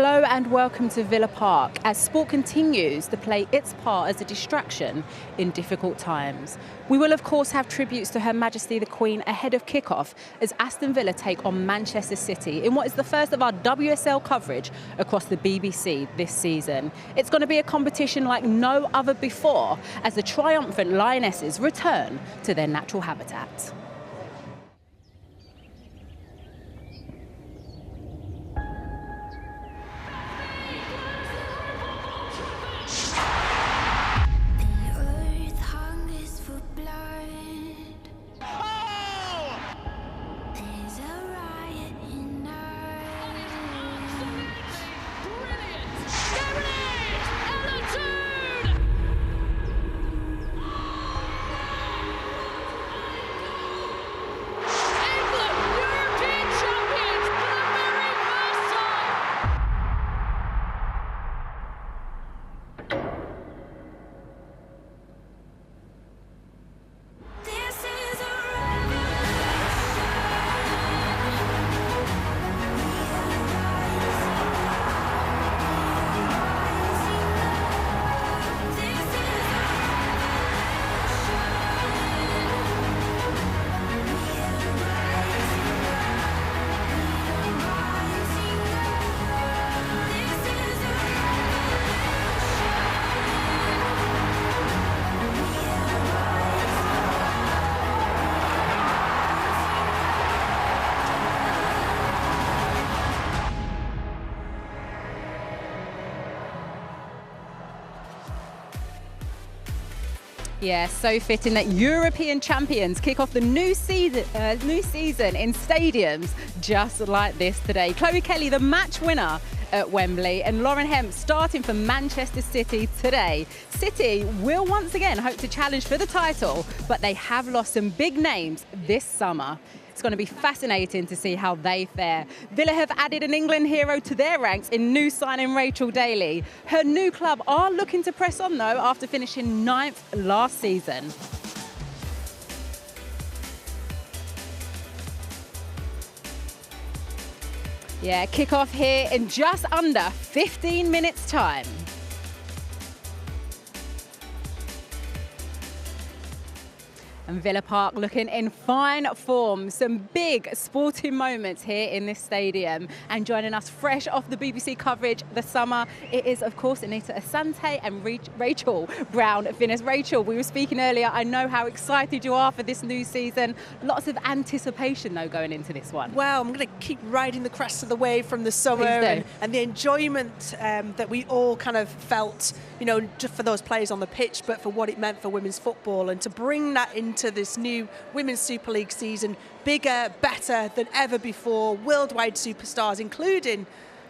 Hello and welcome to Villa Park as sport continues to play its part as a distraction in difficult times. We will of course have tributes to Her Majesty the Queen ahead of kick-off as Aston Villa take on Manchester City in what is the first of our WSL coverage across the BBC this season. It's going to be a competition like no other before as the triumphant Lionesses return to their natural habitat. Yeah, so fitting that European champions kick off the new season in stadiums just like this today. Chloe Kelly, the match winner at Wembley, and Lauren Hemp starting for Manchester City today. City will once again hope to challenge for the title, but they have lost some big names this summer. It's going to be fascinating to see how they fare. Villa have added an England hero to their ranks in new signing Rachel Daly. Her new club are looking to press on though after finishing 9th last season. Yeah, kick-off here in just under 15 minutes time. And Villa Park looking in fine form. Some big sporting moments here in this stadium. And joining us fresh off the BBC coverage this summer, it is, of course, Anita Asante and Rachel Brown-Finnis. Rachel, we were speaking earlier. I know how excited you are for this new season. Lots of anticipation, though, going into this one. Well, I'm going to keep riding the crest of the wave from the summer and the enjoyment that we all kind of felt, you know, just for those players on the pitch, but for what it meant for women's football. And to bring that into this new Women's Super League season, bigger, better than ever before, worldwide superstars, including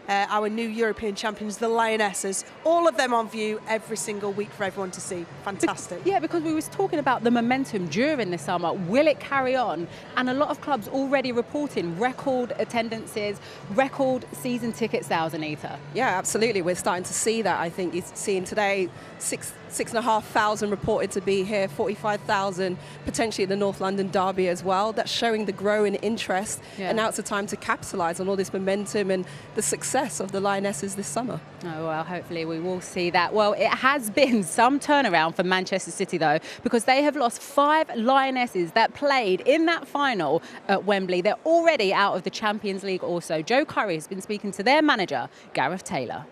our new European champions, the Lionesses, all of them on view every single week for everyone to see. Fantastic. Yeah, because we was talking about the momentum during the summer. Will it carry on? And a lot of clubs already reporting record attendances, record season ticket sales, Anita. Yeah, absolutely. We're starting to see that. I think you're seeing today 6,500 reported to be here, 45,000 potentially at the North London derby as well. That's showing the growing interest. Yeah. And now it's the time to capitalise on all this momentum and the success of the Lionesses this summer. Oh, well, hopefully we will see that. Well, it has been some turnaround for Manchester City, though, because they have lost 5 Lionesses that played in that final at Wembley. They're already out of the Champions League also. Joe Curry has been speaking to their manager, Gareth Taylor.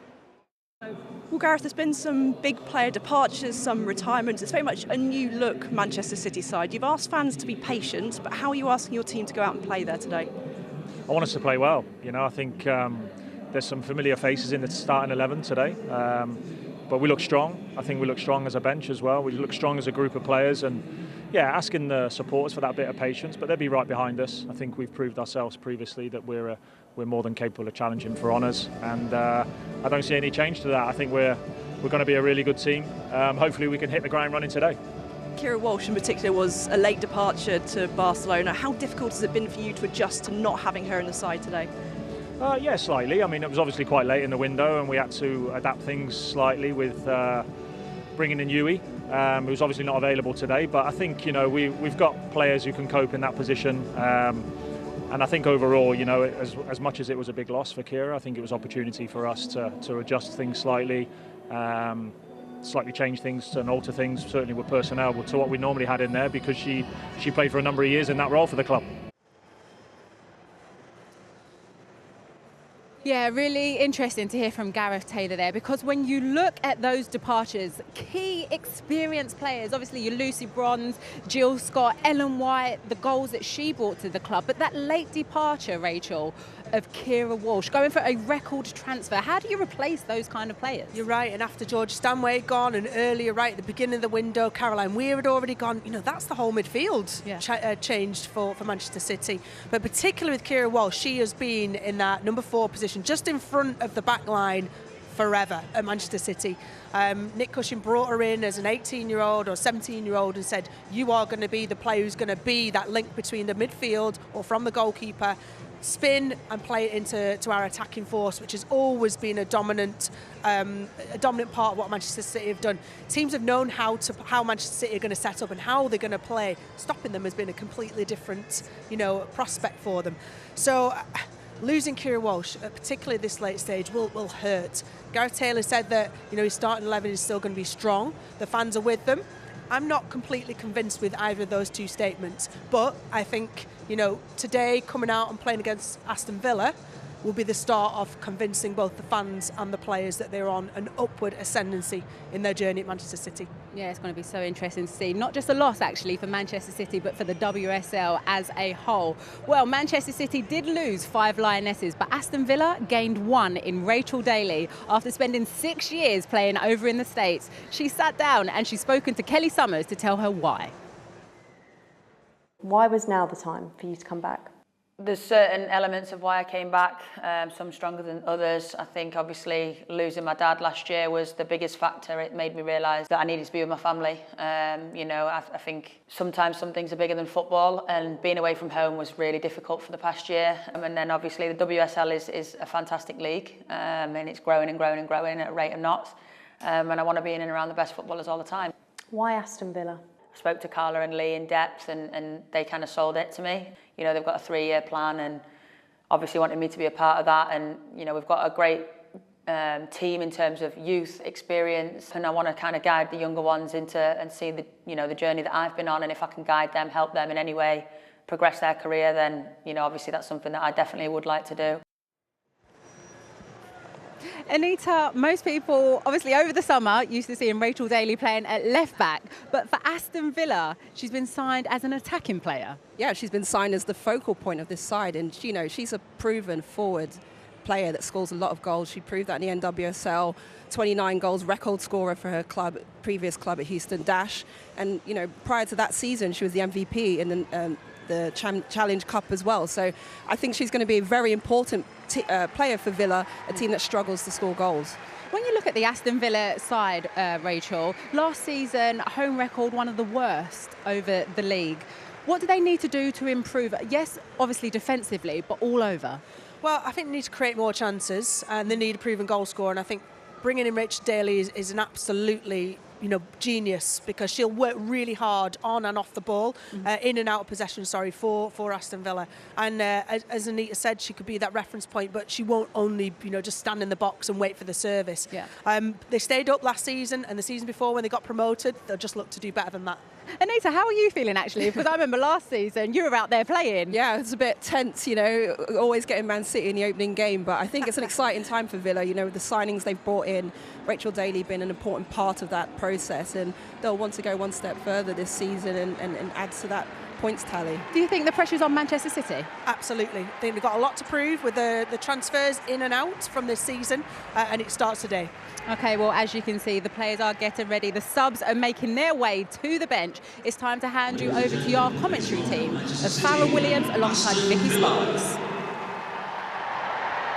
Well, Gareth, there's been some big player departures, some retirements. It's very much a new look Manchester City side. You've asked fans to be patient, but how are you asking your team to go out and play there today? I want us to play well. You know, I think there's some familiar faces in the starting 11 today, but we look strong. I think we look strong as a bench as well. We look strong as a group of players, and yeah, asking the supporters for that bit of patience, but they'll be right behind us. I think we've proved ourselves previously that we're more than capable of challenging for honours, and I don't see any change to that. I think we're going to be a really good team. Hopefully we can hit the ground running today. Kira Walsh in particular was a late departure to Barcelona. How difficult has it been for you to adjust to not having her in the side today? Yeah, slightly. I mean, it was obviously quite late in the window and we had to adapt things slightly with bringing in Yui, who was obviously not available today. But I think, you know, we've got players who can cope in that position. And I think overall, you know, as much as it was a big loss for Kira, I think it was opportunity for us to adjust things slightly, slightly change things and alter things, certainly with personnel, to what we normally had in there, because she played for a number of years in that role for the club. Yeah, really interesting to hear from Gareth Taylor there, because when you look at those departures, key experienced players, obviously your Lucy Bronze, Jill Scott, Ellen White, the goals that she brought to the club, but that late departure, Rachel, of Kira Walsh, going for a record transfer. How do you replace those kind of players? You're right, and after George Stanway had gone, and earlier, right at the beginning of the window, Caroline Weir had already gone, you know, that's the whole midfield changed for Manchester City. But particularly with Kira Walsh, she has been in that number 4 position, just in front of the back line forever at Manchester City. Nick Cushing brought her in as an 18-year-old or 17-year-old and said, you are going to be the player who's going to be that link between the midfield or from the goalkeeper, spin and play it into our attacking force, which has always been a dominant part of what Manchester City have done. Teams have known how Manchester City are going to set up and how they're going to play. Stopping them has been a completely different, you know, prospect for them. So losing Kira Walsh, particularly this late stage, will hurt. Gareth Taylor said that, you know, his starting 11 is still going to be strong. The fans are with them. I'm not completely convinced with either of those two statements, but I think, you know, today coming out and playing against Aston Villa will be the start of convincing both the fans and the players that they're on an upward ascendancy in their journey at Manchester City. Yeah, it's going to be so interesting to see. Not just a loss, actually, for Manchester City, but for the WSL as a whole. Well, Manchester City did lose 5 Lionesses, but Aston Villa gained 1 in Rachel Daly after spending 6 years playing over in the States. She sat down and she's spoken to Kelly Summers to tell her why. Why was now the time for you to come back? There's certain elements of why I came back, some stronger than others. I think obviously losing my dad last year was the biggest factor. It made me realise that I needed to be with my family. You know, I think sometimes some things are bigger than football, and being away from home was really difficult for the past year. And then obviously the WSL is a fantastic league, and it's growing and growing and growing at a rate of knots. And I want to be in and around the best footballers all the time. Why Aston Villa? I spoke to Carla and Lee in depth, and they kind of sold it to me. You know, they've got a 3-year plan and obviously wanted me to be a part of that. And, you know, we've got a great team in terms of youth experience, and I want to kind of guide the younger ones into and see the, you know, the journey that I've been on, and if I can guide them, help them in any way, progress their career, then, you know, obviously that's something that I definitely would like to do. Anita, most people, obviously over the summer, used to seeing Rachel Daly playing at left back, but for Aston Villa, she's been signed as an attacking player. Yeah, she's been signed as the focal point of this side, and you know, she's a proven forward player that scores a lot of goals. She proved that in the NWSL, 29 goals, record scorer for her club, previous club at Houston Dash, and you know, prior to that season, she was the MVP in the Challenge Cup as well. So I think she's going to be a very important player for Villa, a team that struggles to score goals. When you look at the Aston Villa side, Rachel, last season, home record, one of the worst over the league. What do they need to do to improve? Yes, obviously defensively, but all over. Well, I think they need to create more chances, and they need a proven goal scorer. And I think bringing in Rachel Daly is an absolutely, you know, genius, because she'll work really hard on and off the ball, in and out of possession, for Aston Villa. And as Anita said, she could be that reference point, but she won't only, you know, just stand in the box and wait for the service. Yeah. They stayed up last season and the season before when they got promoted. They'll just look to do better than that. Anita, how are you feeling actually? Because I remember last season you were out there playing. Yeah, it's a bit tense, you know, always getting Man City in the opening game, but I think it's an exciting time for Villa, you know, with the signings they've brought in, Rachel Daly being an important part of that process, and they'll want to go one step further this season and add to that points tally. Do you think the pressure's on Manchester City? Absolutely. I think they've got a lot to prove with the transfers in and out from this season, and it starts today. Okay, well, as you can see, the players are getting ready. The subs are making their way to the bench. It's time to hand you over to our commentary team of Farrell Williams alongside Vicky Sparks.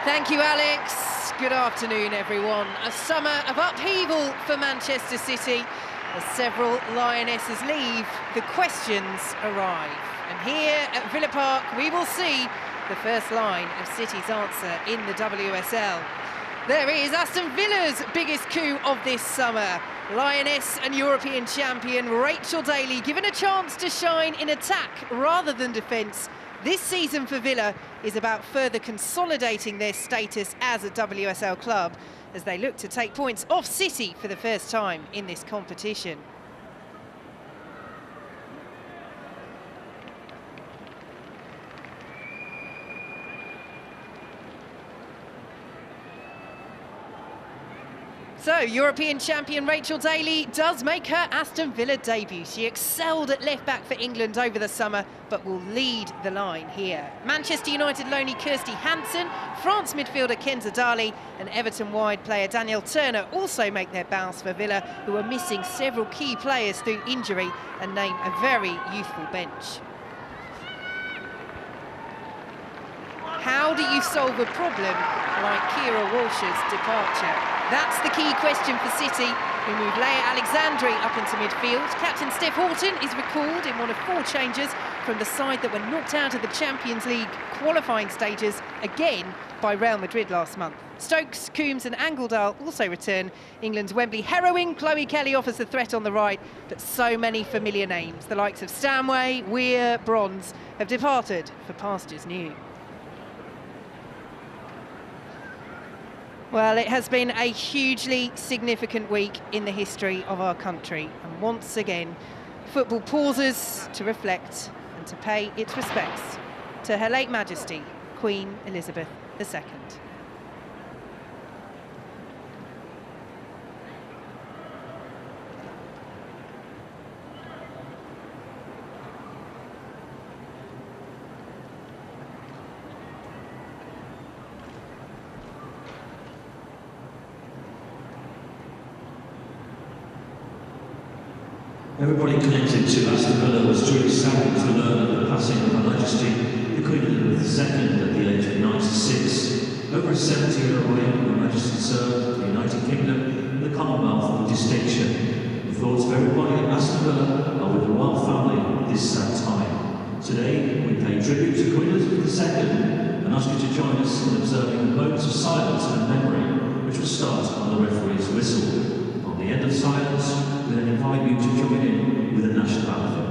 Thank you, Alex. Good afternoon, everyone. A summer of upheaval for Manchester City. As several Lionesses leave, the questions arrive. And here at Villa Park, we will see the first line of City's answer in the WSL. There is Aston Villa's biggest coup of this summer. Lioness and European champion Rachel Daly given a chance to shine in attack rather than defence This season for Villa is about further consolidating their status as a WSL club as they look to take points off City for the first time in this competition. So, European champion Rachel Daly does make her Aston Villa debut. She excelled at left-back for England over the summer, but will lead the line here. Manchester United loanee Kirsty Hansen, France midfielder Kenza Dali and Everton wide player Danielle Turner also make their bows for Villa, who are missing several key players through injury and name a very youthful bench. How do you solve a problem like Kira Walsh's departure? That's the key question for City, who move Leia Alexandri up into midfield. Captain Steph Houghton is recalled in one of 4 changes from the side that were knocked out of the Champions League qualifying stages again by Real Madrid last month. Stokes, Coombs and Angledahl also return. England's Wembley heroine Chloe Kelly offers the threat on the right, but so many familiar names, the likes of Stanway, Weir, Bronze, have departed for pastures new. Well, it has been a hugely significant week in the history of our country. And once again, football pauses to reflect and to pay its respects to Her late Majesty, Queen Elizabeth II. Everybody connected to Aston Villa was truly saddened to learn of the passing of Her Majesty, the Queen Elizabeth II at the age of 96. Over a 70-year reign, Her Majesty served the United Kingdom and the Commonwealth with distinction. The thoughts of everybody at Aston Villa are with the royal family at this sad time. Today, we pay tribute to Queen Elizabeth II and ask you to join us in observing moments of silence and memory, which will start on the referee's whistle. On the end of silence, we then invite you to join in with the national anthem.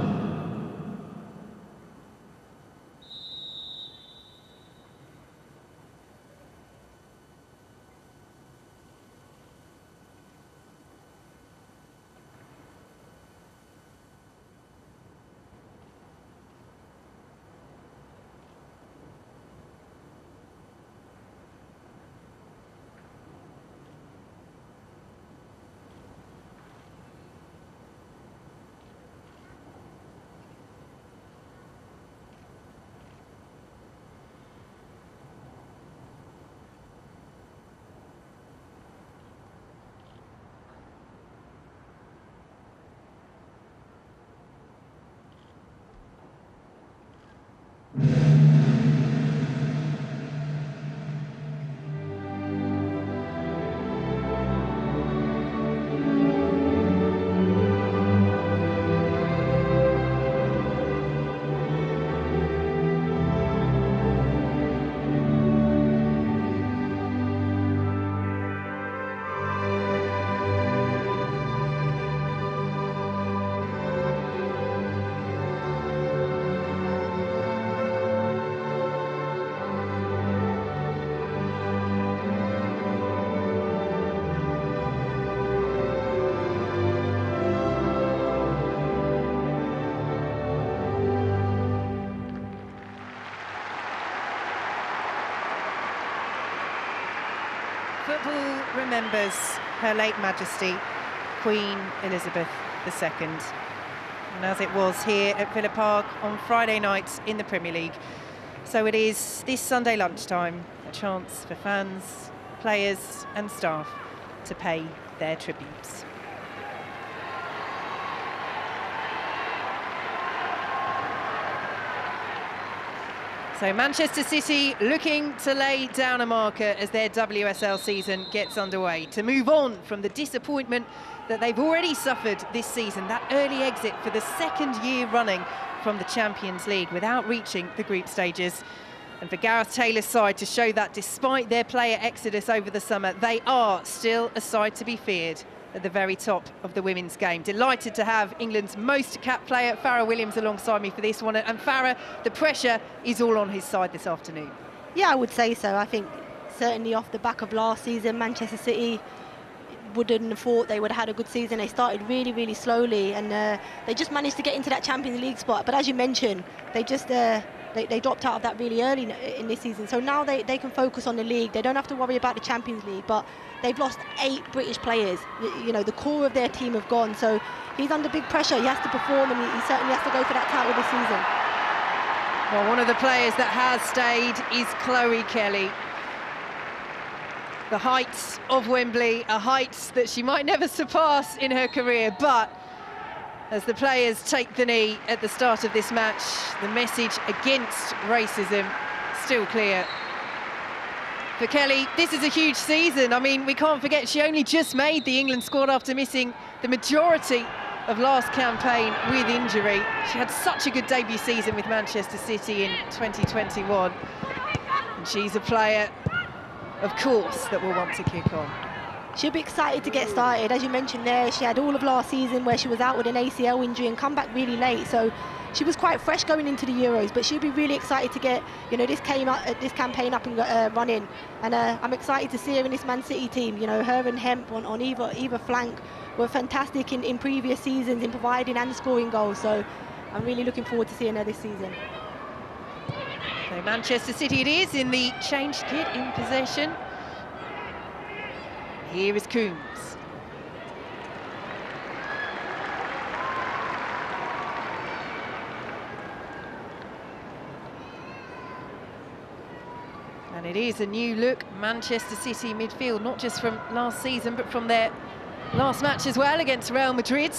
Football remembers Her late Majesty, Queen Elizabeth II. And as it was here at Villa Park on Friday night in the Premier League, so it is this Sunday lunchtime, a chance for fans, players and staff to pay their tributes. So Manchester City looking to lay down a marker as their WSL season gets underway, to move on from the disappointment that they've already suffered this season, that early exit for the 2nd year running from the Champions League without reaching the group stages. And for Gareth Taylor's side to show that despite their player exodus over the summer, they are still a side to be feared at the very top of the women's game. Delighted to have England's most capped player, Farrah Williams, alongside me for this one. And Farrah, the pressure is all on his side this afternoon. Yeah, I would say so. I think certainly off the back of last season, Manchester City wouldn't have thought they would have had a good season. They started really, really slowly, and they just managed to get into that Champions League spot. But as you mentioned, they just they dropped out of that really early in this season. So now they can focus on the league. They don't have to worry about the Champions League, but they've lost 8 British players. You know, the core of their team have gone. So he's under big pressure. He has to perform, and he certainly has to go for that title this season. Well, one of the players that has stayed is Chloe Kelly. The heights of Wembley are heights that she might never surpass in her career, but as the players take the knee at the start of this match, the message against racism still clear. For Kelly, this is a huge season. I mean, we can't forget she only just made the England squad after missing the majority of last campaign with injury. She had such a good debut season with Manchester City in 2021. And she's a player, of course, that will want to kick on. She'll be excited to get started. As you mentioned there, she had all of last season where she was out with an ACL injury and come back really late. So she was quite fresh going into the Euros, but she'll be really excited to get, you know, this campaign up and running. And I'm excited to see her in this Man City team. You know, her and Hemp on either flank were fantastic in previous seasons in providing and scoring goals. So I'm really looking forward to seeing her this season. So Manchester City it is in the changed kit in possession. Here is Coombs. And it is a new look Manchester City midfield, not just from last season, but from their last match as well against Real Madrid.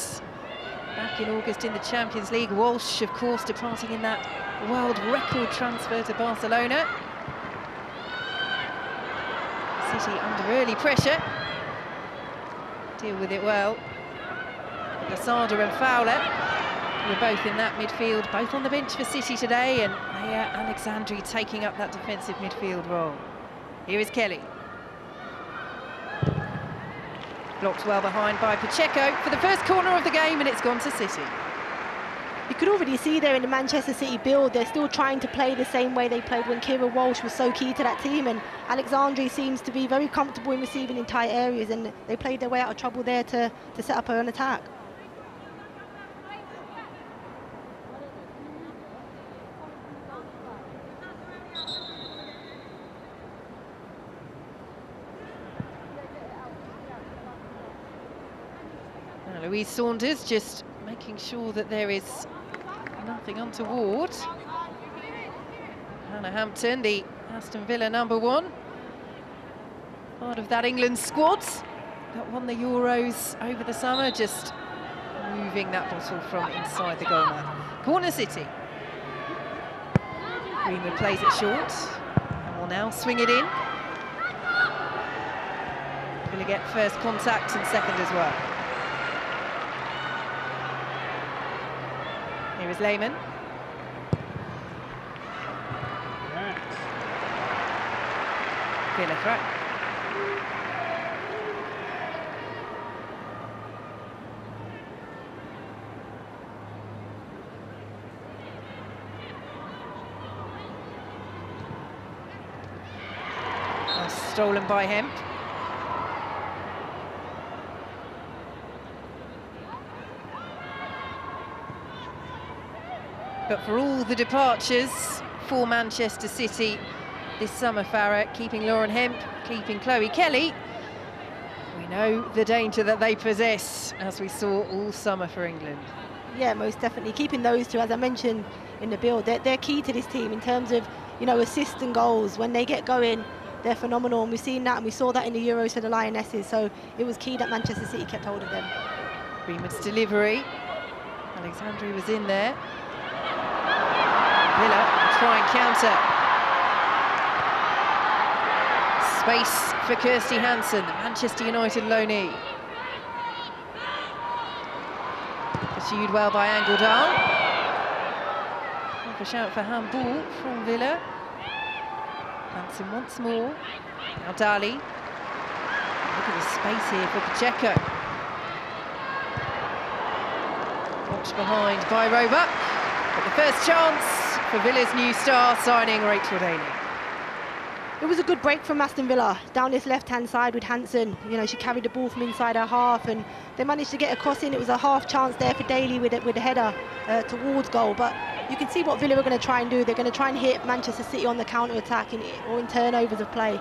Back in August in the Champions League. Walsh, of course, departing in that world record transfer to Barcelona. City under early pressure. Deal with it well. Lasada and Fowler were both in that midfield, both on the bench for City today, and Maya Alexandri taking up that defensive midfield role. Here is Kelly. Blocked well behind by Pacheco for the first corner of the game, and it's gone to City. You could already see there in the Manchester City build, they're still trying to play the same way they played when Kira Walsh was so key to that team, and Alexandri seems to be very comfortable in receiving in tight areas, and they played their way out of trouble there to set up an attack. Now Louise Saunders just making sure that there is nothing untoward. Hannah Hampton, the Aston Villa #1, part of that England squad that won the Euros over the summer, just moving that bottle from inside the goal line. Corner City. Greenwood plays it short and will now swing it in. Going to get first contact and second as well. Here is Lehmann. Villa throw. Well, stolen by Hemp. But for all the departures for Manchester City this summer, Farrah, keeping Lauren Hemp, keeping Chloe Kelly, we know the danger that they possess, as we saw all summer for England. Yeah, most definitely. Keeping those two, as I mentioned in the build, they're key to this team in terms of, you know, assists and goals. When they get going, they're phenomenal, and we've seen that, and we saw that in the Euros for the Lionesses, so it was key that Manchester City kept hold of them. Greenwood's delivery. Alexandri was in there. Villa try and counter. Space for Kirsty Hansen, the Manchester United loanee. Pursued well by Angeldal. Have a shout for handball from Villa. Hansen once more. Now Dali. Look at the space here for Pacheco. Knocked behind by Roebuck. But the first chance for Villa's new star signing, Rachel Daly. It was a good break from Aston Villa down this left-hand side with Hansen. You know, she carried the ball from inside her half, and they managed to get a cross in. It was a half chance there for Daly with a header towards goal. But you can see what Villa are going to try and do. They're going to try and hit Manchester City on the counter-attack or in turnovers of play.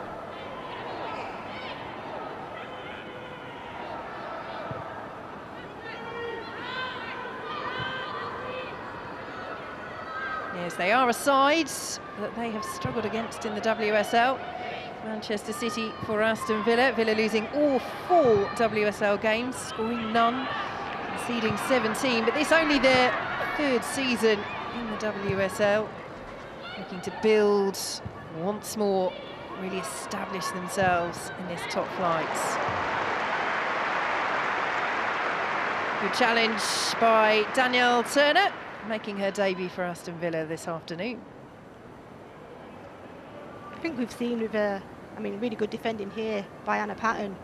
Yes, they are a side that they have struggled against in the WSL. Manchester City for Aston Villa. Villa losing all 4 WSL games, scoring none, conceding 17. But this only their 3rd season in the WSL. Looking to build once more, really establish themselves in this top flight. Good challenge by Danielle Turner, making her debut for Aston Villa this afternoon. I think we've seen with really good defending here by Anna Patton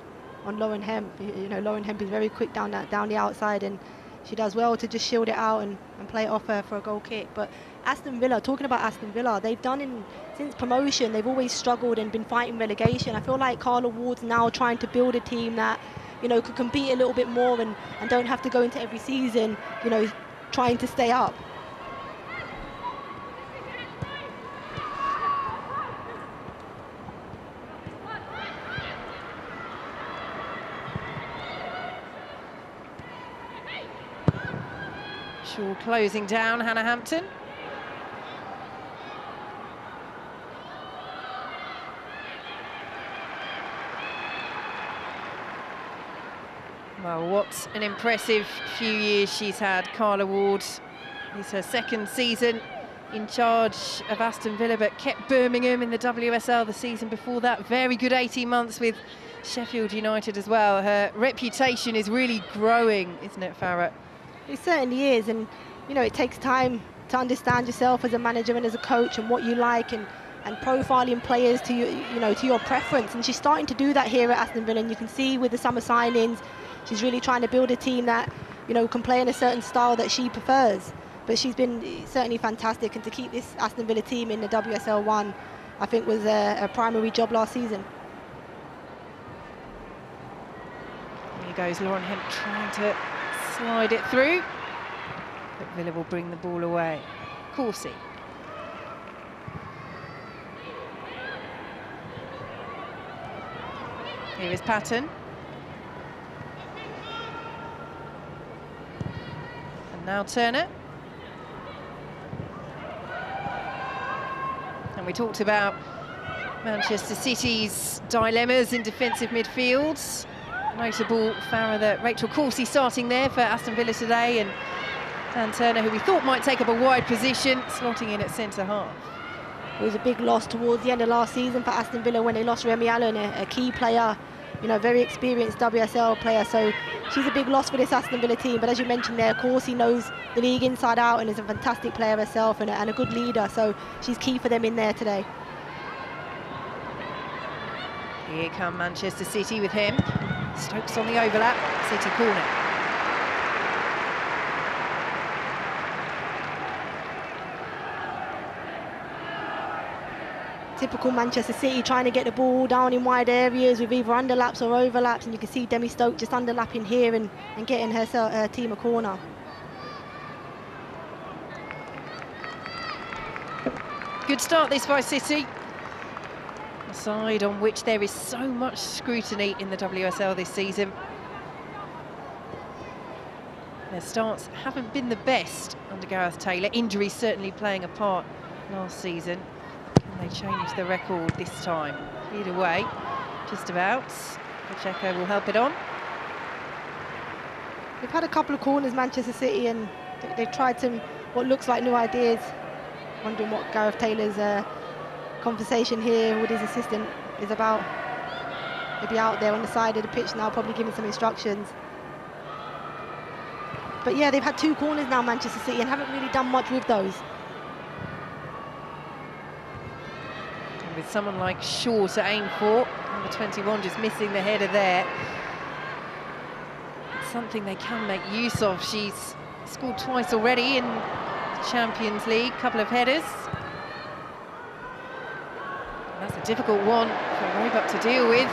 on Lauren Hemp. You know, Lauren Hemp is very quick down the outside, and she does well to just shield it out and play it off her for a goal kick. But Aston Villa, talking about Aston Villa, they've done since promotion, they've always struggled and been fighting relegation. I feel like Carla Ward's now trying to build a team that, you know, could compete a little bit more and don't have to go into every season, you know, trying to stay up. Shaw closing down Hannah Hampton. Well, what an impressive few years she's had, Carla Ward. It's her 2nd season in charge of Aston Villa, but kept Birmingham in the WSL the season before that. Very good 18 months with Sheffield United as well. Her reputation is really growing, isn't it, Farah? It certainly is, and you know, it takes time to understand yourself as a manager and as a coach and what you like, and profiling players to to your preference. And she's starting to do that here at Aston Villa, and you can see with the summer signings, she's really trying to build a team that, you know, can play in a certain style that she prefers. But she's been certainly fantastic, and to keep this Aston Villa team in the WSL 1, I think was a primary job last season. Here goes Lauren Hemp trying to slide it through, but Villa will bring the ball away. Corsi. Here is Patton. And now Turner. And we talked about Manchester City's dilemmas in defensive midfields. Notable, Farah, that Rachel Corsi starting there for Aston Villa today, and Dan Turner, who we thought might take up a wide position, slotting in at centre-half. It was a big loss towards the end of last season for Aston Villa when they lost Remy Allen, a key player, you know, very experienced WSL player. So she's a big loss for this Aston Villa team. But as you mentioned there, Corsi knows the league inside out and is a fantastic player herself and a good leader. So she's key for them in there today. Here come Manchester City with him. Stokes on the overlap, City corner. Typical Manchester City, trying to get the ball down in wide areas with either underlaps or overlaps, and you can see Demi Stokes just underlapping here and getting her team a corner. Good start this by City. A side on which there is so much scrutiny in the WSL this season. Their starts haven't been the best under Gareth Taylor. Injuries certainly playing a part last season. Can they change the record this time? Cleared away, just about. Pacheco will help it on. They've had a couple of corners, Manchester City, and they've tried some what looks like new ideas. Wondering what Gareth Taylor's conversation here with his assistant is about. He'll be out there on the side of the pitch now, probably giving some instructions. But yeah, they've had 2 corners now, Manchester City, and haven't really done much with those. And with someone like Shaw to aim for, number 21 just missing the header there. It's something they can make use of. She's scored twice already in the Champions League, couple of headers. And that's a difficult one for Roebuck to deal with.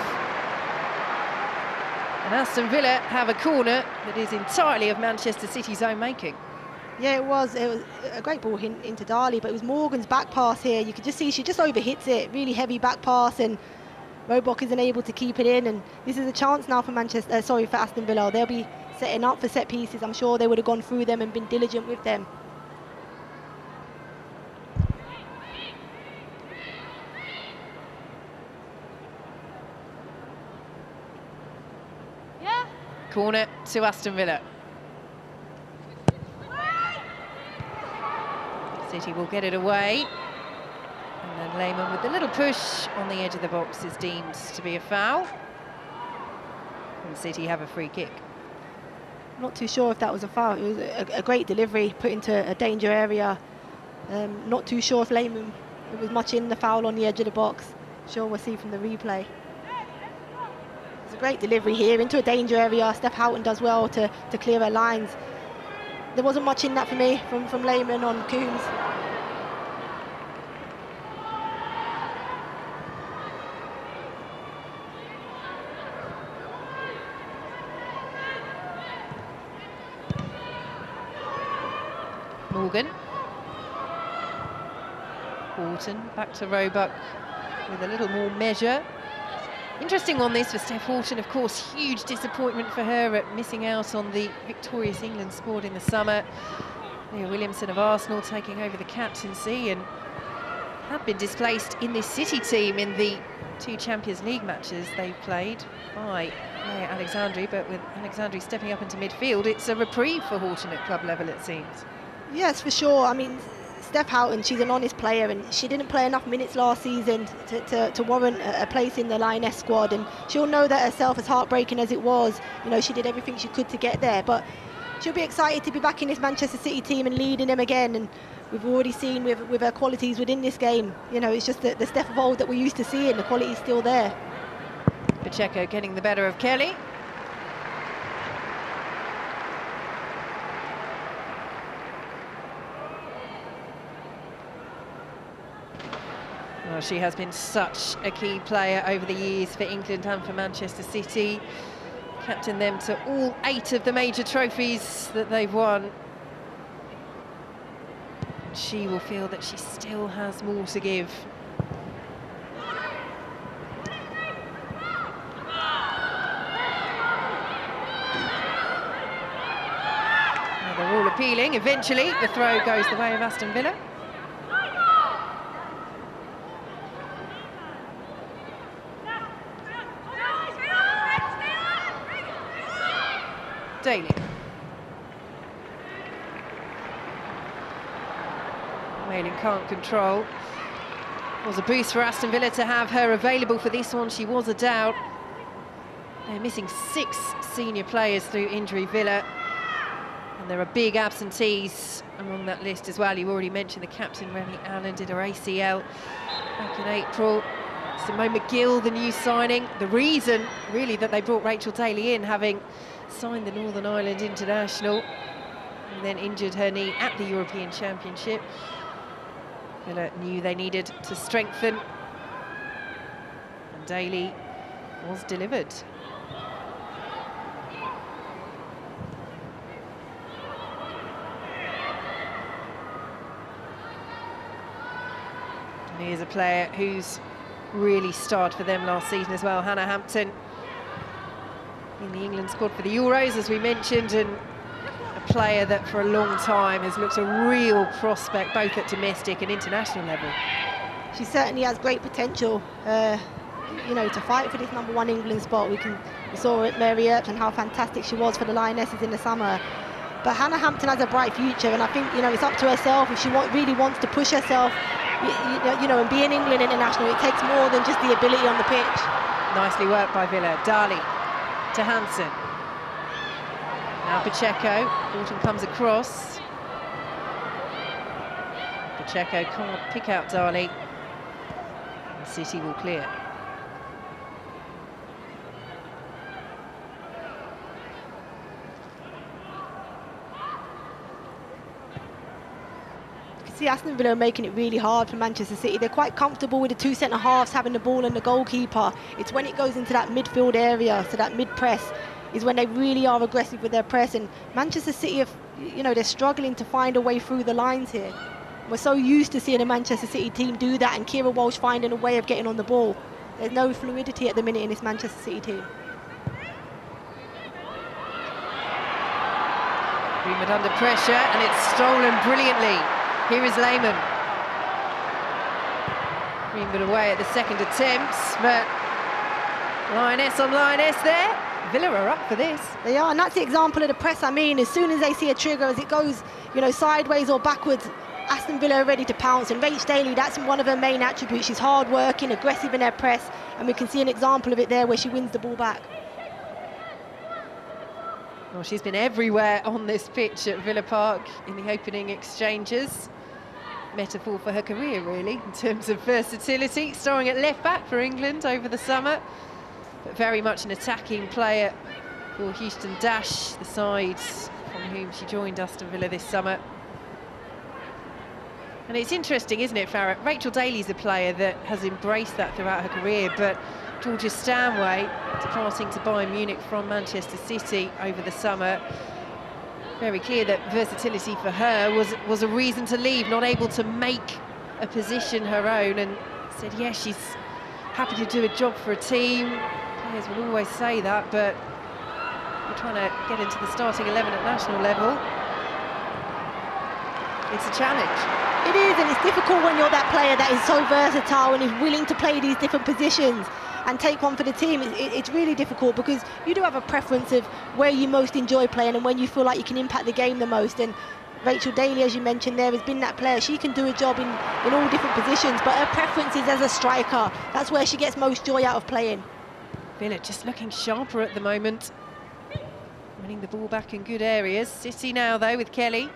And Aston Villa have a corner that is entirely of Manchester City's own making. Yeah, it was a great ball into Darley, but it was Morgan's back pass here. You could just see she just overhits it, really heavy back pass, and Roebuck isn't able to keep it in. And this is a chance now for for Aston Villa. They'll be setting up for set pieces. I'm sure they would have gone through them and been diligent with them. Corner to Aston Villa. City will get it away. And then Lehmann with the little push on the edge of the box is deemed to be a foul. And City have a free kick. Not too sure if that was a foul. It was a great delivery, put into a danger area. Not too sure if Lehmann, there was much in the foul on the edge of the box. Sure, we'll see from the replay. It's a great delivery here into a danger area. Steph Houghton does well to clear her lines. There wasn't much in that for me from Lehmann on Coombs. Morgan. Horton back to Roebuck with a little more measure. Interesting one this for Steph Horton, of course, huge disappointment for her at missing out on the victorious England squad in the summer. Leah Williamson of Arsenal taking over the captaincy and had been displaced in this City team in the 2 Champions League matches they played by Leah Alexandri, but with Alexandri stepping up into midfield, it's a reprieve for Horton at club level, it seems. Yes, for sure. I mean, Steph Houghton, she's an honest player, and she didn't play enough minutes last season to warrant a place in the Lioness squad, and she'll know that herself, as heartbreaking as it was. You know, she did everything she could to get there, but she'll be excited to be back in this Manchester City team and leading them again. And we've already seen with her qualities within this game, you know, it's just the Steph of old that we used to see, and the quality's still there. Pacheco getting the better of Kelly. Well, she has been such a key player over the years for England and for Manchester City. Captained them to all 8 of the major trophies that they've won. She will feel that she still has more to give. Now they're all appealing. Eventually, the throw goes the way of Aston Villa. Daly. Malin can't control. It was a boost for Aston Villa to have her available for this one. She was a doubt. They're missing 6 senior players through injury, Villa. And there are big absentees among that list as well. You already mentioned the captain, Remy Allen, did her ACL back in April. Simone McGill, the new signing. The reason, really, that they brought Rachel Daly in, having signed the Northern Ireland International and then injured her knee at the European Championship. Villa knew they needed to strengthen, and Daly was delivered. And here's a player who's really starred for them last season as well, Hannah Hampton, in the England squad for the Euros, as we mentioned, and a player that for a long time has looked a real prospect both at domestic and international level. She certainly has great potential, you know, to fight for this #1 England spot. We saw at Mary Earps and how fantastic she was for the Lionesses in the summer. But Hannah Hampton has a bright future, and I think, you know, it's up to herself. If she really wants to push herself, you know, and be an England international, it takes more than just the ability on the pitch. Nicely worked by Villa. Darley to Hansen. Now Pacheco. Horton comes across. Pacheco can't pick out Darley. And City will clear. See, Aston Villa are making it really hard for Manchester City. They're quite comfortable with the two centre-halves having the ball and the goalkeeper. It's when it goes into that midfield area, so that mid-press, is when they really are aggressive with their press. And Manchester City, they're struggling to find a way through the lines here. We're so used to seeing a Manchester City team do that, and Kira Walsh finding a way of getting on the ball. There's no fluidity at the minute in this Manchester City team. Greenwood under pressure, and it's stolen brilliantly. Here is Lehmann. Greenwood away at the second attempt, but Lioness on Lioness there. Villa are up for this. They are, and that's the example of the press. I mean, as soon as they see a trigger, as it goes, sideways or backwards, Aston Villa are ready to pounce. And Rach Daly, that's one of her main attributes. She's hard-working, aggressive in her press, and we can see an example of it there where she wins the ball back. Well, she's been everywhere on this pitch at Villa Park in the opening exchanges. Metaphor for her career, really, in terms of versatility. Starring at left-back for England over the summer, but very much an attacking player for Houston Dash, the side from whom she joined Aston Villa this summer. And it's interesting, isn't it, Farah? Rachel Daly's a player that has embraced that throughout her career, but Georgia Stanway, departing to Bayern Munich from Manchester City over the summer, very clear that versatility for her was a reason to leave, not able to make a position her own, and said, yes, she's happy to do a job for a team. Players will always say that, but we're trying to get into the starting 11 at national level. It's a challenge. It is, and it's difficult when you're that player that is so versatile and is willing to play these different positions and take one for the team. It's really difficult because you do have a preference of where you most enjoy playing and when you feel like you can impact the game the most. And Rachel Daly, as you mentioned there, has been that player. She can do a job in all different positions, but her preference is as a striker. That's where she gets most joy out of playing. Villa just looking sharper at the moment. Winning the ball back in good areas. City now, though, with Kelly.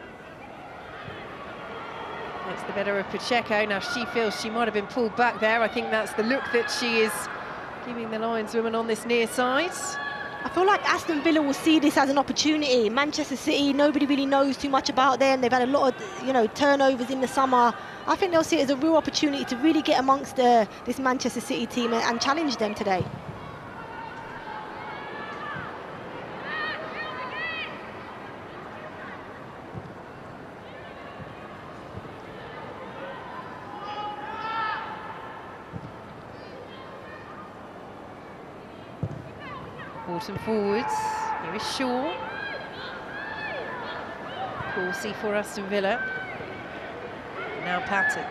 It's the better of Pacheco. Now she feels she might have been pulled back there. I think that's the look that she is giving the lineswoman on this near side. I feel like Aston Villa will see this as an opportunity. Manchester City, nobody really knows too much about them. They've had a lot of, turnovers in the summer. I think they'll see it as a real opportunity to really get amongst this Manchester City team and challenge them today. Walton forwards. Here is Shaw. Corsi for Aston Villa. Now Patton.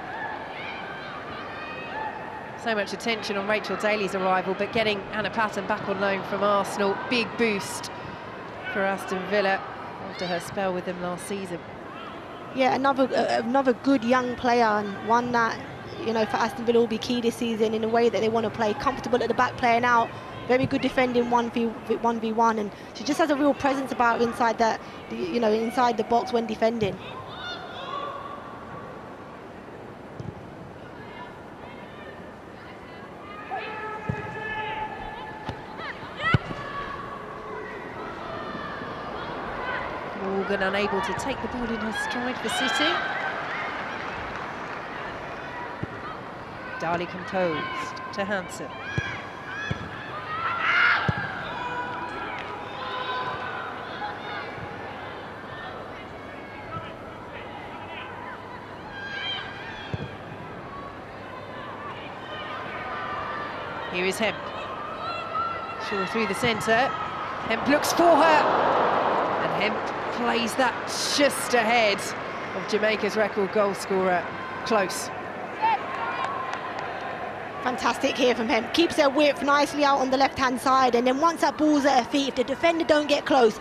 So much attention on Rachel Daly's arrival, but getting Anna Patton back on loan from Arsenal, big boost for Aston Villa after her spell with them last season. Yeah, another good young player, and one that, for Aston Villa will be key this season in a way that they want to play, comfortable at the back, playing out. Very good defending 1v1, and she just has a real presence about her inside that, inside the box when defending. Morgan unable to take the ball in her stride for City. Daly composed to Hansen. Here is Hemp. Shaw through the centre. Hemp looks for her. And Hemp plays that just ahead of Jamaica's record goal scorer. Close. Fantastic here from Hemp. Keeps her width nicely out on the left-hand side, and then once that ball's at her feet, if the defender don't get close,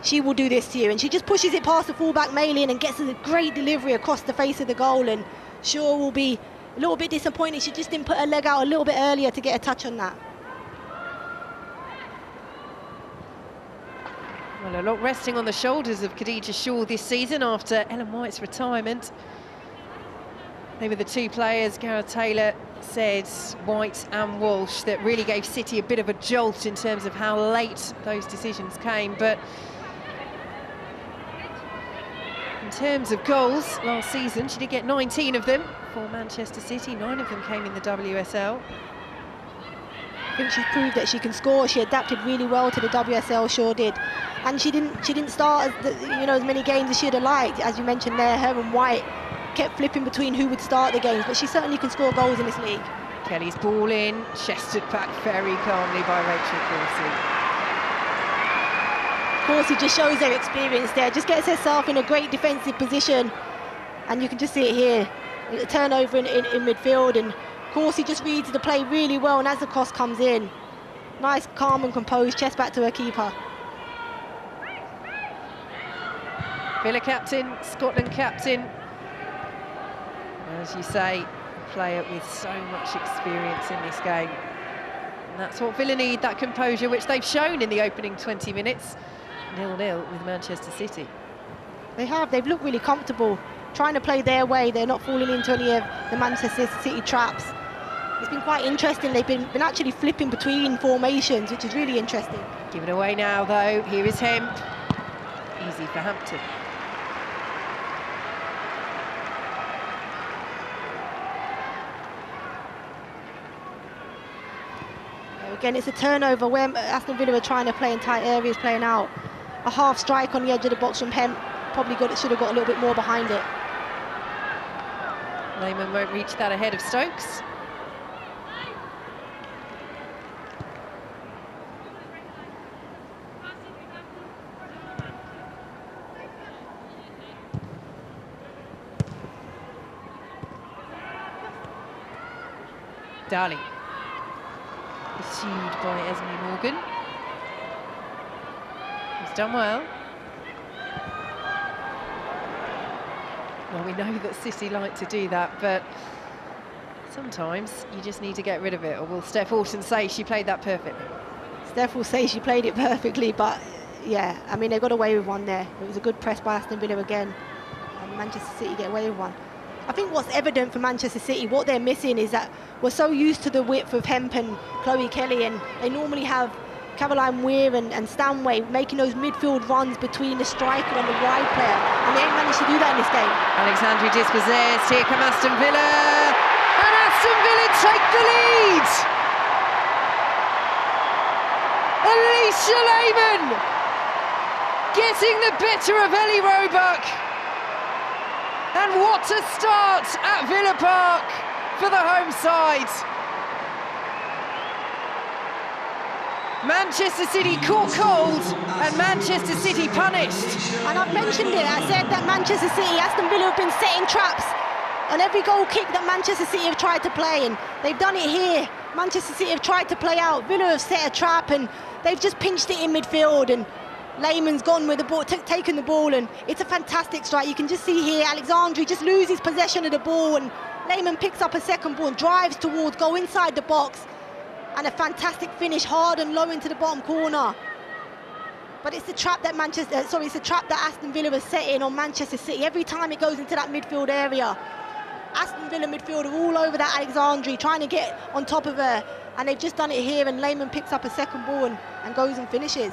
she will do this to you. And she just pushes it past the fullback Malian and gets a great delivery across the face of the goal, and Shaw will be a little bit disappointed. She just didn't put her leg out a little bit earlier to get a touch on that. Well, a lot resting on the shoulders of Khadija Shaw this season after Ellen White's retirement. They were the two players, Gareth Taylor said, White and Walsh, that really gave City a bit of a jolt in terms of how late those decisions came. But In terms of goals, last season she did get 19 of them for Manchester City. 9 of them came in the WSL. I think she's proved that she can score. She adapted really well to the WSL, sure did. And she didn't start as many games as she'd have liked. As you mentioned there, her and White kept flipping between who would start the games, but she certainly can score goals in this league. Kelly's ball in, chested back very calmly by Rachel Coursey. Coursey just shows her experience there, just gets herself in a great defensive position, and you can just see it here, a turnover in midfield, and Coursey just reads the play really well, and as the cross comes in, nice, calm and composed, chest back to her keeper. Villa captain, Scotland captain. As you say, a player with so much experience in this game. And that's what Villa need, that composure, which they've shown in the opening 20 minutes. 0-0 with Manchester City. They've looked really comfortable, trying to play their way. They're not falling into any of the Manchester City traps. It's been quite interesting. They've been actually flipping between formations, which is really interesting. Given away now, though. Here is Hemp. Easy for Hampton. Again, it's a turnover where Aston Villa are trying to play in tight areas, playing out. A half strike on the edge of the box from Hemp. Probably should have got a little bit more behind it. Lehman won't reach that ahead of Stokes. Darling. Pursued by Esme Morgan. He's done well. Well, we know that City like to do that, but sometimes you just need to get rid of it, or will Steph Houghton say she played that perfectly? Steph will say she played it perfectly, but yeah, I mean, they got away with one there. It was a good press by Aston Villa again, and Manchester City get away with one. I think what's evident for Manchester City, what they're missing is that we're so used to the width of Hemp and Chloe Kelly, and they normally have Caroline Weir and Stanway making those midfield runs between the striker and the wide player, and they ain't managed to do that in this game. Alexandri dispossessed, here come Aston Villa, and Aston Villa take the lead! Alicia Lehman getting the better of Ellie Roebuck. And what a start at Villa Park for the home side. Manchester City caught cold and Manchester City punished. And I've mentioned it, I said that Manchester City, Aston Villa have been setting traps on every goal kick that Manchester City have tried to play, and they've done it here. Manchester City have tried to play out, Villa have set a trap, and they've just pinched it in midfield, and Lehman's gone with the ball, taken the ball, and it's a fantastic strike. You can just see here, Alexandri just loses possession of the ball, and Lehman picks up a second ball and drives towards goal inside the box, and a fantastic finish, hard and low into the bottom corner. But it's the trap that it's the trap that Aston Villa was setting on Manchester City. Every time it goes into that midfield area, Aston Villa midfield are all over that Alexandri, trying to get on top of her, and they've just done it here, and Lehman picks up a second ball and goes and finishes.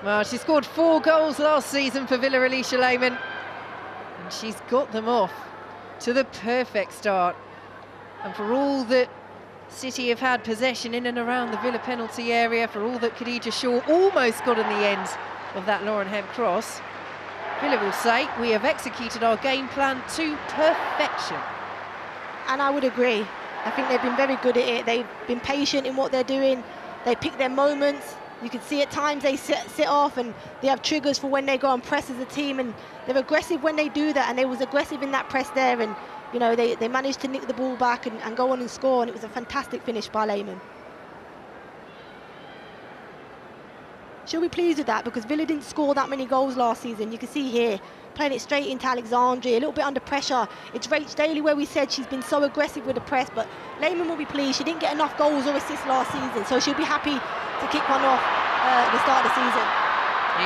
Well, she scored 4 goals last season for Villa, Alicia Lehman, and she's got them off to the perfect start. And for all that City have had possession in and around the Villa penalty area, for all that Khadija Shaw almost got on the end of that Lauren Hemp cross, Villa will say, we have executed our game plan to perfection. And I would agree. I think they've been very good at it. They've been patient in what they're doing. They pick their moments. You can see at times they sit off, and they have triggers for when they go and press as a team, and they're aggressive when they do that, and they was aggressive in that press there, and you know, they managed to nick the ball back and go on and score, and it was a fantastic finish by Lehman. She'll be pleased with that, because Villa didn't score that many goals last season. You can see here, playing it straight into Alexandri, a little bit under pressure. It's Rach Daly where we said she's been so aggressive with the press, but Lehman will be pleased. She didn't get enough goals or assists last season, so she'll be happy to kick one off at the start of the season.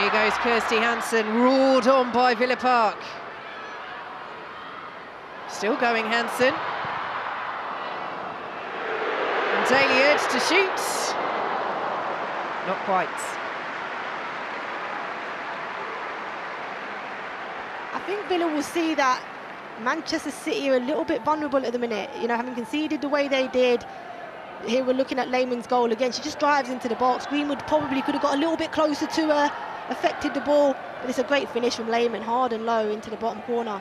Here goes Kirsty Hansen, roared on by Villa Park. Still going Hansen. And Daly urged to shoot. Not quite. I think Villa will see that Manchester City are a little bit vulnerable at the minute. You know, having conceded the way they did. Here we're looking at Lehmann's goal again. She just drives into the box. Greenwood probably could have got a little bit closer to her, affected the ball. But it's a great finish from Lehmann, hard and low into the bottom corner.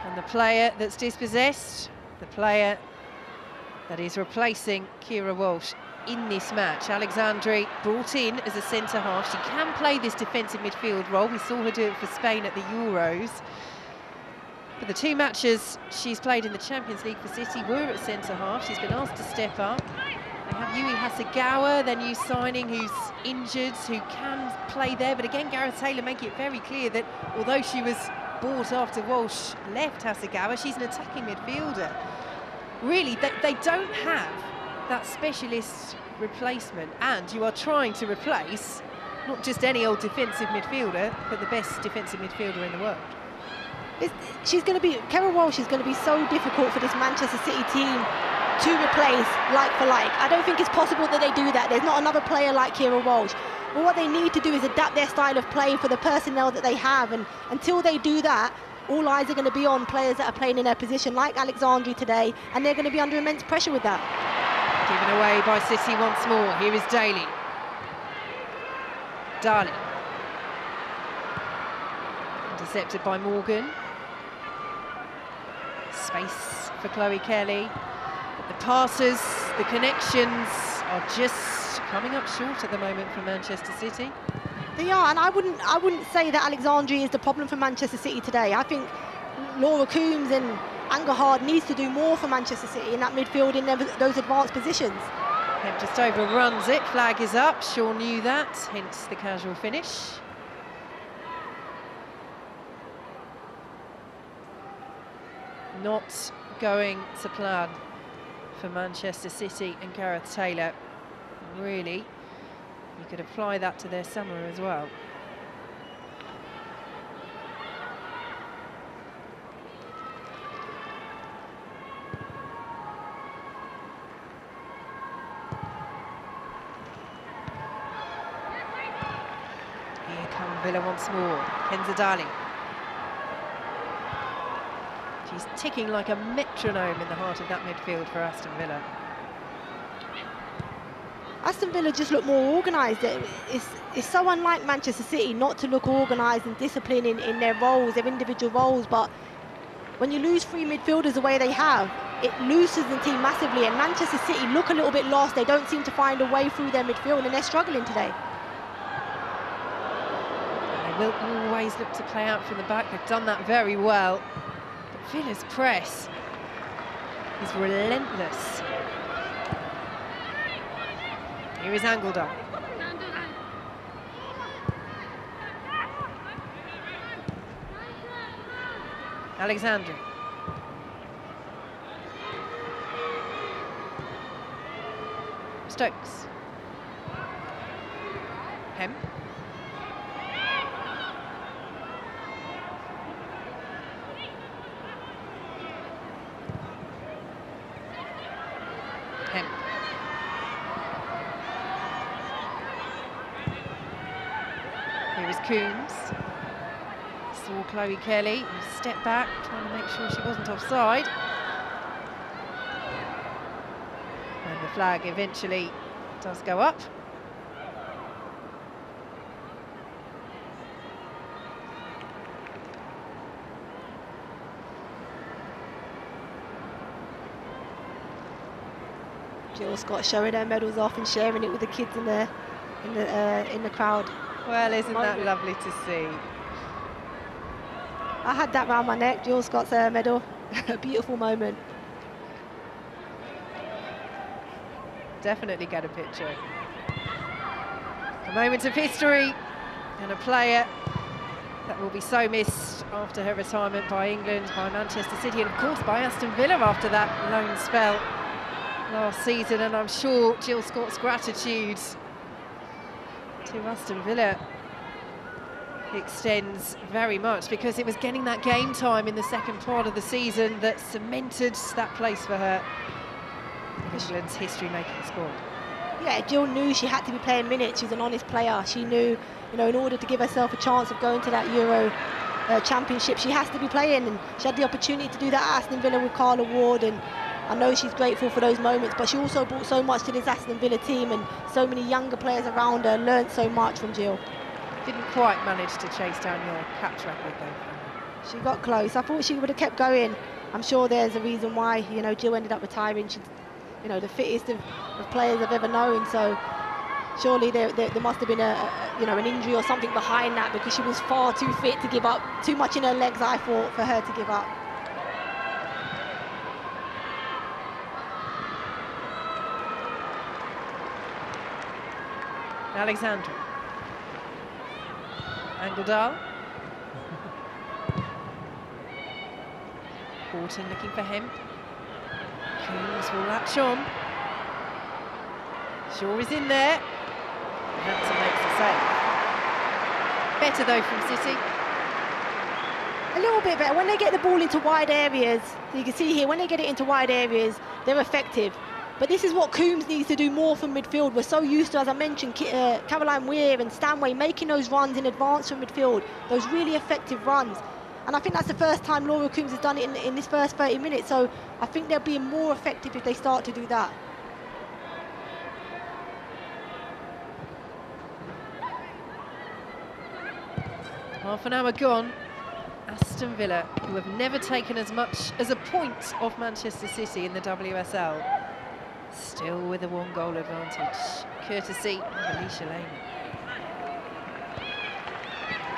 And the player that's dispossessed, the player that is replacing Kira Walsh in this match. Alexandri brought in as a centre-half. She can play this defensive midfield role. We saw her do it for Spain at the Euros. But the 2 matches she's played in the Champions League for City were at centre-half. She's been asked to step up. They have Yui Hasegawa, their new signing, who's injured, who can play there. But again, Gareth Taylor making it very clear that although she was bought after Walsh left Hasegawa, she's an attacking midfielder. Really, they don't have that specialist replacement, and you are trying to replace not just any old defensive midfielder, but the best defensive midfielder in the world. Kara Walsh is going to be so difficult for this Manchester City team to replace like for like. I don't think it's possible that they do that. There's not another player like Kira Walsh. But what they need to do is adapt their style of play for the personnel that they have, and until they do that, all eyes are going to be on players that are playing in their position, like Alexandri today, and they're going to be under immense pressure with that. Given away by City once more. Here is Daly. Dali. Intercepted by Morgan. Space for Chloe Kelly. But the passes, the connections are just coming up short at the moment for Manchester City. They are, and I wouldn't say that Alexandri is the problem for Manchester City today. I think Laura Coombs and Angahard needs to do more for Manchester City in that midfield, in those advanced positions. Hemp just overruns it. Flag is up. Shaw knew that, hence the casual finish. Not going to plan for Manchester City and Gareth Taylor. Really, you could apply that to their summer as well. Here come Villa once more. Kenza Dali. She's ticking like a metronome in the heart of that midfield for Aston Villa. Aston Villa just look more organised. It's so unlike Manchester City not to look organised and disciplined in their roles, their individual roles. But when you lose 3 midfielders the way they have, it loosens the team massively. And Manchester City look a little bit lost. They don't seem to find a way through their midfield, and they're struggling today. They will always look to play out from the back. They've done that very well. But Villa's press is relentless. Here is Angeldal. Alexandri. Stokes. Hemp. Hemp. Here is Coombs. Saw Chloe Kelly, who stepped back, trying to make sure she wasn't offside. And the flag eventually does go up. Jill Scott showing her medals off and sharing it with the kids in the crowd. Well, isn't that lovely to see? I had that round my neck, Jill Scott's medal. A beautiful moment. Definitely get a picture. A moment of history, and a player that will be so missed after her retirement by England, by Manchester City, and of course by Aston Villa after that loan spell last season. And I'm sure Jill Scott's gratitude to Aston Villa extends very much, because it was getting that game time in the second part of the season that cemented that place for her in England's history-making squad. Yeah, Jill knew she had to be playing minutes. She's an honest player. She knew, you know, in order to give herself a chance of going to that Euro Championship. She has to be playing, and she had the opportunity to do that at Aston Villa with Carla Ward, and I know she's grateful for those moments, but she also brought so much to this Aston Villa team, and so many younger players around her learnt so much from Jill. Didn't quite manage to chase down your caps record though. She got close. I thought she would have kept going. I'm sure there's a reason why, you know, Jill ended up retiring. She's, you know, the fittest of players I've ever known, so surely there must have been an injury or something behind that, because she was far too fit to give up. Too much in her legs, I thought, for her to give up. Alexandra. Angledal. Horton looking for him. Coombs will latch on. Shaw is in there. Hampton makes the save. Better though from City. A little bit better. When they get the ball into wide areas, so you can see here, when they get it into wide areas, they're effective. But this is what Coombs needs to do more from midfield. We're so used to, as I mentioned, Caroline Weir and Stanway making those runs in advance from midfield, those really effective runs. And I think that's the first time Laura Coombs has done it in this first 30 minutes. So I think they'll be more effective if they start to do that. Half an hour gone. Aston Villa, who have never taken as much as a point off Manchester City in the WSL, still with a 1-goal advantage, courtesy of Alicia Lehman.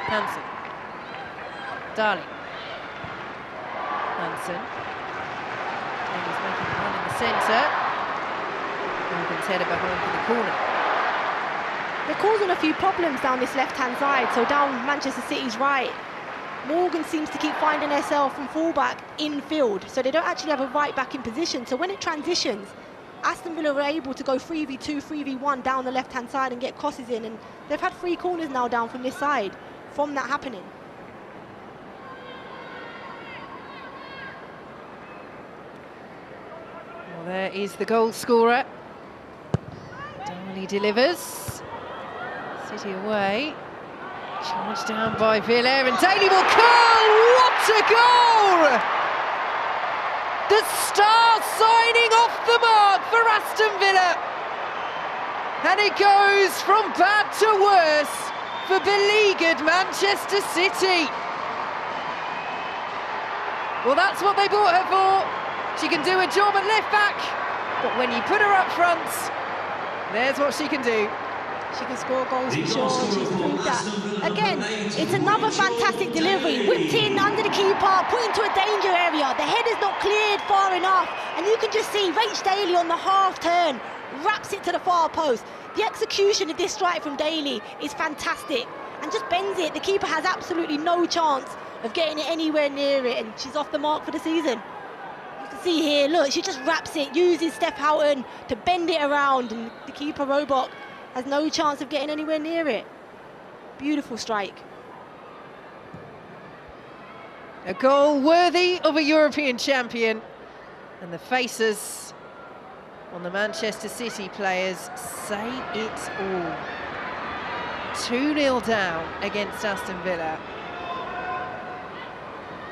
Hansen. Darling. Hansen. Taylor's making the run in the centre. Morgan's header behind for the corner. They're causing a few problems down this left-hand side, so down Manchester City's right. Morgan seems to keep finding herself from fullback infield, so they don't actually have a right back in position. So when it transitions, Aston Villa were able to go 3v2, 3v1 down the left-hand side and get crosses in, and they've had 3 corners now down from this side from that happening. Well, there is the goal scorer. Darley delivers. City away. Charged down by Villa, and Daly will curl. What a goal! The Stars signing off the mark for Aston Villa. And it goes from bad to worse for beleaguered Manchester City. Well, that's what they bought her for. She can do a job at left back, but when you put her up front, there's what she can do. She can score goals for sure, she's proved that. Again, it's another fantastic delivery. Whipped in under the keeper, put into a danger area. The head is not cleared far enough. And you can just see Rach Daly on the half turn, wraps it to the far post. The execution of this strike from Daly is fantastic. And just bends it. The keeper has absolutely no chance of getting it anywhere near it. And she's off the mark for the season. You can see here, look, she just wraps it, uses Steph Houghton to bend it around. And the keeper, Robot, has no chance of getting anywhere near it. Beautiful strike. A goal worthy of a European champion. And the faces on the Manchester City players say it all. 2-0 down against Aston Villa.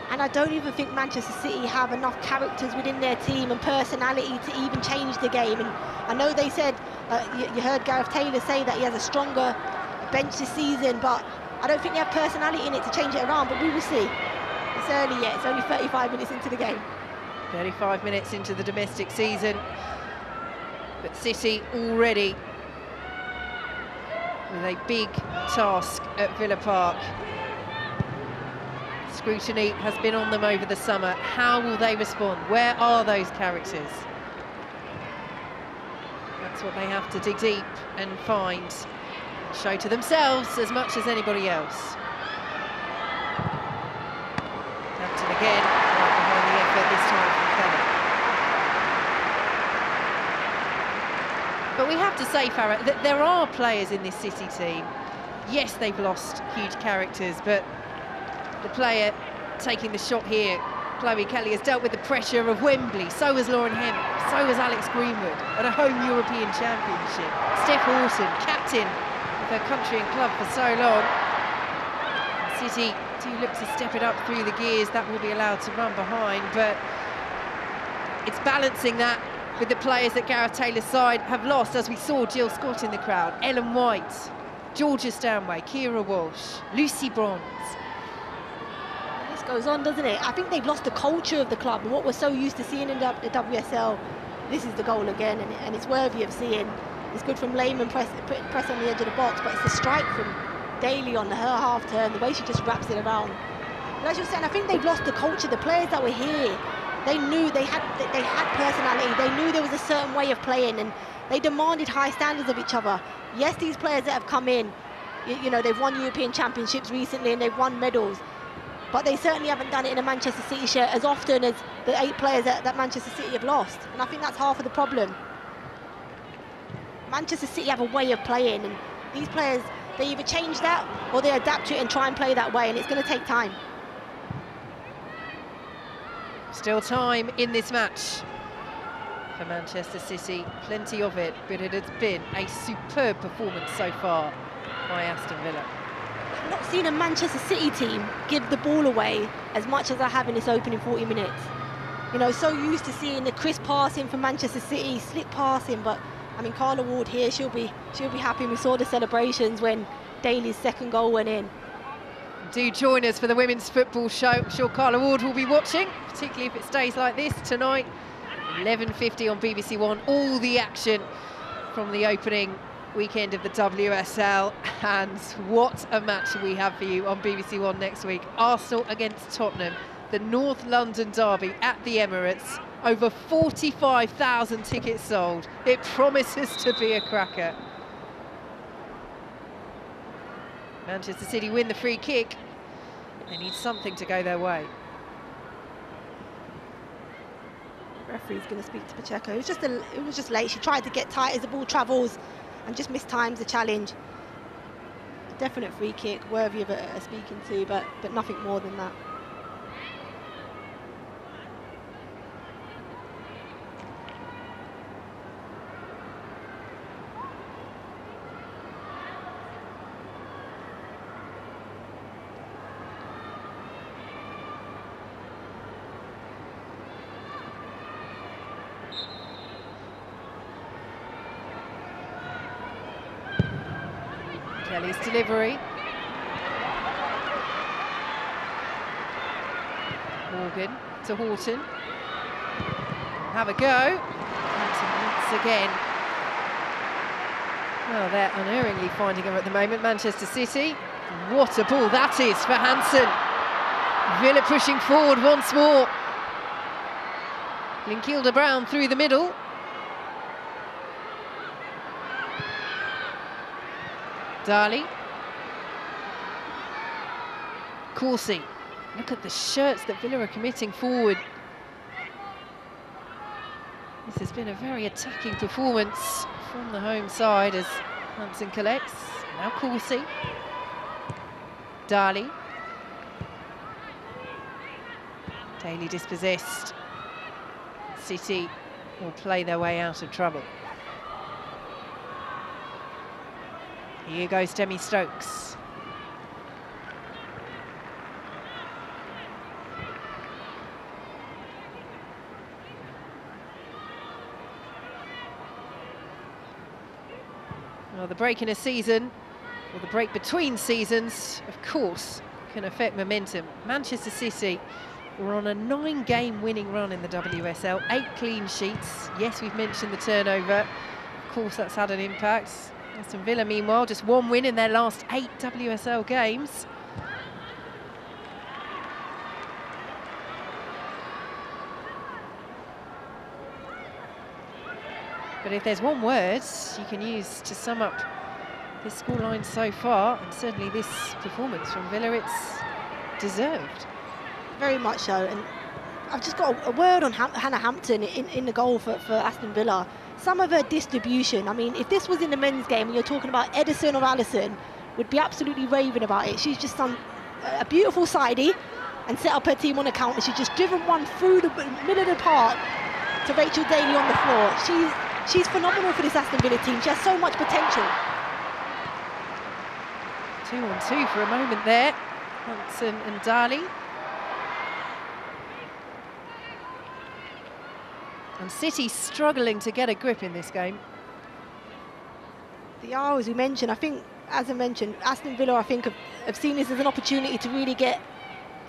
And I don't even think Manchester City have enough characters within their team and personality to even change the game. And I know they said, you heard Gareth Taylor say that he has a stronger bench this season, but I don't think they have personality in it to change it around, but we will see. It's early yet, it's only 35 minutes into the game. 35 minutes into the domestic season, but City already with a big task at Villa Park. Scrutiny has been on them over the summer. How will they respond? Where are those characters? That's what they have to dig deep and find, show to themselves as much as anybody else. Hampton again, right behind the effort, this time from Kelly. But we have to say, Farah, that there are players in this City team. Yes, they've lost huge characters, but the player taking the shot here, Chloe Kelly, has dealt with the pressure of Wembley. So has Lauren Hemp, so has Alex Greenwood at a home European Championship. Steph Horton, captain of her country and club for so long. City do look to step it up through the gears. That will be allowed to run behind, but it's balancing that with the players that Gareth Taylor's side have lost, as we saw Jill Scott in the crowd, Ellen White, Georgia Stanway, Kira Walsh, Lucy Bronze. This goes on, doesn't it? I think they've lost the culture of the club, and what we're so used to seeing in the WSL, this is the goal again, and it's worthy of seeing. It's good from Lehman, press on the edge of the box, but it's the strike from Daly on her half turn, the way she just wraps it around. But as you're saying, I think they've lost the culture. The players that were here, they knew they had personality. They knew there was a certain way of playing, and they demanded high standards of each other. Yes, these players that have come in, you know, they've won European Championships recently and they've won medals, but they certainly haven't done it in a Manchester City shirt as often as the 8 players that Manchester City have lost. And I think that's half of the problem. Manchester City have a way of playing, and these players, they either change that or they adapt to it and try and play that way, and it's going to take time. Still time in this match for Manchester City, plenty of it, but it has been a superb performance so far by Aston Villa. I've not seen a Manchester City team give the ball away as much as I have in this opening 40 minutes. You know, so used to seeing the crisp passing from Manchester City, slick passing, but I mean, Carla Ward here, she'll be happy. We saw the celebrations when Daly's second goal went in. Do join us for the Women's Football Show. I'm sure Carla Ward will be watching, particularly if it stays like this tonight. 11:50 on BBC One. All the action from the opening weekend of the WSL. And what a match we have for you on BBC One next week. Arsenal against Tottenham, the North London derby at the Emirates. Over 45,000 tickets sold. It promises to be a cracker. Manchester City win the free kick. They need something to go their way. The referee's going to speak to Pacheco. It was just late. She tried to get tight as the ball travels and just mistimes the challenge. A definite free kick, worthy of a speaking to, but nothing more than that. Kelly's delivery. Morgan to Horton. Have a go. Once again. Well, they're unerringly finding her at the moment, Manchester City. What a ball that is for Hansen. Villa pushing forward once more. Linkilda Brown through the middle. Dali. Corsi. Look at the shirts that Villa are committing forward. This has been a very attacking performance from the home side as Hansen collects. Now Corsi. Dali. Daly dispossessed. City will play their way out of trouble. Here goes Demi Stokes. Well, the break in a season, or the break between seasons, of course, can affect momentum. Manchester City were on a 9-game winning run in the WSL, 8 clean sheets. Yes, we've mentioned the turnover. Of course, that's had an impact. Aston Villa, meanwhile, just 1 win in their last 8 WSL games. But if there's one word you can use to sum up this scoreline so far, and certainly this performance from Villa, it's deserved. Very much so. And I've just got a word on Hannah Hampton in the goal for Aston Villa. Some of her distribution, I mean, if this was in the men's game and you're talking about Edison or Allison, would be absolutely raving about it. She's just done a beautiful sidey and set up her team on a counter. She's just driven one through the middle of the park to Rachel Daly on the floor. She's phenomenal for this Aston Villa team. She has so much potential. 2-on-2 for a moment there. Hansen and Daly. And City struggling to get a grip in this game. The hours we mentioned, I think, as I mentioned, Aston Villa, I think, have seen this as an opportunity to really get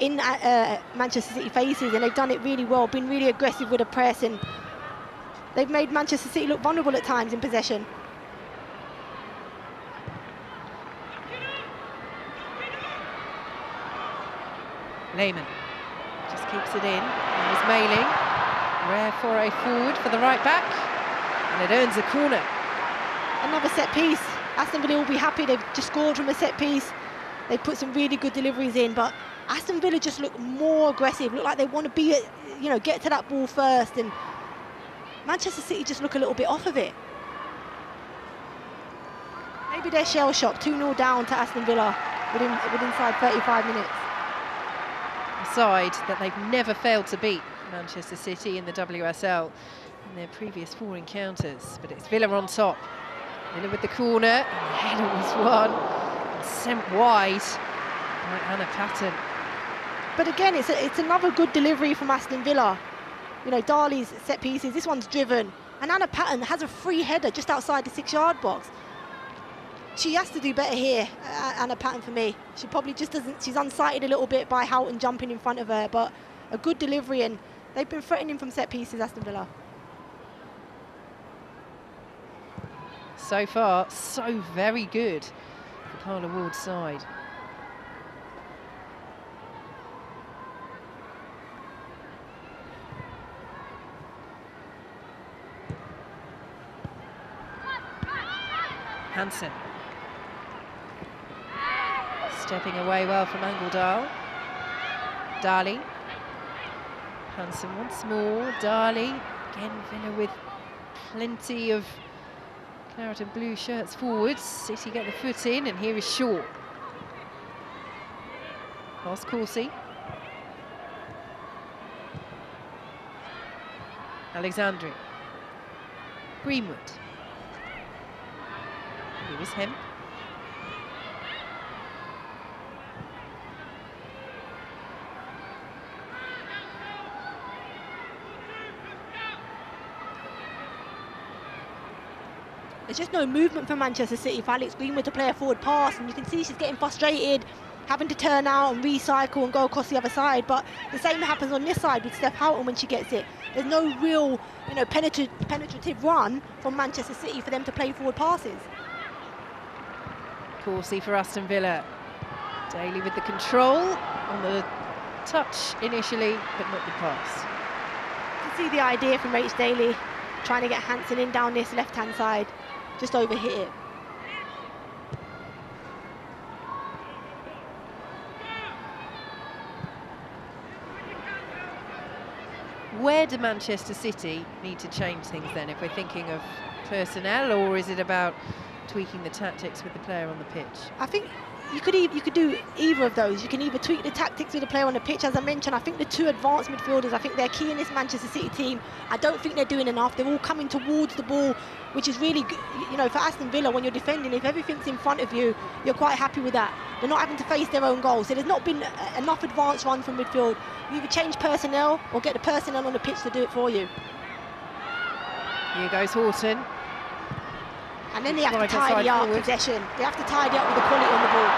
in Manchester City faces, and they've done it really well, been really aggressive with the press, and they've made Manchester City look vulnerable at times in possession. Lehmann just keeps it in. There's Mailing. Rare foray forward for the right back, and it earns a corner. Another set piece. Aston Villa will be happy. They've just scored from a set piece. They put some really good deliveries in, but Aston Villa just look more aggressive. Look like they want to be, get to that ball first, and Manchester City just look a little bit off of it. Maybe they're shell shocked. 2-0 down to Aston Villa within inside 35 minutes. A side that they've never failed to beat, Manchester City, in the WSL in their previous 4 encounters. But it's Villa on top. Villa with the corner, and the header was won and sent wide by Anna Patton. But again, it's another good delivery from Aston Villa. Darley's set pieces, this one's driven, and Anna Patton has a free header just outside the 6-yard box. She has to do better here, Anna Patton, for me. She probably just doesn't, she's unsighted a little bit by Houghton jumping in front of her, but a good delivery, and they've been threatening from set pieces, Aston Villa. So far, so very good for Carla Ward's side. Hansen. Stepping away well from Angledahl. Daly. Hansen once more. Daly. Again, Villa with plenty of claret and blue shirts forwards. City get the foot in, and here is Shaw. Past Corsi. Alexandri. Greenwood. Here is him. There's just no movement for Manchester City for Alex Greenwood to play a forward pass, and you can see she's getting frustrated, having to turn out and recycle and go across the other side. But the same happens on this side with Steph Houghton when she gets it. There's no real, penetrative run from Manchester City for them to play forward passes. Corsi for Aston Villa. Daly with the control on the touch initially, but not the pass. You can see the idea from Rach Daly, trying to get Hansen in down this left-hand side, just overhit it. Where do Manchester City need to change things then, if we're thinking of personnel, or is it about tweaking the tactics with the player on the pitch? I think you could do either of those. You can either tweak the tactics with the player on the pitch. As I mentioned, I think the 2 advanced midfielders, I think they're key in this Manchester City team. I don't think they're doing enough. They're all coming towards the ball, which is really good. For Aston Villa, when you're defending, if everything's in front of you, you're quite happy with that. They're not having to face their own goals. So there's not been enough advanced run from midfield. You either change personnel or get the personnel on the pitch to do it for you. Here goes Horton. And then they have to tidy up possession. They have to tidy up with the quality on the ball.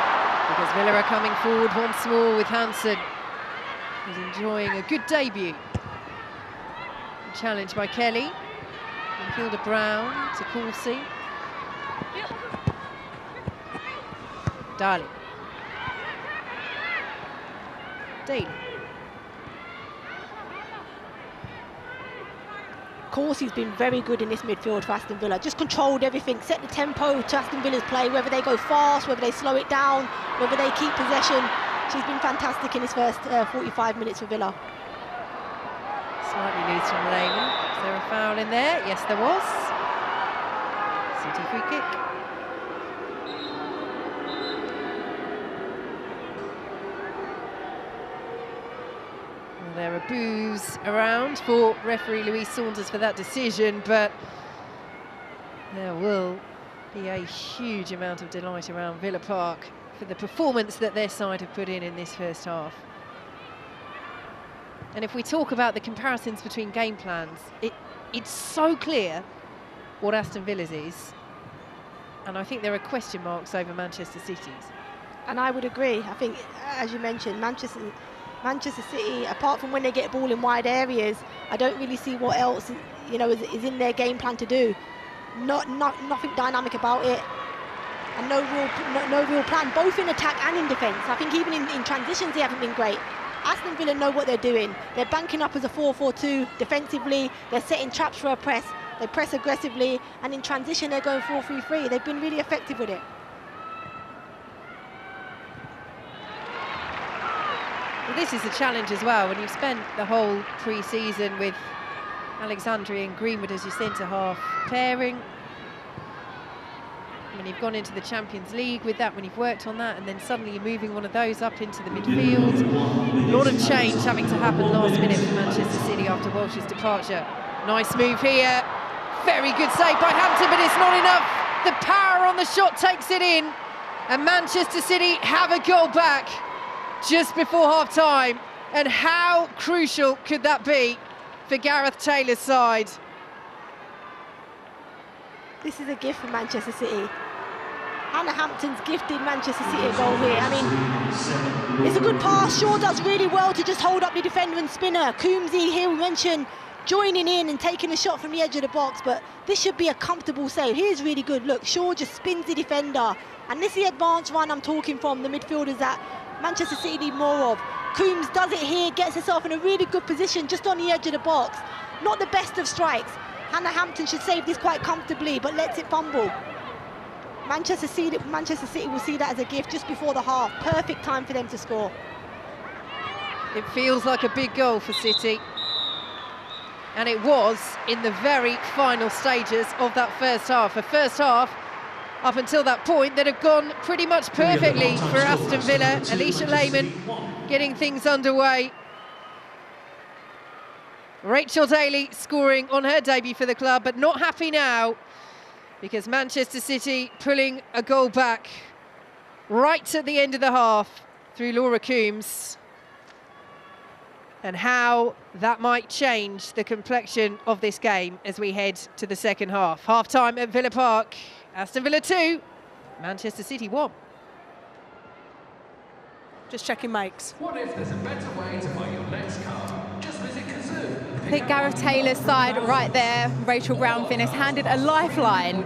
Because Villa are coming forward once more with Hansen, who's enjoying a good debut. Challenged by Kelly. Midfielder Brown to Corsi. Daly. Daly. Corsi's been very good in this midfield for Aston Villa. Just controlled everything, set the tempo to Aston Villa's play, whether they go fast, whether they slow it down, whether they keep possession. She's been fantastic in this first 45 minutes for Villa. Slightly loose from Lehmann. Is there a foul in there? Yes, there was. City free kick. There are boos around for referee Louise Saunders for that decision, but there will be a huge amount of delight around Villa Park for the performance that their side have put in this first half. And if we talk about the comparisons between game plans, it's so clear what Aston Villa's is, and I think there are question marks over Manchester City's. And I would agree. I think, as you mentioned, Manchester City, apart from when they get ball in wide areas, I don't really see what else, you know, is in their game plan to do. Nothing dynamic about it, and no real plan, both in attack and in defence. I think even in transitions they haven't been great. Aston Villa know what they're doing. They're banking up as a 4-4-2 defensively. They're setting traps for a press. They press aggressively, and in transition they're going 4-3-3. They've been really effective with it. Well, this is a challenge as well, when you've spent the whole pre-season with Alexandria and Greenwood as your centre-half pairing. When you've gone into the Champions League with that, when you've worked on that, and then suddenly you're moving one of those up into the midfield. A lot of change having to happen last minute for Manchester City after Walsh's departure. Nice move here. Very good save by Hampton, but it's not enough. The power on the shot takes it in, and Manchester City have a goal back just before half-time. And how crucial could that be for Gareth Taylor's side? This is a gift for Manchester City. Hannah Hampton's gifted Manchester City a goal here. I mean, it's a good pass. Shaw does really well to just hold up the defender and spinner. Coombsy here, we mentioned, joining in and taking a shot from the edge of the box, but this should be a comfortable save. Here's really good. Look, Shaw just spins the defender, and this is the advanced run I'm talking from, the midfielders that Manchester City need more of. Coombs does it here, gets herself in a really good position just on the edge of the box. Not the best of strikes. Hannah Hampton should save this quite comfortably, but lets it fumble. Manchester City will see that as a gift just before the half. Perfect time for them to score. It feels like a big goal for City. And it was in the very final stages of that first half. A first half, up until that point, that had gone pretty much perfectly for Aston Villa. Alicia Lehmann getting things underway. Rachel Daly scoring on her debut for the club, but not happy now, because Manchester City pulling a goal back right at the end of the half through Laura Coombs. And how that might change the complexion of this game as we head to the second half. Half-time at Villa Park. Aston Villa 2, Manchester City 1. Just checking mics. What if there's a better way to buy your next car? Just visit Kazoo. I think Gareth Taylor's side right there, Rachel Brown-Finnis, handed a lifeline,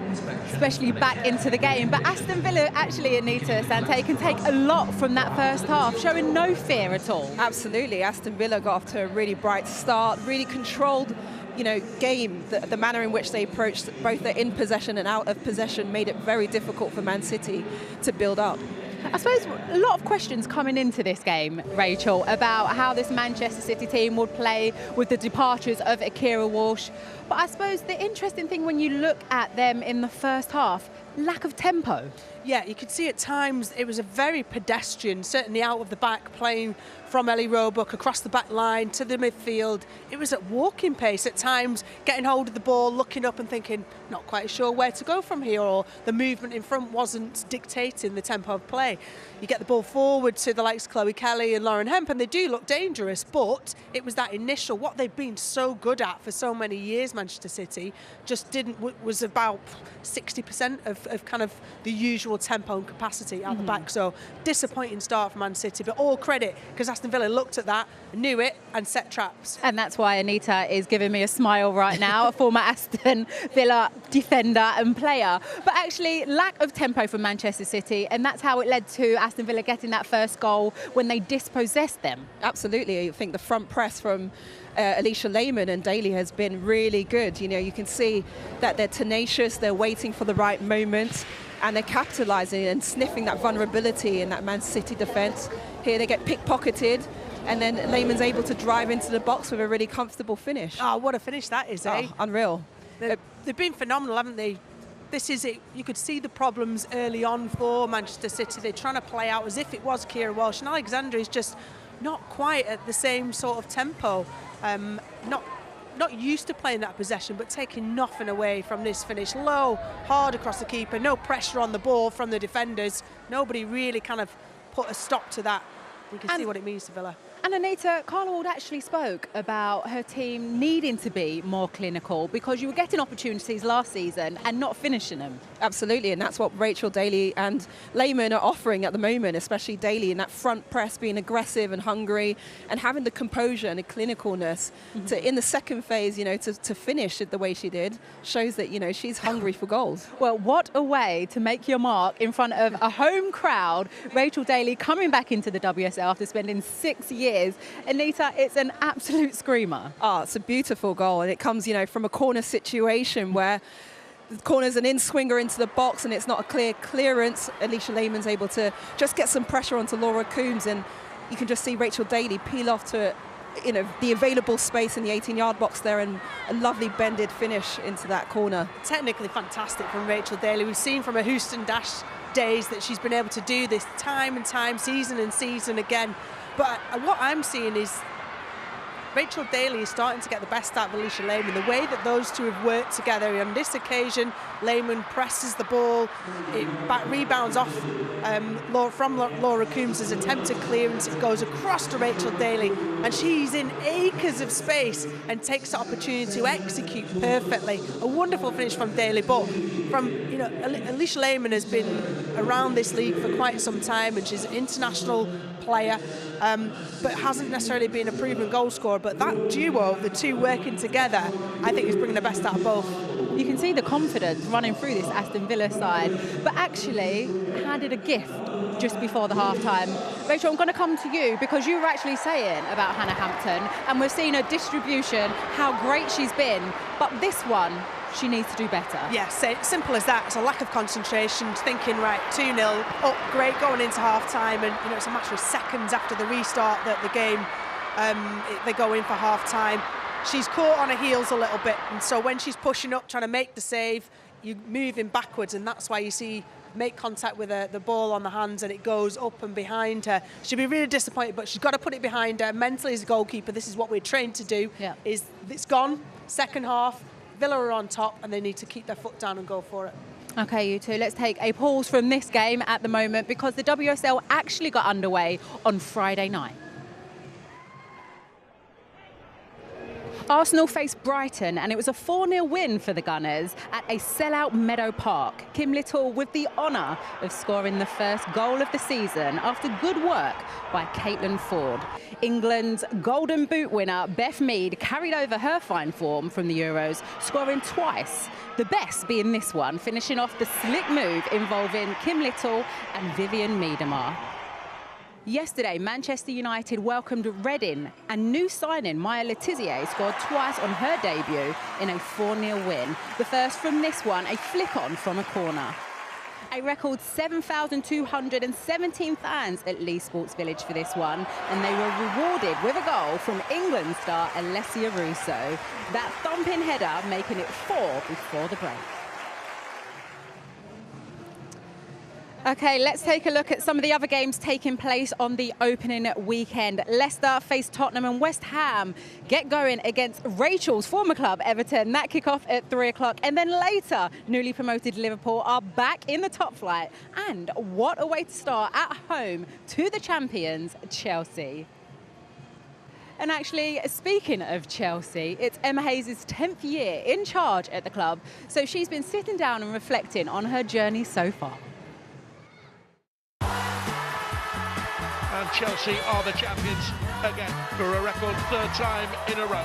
especially back into the game. But Aston Villa, actually, Anita Sante, can take a lot from that first half, showing no fear at all. Absolutely. Aston Villa got off to a really bright start, really controlled, you know, game. The manner in which they approached both the in possession and out of possession made it very difficult for Man City to build up. I suppose a lot of questions coming into this game, Rachel, about how this Manchester City team would play with the departures of Akira Walsh. But I suppose the interesting thing when you look at them in the first half, lack of tempo. Yeah, you could see at times it was a very pedestrian, certainly out of the back, playing from Ellie Roebuck across the back line to the midfield. It was at walking pace at times, getting hold of the ball, looking up and thinking, not quite sure where to go from here, or the movement in front wasn't dictating the tempo of play. You get the ball forward to the likes of Chloe Kelly and Lauren Hemp, and they do look dangerous, but it was that initial, what they've been so good at for so many years, Manchester City, just was about 60% of kind of the usual tempo and capacity out the back. So disappointing start for Man City, but all credit, because Aston Villa looked at that, knew it, and set traps. And that's why Anita is giving me a smile right now, a former Aston Villa defender and player. But actually, lack of tempo from Manchester City, and that's how it led to Aston Villa getting that first goal when they dispossessed them. Absolutely. I think the front press from Alicia Lehmann and Daly has been really good. You know, you can see that they're tenacious, they're waiting for the right moment, and they're capitalising and sniffing that vulnerability in that Man City defence. Here they get pickpocketed, and then Lehmann's able to drive into the box with a really comfortable finish. Oh, what a finish that is, eh? Oh, unreal. They've been phenomenal, haven't they? This is it. You could see the problems early on for Manchester City. They're trying to play out as if it was Kira Walsh, and Alexandra is just not quite at the same sort of tempo. Not not used to playing that possession, but taking nothing away from this finish. Low, hard across the keeper, no pressure on the ball from the defenders. Nobody really kind of put a stop to that. You can see what it means to Villa. And Anita, Carla Ward actually spoke about her team needing to be more clinical because you were getting opportunities last season and not finishing them. Absolutely, and that's what Rachel Daly and Lehman are offering at the moment, especially Daly in that front press, being aggressive and hungry and having the composure and the clinicalness to, in the second phase, you know, to finish it the way she did, shows that, you know, she's hungry for goals. Well, what a way to make your mark in front of a home crowd. Rachel Daly coming back into the WSL after spending 6 years. Anita, it's an absolute screamer. Oh, it's a beautiful goal, and it comes, you know, from a corner situation where the corner's an in-swinger into the box and it's not a clear clearance. Alicia Lehman's able to just get some pressure onto Laura Coombs, and you can just see Rachel Daly peel off to, you know, the available space in the 18-yard box there, and a lovely bended finish into that corner. Technically fantastic from Rachel Daly. We've seen from her Houston Dash days that she's been able to do this time and time, season and season again. But what I'm seeing is Rachel Daly is starting to get the best out of Alicia Lehman. The way that those two have worked together on this occasion, Lehman presses the ball, it rebounds off from Laura Coombs' attempted clearance. It goes across to Rachel Daly, and she's in acres of space and takes the opportunity to execute perfectly. A wonderful finish from Daly, but from, you know, Alicia Lehman has been around this league for quite some time, and she's an international player, but hasn't necessarily been a proven goal scorer. But that duo, the two working together, I think is bringing the best out of both. You can see the confidence running through this Aston Villa side, but actually handed a gift just before the half-time. Rachel, I'm going to come to you because you were actually saying about Hannah Hampton, and we've seen her distribution, how great she's been, but this one, she needs to do better. Yes, simple as that. It's a lack of concentration, thinking, right, 2-0, up, great, going into half-time, and, you know, it's a matter of seconds after the restart that the game, they go in for half-time. She's caught on her heels a little bit, and so when she's pushing up, trying to make the save, you're moving backwards, and that's why you see make contact with the ball on the hands and it goes up and behind her. She'll be really disappointed, but she's got to put it behind her. Mentally, as a goalkeeper, this is what we're trained to do. Yeah. Is it's gone, second half, Villa are on top, and they need to keep their foot down and go for it. Okay, you two, let's take a pause from this game at the moment because the WSL actually got underway on Friday night. Arsenal faced Brighton, and it was a 4-0 win for the Gunners at a sellout Meadow Park. Kim Little with the honour of scoring the first goal of the season after good work by Caitlin Ford. England's Golden Boot winner Beth Mead carried over her fine form from the Euros, scoring twice. The best being this one, finishing off the slick move involving Kim Little and Vivian Miedema. Yesterday, Manchester United welcomed Reading, and new signing Maya Letizia scored twice on her debut in a 4-0 win. The first from this one, a flick-on from a corner. A record 7,217 fans at Leigh Sports Village for this one, and they were rewarded with a goal from England star Alessia Russo. That thumping header making it 4 before the break. Okay, let's take a look at some of the other games taking place on the opening weekend. Leicester face Tottenham, and West Ham get going against Rachel's former club, Everton. That kick-off at 3 o'clock. And then later, newly promoted Liverpool are back in the top flight. And what a way to start at home to the champions, Chelsea. And actually, speaking of Chelsea, it's Emma Hayes' 10th year in charge at the club. So she's been sitting down and reflecting on her journey so far. And Chelsea are the champions again for a record third time in a row.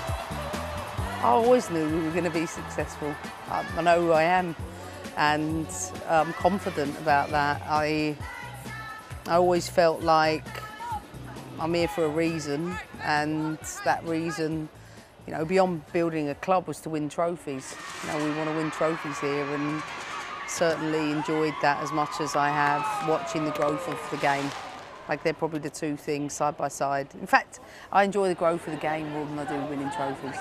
I always knew we were going to be successful. I know who I am, and I'm confident about that. I always felt like I'm here for a reason, and that reason, you know, beyond building a club, was to win trophies. You know, we want to win trophies here, and certainly enjoyed that as much as I have watching the growth of the game. Like, they're probably the two things side by side. In fact, I enjoy the growth of the game more than I do winning trophies.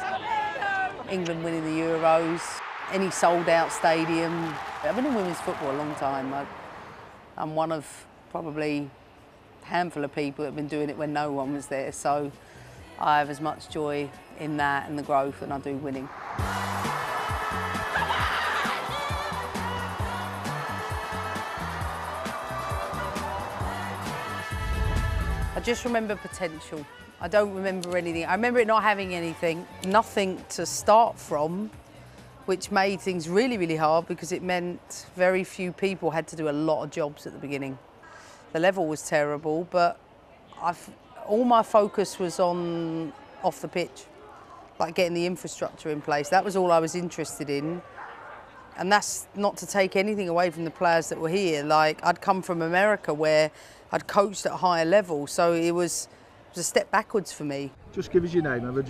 England winning the Euros, any sold-out stadium. I've been in women's football a long time. I'm one of probably a handful of people that have been doing it when no one was there. So I have as much joy in that and the growth than I do winning. I just remember potential. I don't remember anything. I remember it not having anything, nothing to start from, which made things really, really hard because it meant very few people had to do a lot of jobs at the beginning. The level was terrible, but all my focus was on off the pitch, like getting the infrastructure in place. That was all I was interested in. And that's not to take anything away from the players that were here. Like, I'd come from America where I'd coached at a higher level, so it was a step backwards for me. Just give us your name, Emma.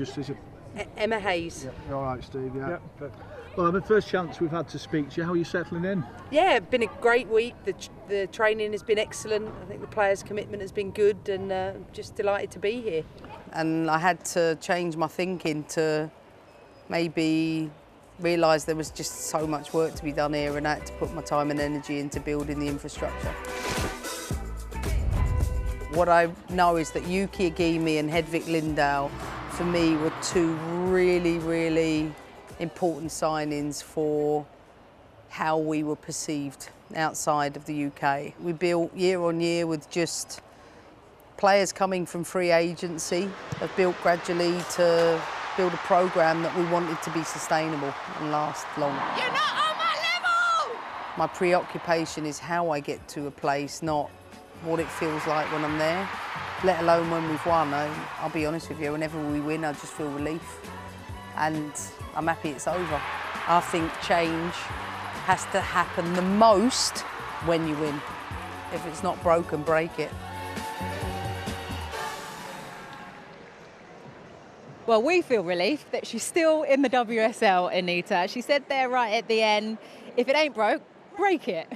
Emma Hayes. Yeah, all right, Steve. Yeah. Well, the first chance we've had to speak to you. How are you settling in? Yeah, been a great week. The training has been excellent. I think the players' commitment has been good, and just delighted to be here. And I had to change my thinking to maybe realise there was just so much work to be done here, and I had to put my time and energy into building the infrastructure. What I know is that Yuki Agimi and Hedvig Lindahl, for me, were two really, really important signings for how we were perceived outside of the UK. We built year on year with just players coming from free agency, have built gradually to build a programme that we wanted to be sustainable and last long. You're not on my level! My preoccupation is how I get to a place, not what it feels like when I'm there, let alone when we've won. I'll be honest with you, whenever we win, I just feel relief. And I'm happy it's over. I think change has to happen the most when you win. If it's not broken, break it. Well, we feel relief that she's still in the WSL, Anita. She said there right at the end, if it ain't broke, break it.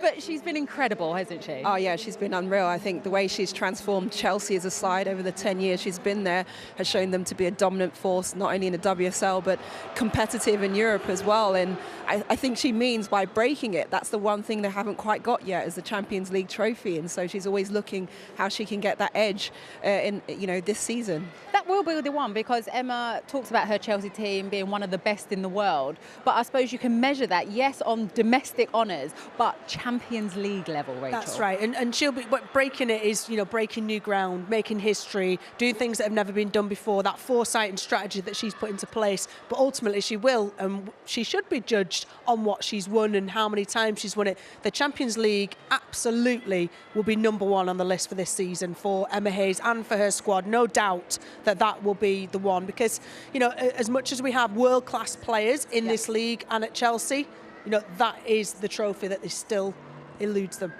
But she's been incredible, hasn't she? Oh yeah, she's been unreal. I think the way she's transformed Chelsea as a side over the 10 years she's been there has shown them to be a dominant force, not only in the WSL, but competitive in Europe as well. And I think she means by breaking it, that's the one thing they haven't quite got yet, is the Champions League trophy. And so she's always looking how she can get that edge in this season. That will be the one, because Emma talks about her Chelsea team being one of the best in the world. But I suppose you can measure that, yes, on domestic honours, but Champions League level, Rachel. That's right, and she'll be breaking it is breaking new ground, making history, doing things that have never been done before. That foresight and strategy that she's put into place, but ultimately she will, and she should be judged on what she's won and how many times she's won it. The Champions League absolutely will be number one on the list for this season for Emma Hayes and for her squad. No doubt that will be the one, because as much as we have world-class players in this league and at Chelsea, that is the trophy that still eludes them.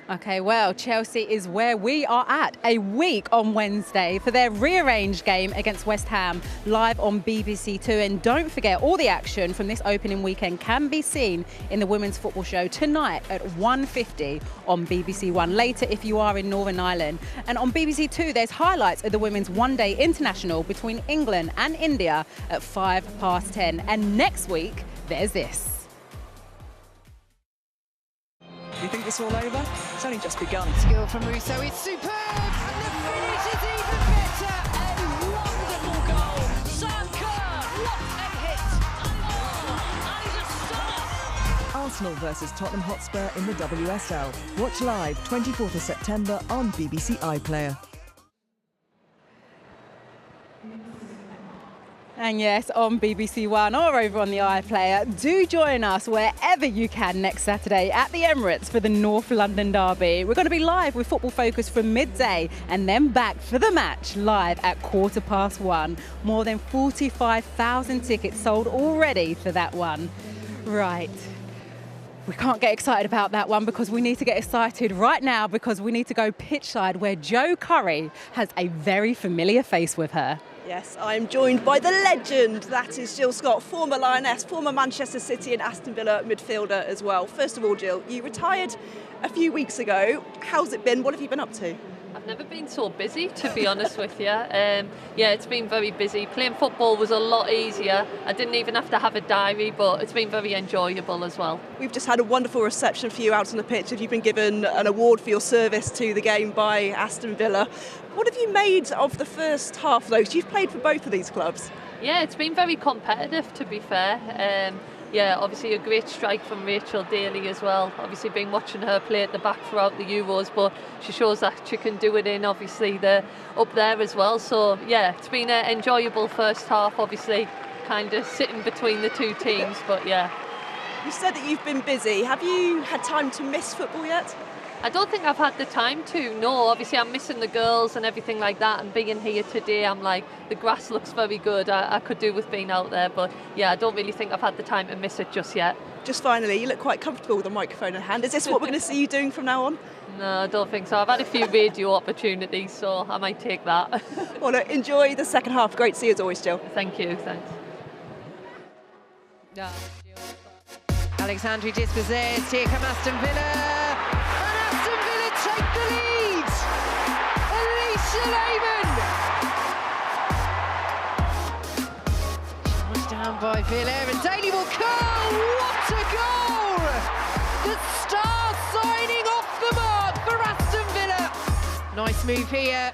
Okay, well, Chelsea is where we are at a week on Wednesday for their rearranged game against West Ham, live on BBC Two. And don't forget, all the action from this opening weekend can be seen in the Women's Football Show tonight at 1:50 on BBC One. Later, if you are in Northern Ireland. And on BBC Two, there's highlights of the Women's One-Day International between England and India at 10:05. And next week, there's this. You think it's all over? It's only just begun. Skill from Russo is superb, and the finish is even better. A wonderful goal. Sanka, what a hit! And he's a star. Arsenal versus Tottenham Hotspur in the WSL. Watch live 24th of September on BBC iPlayer. And yes, on BBC One or over on the iPlayer. Do join us wherever you can next Saturday at the Emirates for the North London Derby. We're going to be live with Football Focus from midday and then back for the match live at 1:15. More than 45,000 tickets sold already for that one. Right. We can't get excited about that one because we need to get excited right now, because we need to go pitchside where Jo Curry has a very familiar face with her. Yes, I'm joined by the legend, that is Jill Scott, former Lioness, former Manchester City and Aston Villa midfielder as well. First of all, Jill, you retired a few weeks ago. How's it been? What have you been up to? I've never been so busy, to be honest with you. Yeah, it's been very busy. Playing football was a lot easier. I didn't even have to have a diary, but it's been very enjoyable as well. We've just had a wonderful reception for you out on the pitch. Have you been given an award for your service to the game by Aston Villa? What have you made of the first half, though? 'Cause you've played for both of these clubs. Yeah, it's been very competitive, to be fair. Yeah, obviously a great strike from Rachel Daly as well. Obviously been watching her play at the back throughout the Euros, but she shows that she can do it in, obviously, up there as well. So, yeah, it's been an enjoyable first half, obviously, kind of sitting between the two teams, but yeah. You said that you've been busy. Have you had time to miss football yet? I don't think I've had the time to, no. Obviously I'm missing the girls and everything like that, and being here today I'm like, the grass looks very good. I could do with being out there, but yeah, I don't really think I've had the time to miss it just yet. Just finally, you look quite comfortable with a microphone in hand. Is this what we're going to see you doing from now on? No, I don't think so. I've had a few radio opportunities, so I might take that. Well, look, enjoy the second half. Great to see you as always, Jill. Thank you, thanks. Alexandre dispossessed. Here come Aston Villa. And Aston Villa take the lead. Alicia Lehmann. Charged down by Villa. And Daly will curl. What a goal! The star signing off the mark for Aston Villa. Nice move here.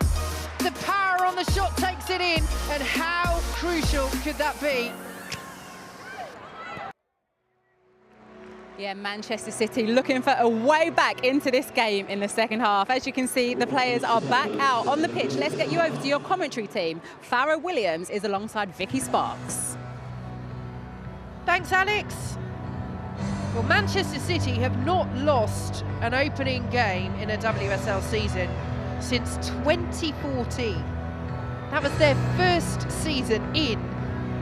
The power on the shot takes it in. And how crucial could that be? Yeah, Manchester City looking for a way back into this game in the second half. As you can see, the players are back out on the pitch. Let's get you over to your commentary team. Farah Williams is alongside Vicky Sparks. Thanks, Alex. Well, Manchester City have not lost an opening game in a WSL season since 2014. That was their first season in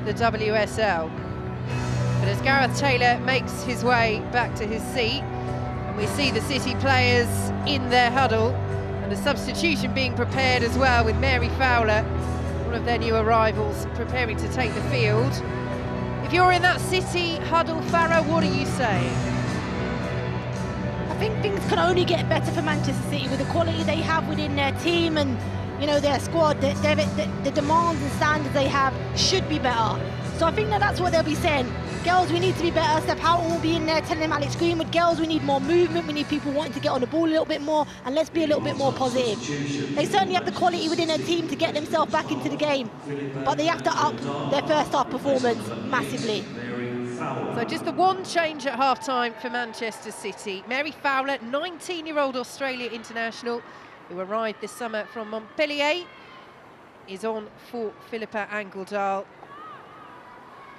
the WSL. But as Gareth Taylor makes his way back to his seat, and we see the City players in their huddle, and a substitution being prepared as well with Mary Fowler, one of their new arrivals, preparing to take the field. If you're in that City huddle, Farah, what are you saying? I think things can only get better for Manchester City with the quality they have within their team and, you know, their squad. The demands and standards they have should be better. So I think that's what they'll be saying. Girls, we need to be better. Steph Houghton will be in there telling them Alex Greenwood, girls, we need more movement. We need people wanting to get on the ball a little bit more, and let's be a little bit more positive. They certainly have the quality within their team to get themselves back into the game, but they have to up their first half performance massively. So just the one change at half-time for Manchester City. Mary Fowler, 19-year-old Australia international, who arrived this summer from Montpellier, is on for Philippa Angeldal,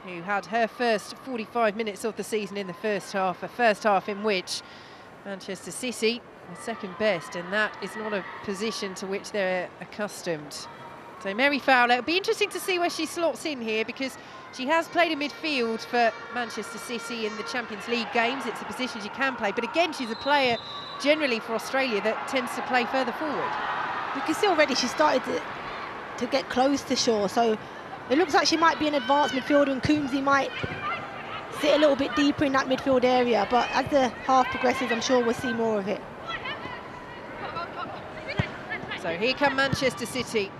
who had her first 45 minutes of the season in the first half, a first half in which Manchester City were second best, and that is not a position to which they're accustomed. So Mary Fowler, it'll be interesting to see where she slots in here, because she has played in midfield for Manchester City in the Champions League games. It's a position she can play, but again, she's a player generally for Australia that tends to play further forward. You can see already she started to get close to Shaw, so it looks like she might be an advanced midfielder, and Coombsy might sit a little bit deeper in that midfield area, but as the half progresses, I'm sure we'll see more of it. So here come Manchester City,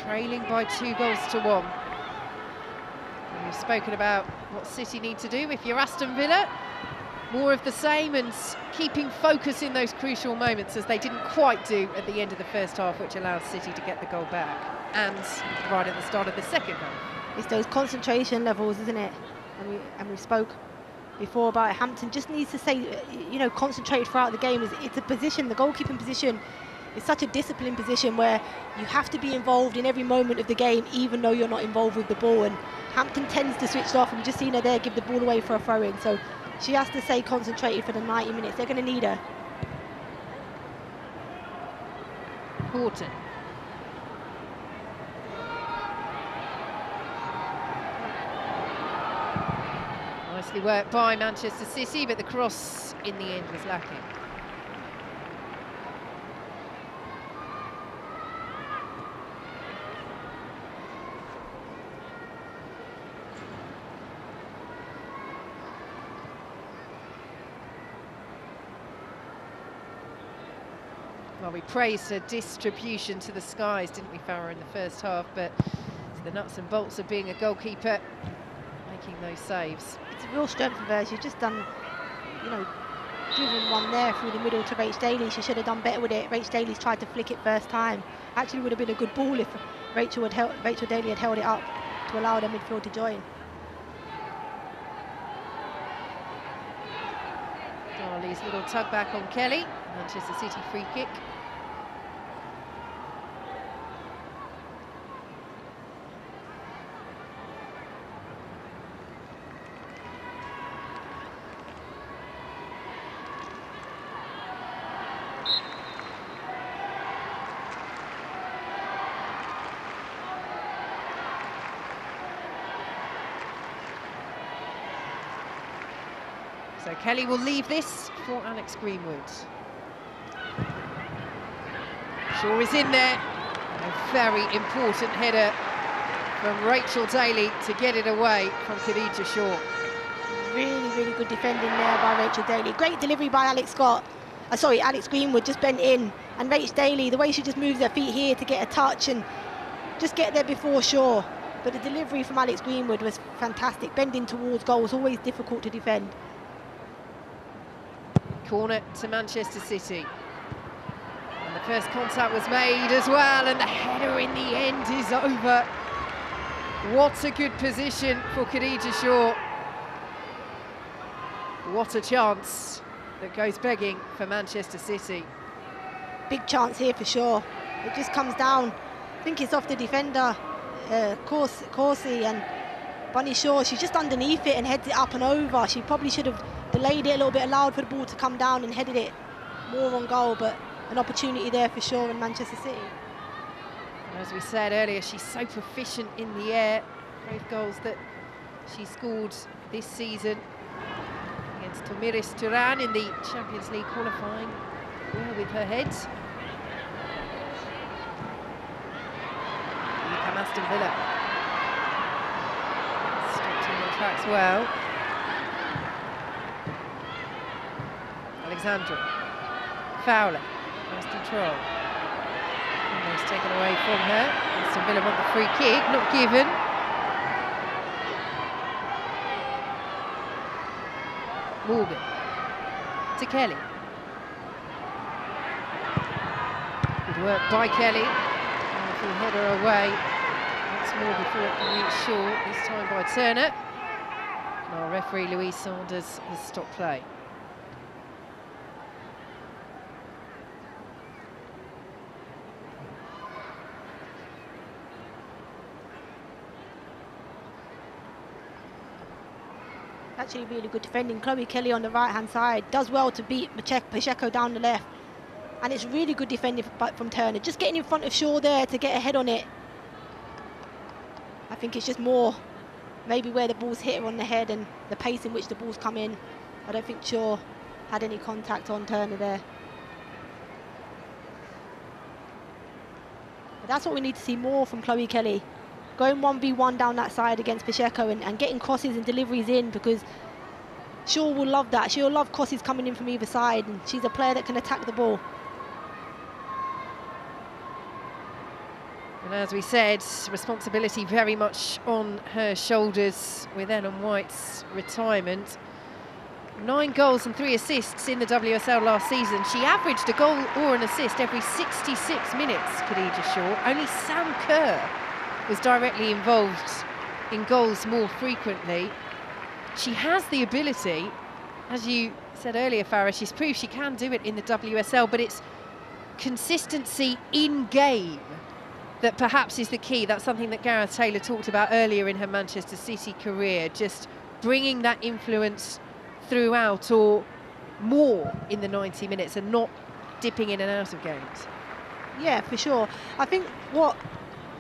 trailing by 2-1. And we've spoken about what City need to do. If you're Aston Villa, more of the same and keeping focus in those crucial moments, as they didn't quite do at the end of the first half, which allowed City to get the goal back. And right at the start of the second half. It's those concentration levels, isn't it? And we spoke before about it. Hampton just needs to stay, you know, concentrated throughout the game. It's a position, the goalkeeping position is such a disciplined position where you have to be involved in every moment of the game, even though you're not involved with the ball. And Hampton tends to switch off, and we've just seen her there give the ball away for a throw-in. So she has to stay concentrated for the 90 minutes. They're going to need her. Horton. Nicely worked by Manchester City, but the cross in the end was lacking. Well, we praised her distribution to the skies, didn't we, Farah, in the first half? But it's the nuts and bolts of being a goalkeeper, making those saves. It's a real strength of hers. She's just done, you know, driven one there through the middle to Rach Daly. She should have done better with it. Rach Daly's tried to flick it first time. Actually would have been a good ball if Rachel Daly had held it up to allow the midfield to join. Darley's little tug back on Kelly. Manchester City free kick. So Kelly will leave this for Alex Greenwood. Shaw is in there. A very important header from Rachel Daly to get it away from Khadija Shaw. Really, really good defending there by Rachel Daly. Great delivery by Alex Greenwood, just bent in. And Rach Daly, the way she just moves her feet here to get a touch and just get there before Shaw. But the delivery from Alex Greenwood was fantastic. Bending towards goal is always difficult to defend. Corner to Manchester City. And the first contact was made as well, and the header in the end is over. What a good position for Khadija Shaw. What a chance that goes begging for Manchester City. Big chance here for sure. It just comes down. I think it's off the defender, Corsi, and Bunny Shaw. She's just underneath it and heads it up and over. She probably should have delayed it a little bit, allowed for the ball to come down and headed it more on goal, but an opportunity there for sure in Manchester City. And as we said earlier, she's so proficient in the air. Both goals that she scored this season against Tomiris Turan in the Champions League qualifying were with her head. Here come Aston Villa. Stopped in their tracks well. Alexandra Fowler, nice control. Almost taken away from her. Aston Villa want the free kick, not given. Morgan to Kelly. Good work by Kelly. Powerful header away. Once more before it can reach short, this time by Turner. Our referee Louise Sanders has stopped play. Actually really good defending. Chloe Kelly on the right hand side does well to beat Pacheco down the left, and it's really good defending from Turner, just getting in front of Shaw there to get a head on it. I think it's just more maybe where the ball's hit her on the head and the pace in which the ball's come in. I don't think Shaw had any contact on Turner there. But that's what we need to see more from Chloe Kelly. Going 1v1 down that side against Pacheco and getting crosses and deliveries in, because Shaw will love that. She'll love crosses coming in from either side, and she's a player that can attack the ball. And as we said, responsibility very much on her shoulders with Ellen White's retirement. 9 goals and 3 assists in the WSL last season. She averaged a goal or an assist every 66 minutes, Khadija Shaw. Only Sam Kerr was directly involved in goals more frequently. She has the ability, as you said earlier, Farah, she's proved she can do it in the WSL, but it's consistency in game that perhaps is the key. That's something that Gareth Taylor talked about earlier in her Manchester City career, just bringing that influence throughout or more in the 90 minutes and not dipping in and out of games. Yeah, for sure. I think what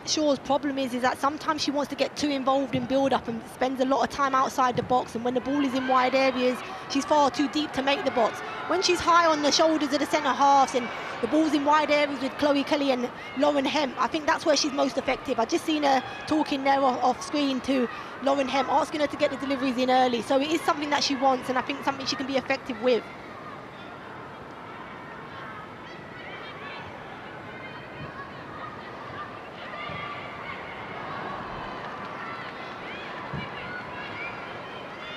Shaw's problem is that sometimes she wants to get too involved in build-up and spends a lot of time outside the box, and when the ball is in wide areas, she's far too deep to make the box. When she's high on the shoulders of the centre halves and the ball's in wide areas with Chloe Kelly and Lauren Hemp, I think that's where she's most effective. I've just seen her talking there off screen to Lauren Hemp, asking her to get the deliveries in early. So it is something that she wants, and I think something she can be effective with.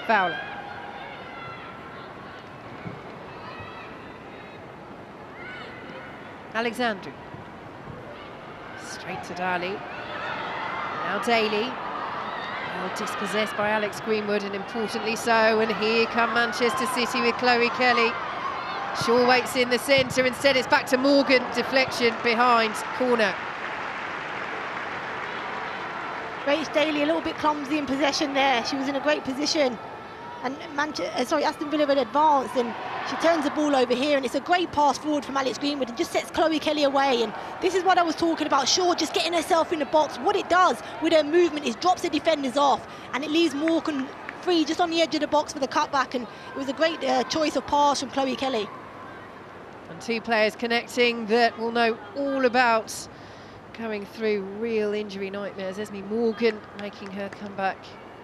Fowler. Alexandru. Straight to Dali. Now Daly. Well dispossessed by Alex Greenwood, and importantly so. And here come Manchester City with Chloe Kelly. Shaw waits in the centre. Instead, it's back to Morgan. Deflection behind, corner. Rach Daly a little bit clumsy in possession there. She was in a great position. And Aston Villa had advanced, and she turns the ball over here, and it's a great pass forward from Alex Greenwood and just sets Chloe Kelly away. And this is what I was talking about, Shaw just getting herself in the box. What it does with her movement is drops the defenders off, and it leaves Morgan free just on the edge of the box for the cutback, and it was a great choice of pass from Chloe Kelly. And two players connecting that will know all about going through real injury nightmares. Esme Morgan making her comeback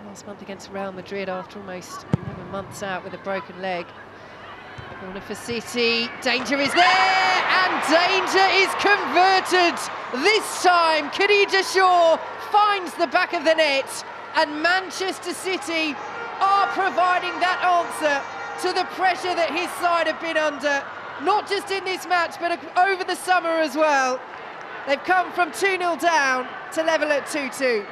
last month against Real Madrid after almost 11 months out with a broken leg. Corner for City, danger is there, and danger is converted. This time, Khadija Shaw finds the back of the net, and Manchester City are providing that answer to the pressure that his side have been under, not just in this match, but over the summer as well. They've come from 2-0 down to level at 2-2.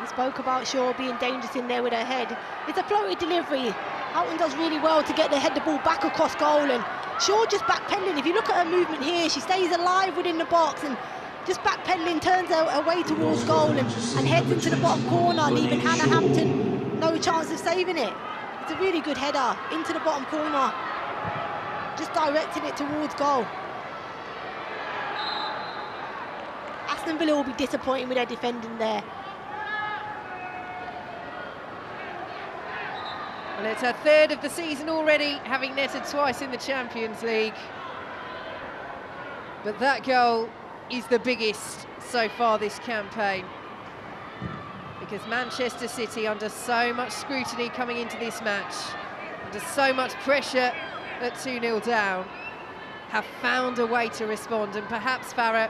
We spoke about Shaw being dangerous in there with her head. It's a floated delivery. Houghton does really well to head the ball back across goal, and Shaw just backpedaling. If you look at her movement here, she stays alive within the box and just backpedaling, turns her way towards goal and heads into the bottom corner, leaving Hannah Hampton no chance of saving it. It's a really good header into the bottom corner, just directing it towards goal. Aston Villa will be disappointing with their defending there. Well, it's her third of the season already, having netted twice in the Champions League. But that goal is the biggest so far this campaign, because Manchester City, under so much scrutiny coming into this match, under so much pressure at 2-0 down, have found a way to respond. And perhaps, Farah,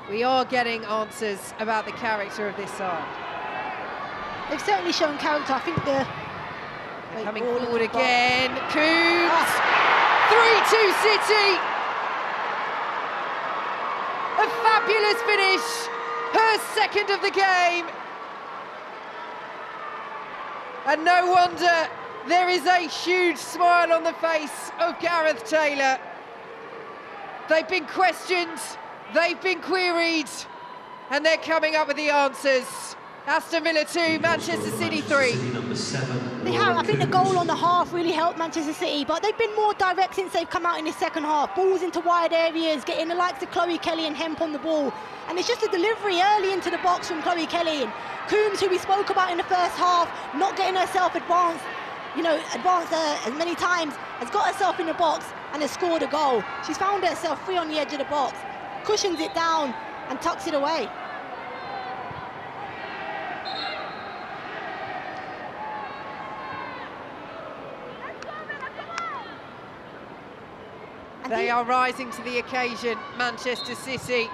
we are getting answers about the character of this side. They've certainly shown character. I think they're coming forward again. Coombs, 3-2 City. A fabulous finish, her second of the game. And no wonder there is a huge smile on the face of Gareth Taylor. They've been questioned, they've been queried, and they're coming up with the answers. Aston Villa 2, Manchester City 3. They have. I think the goal on the half really helped Manchester City, but they've been more direct since they've come out in the second half. Balls into wide areas, getting the likes of Chloe Kelly and Hemp on the ball. And it's just a delivery early into the box from Chloe Kelly. And Coombs, who we spoke about in the first half, not getting herself advanced as many times, has got herself in the box and has scored a goal. She's found herself free on the edge of the box, cushions it down and tucks it away. They are rising to the occasion, Manchester City.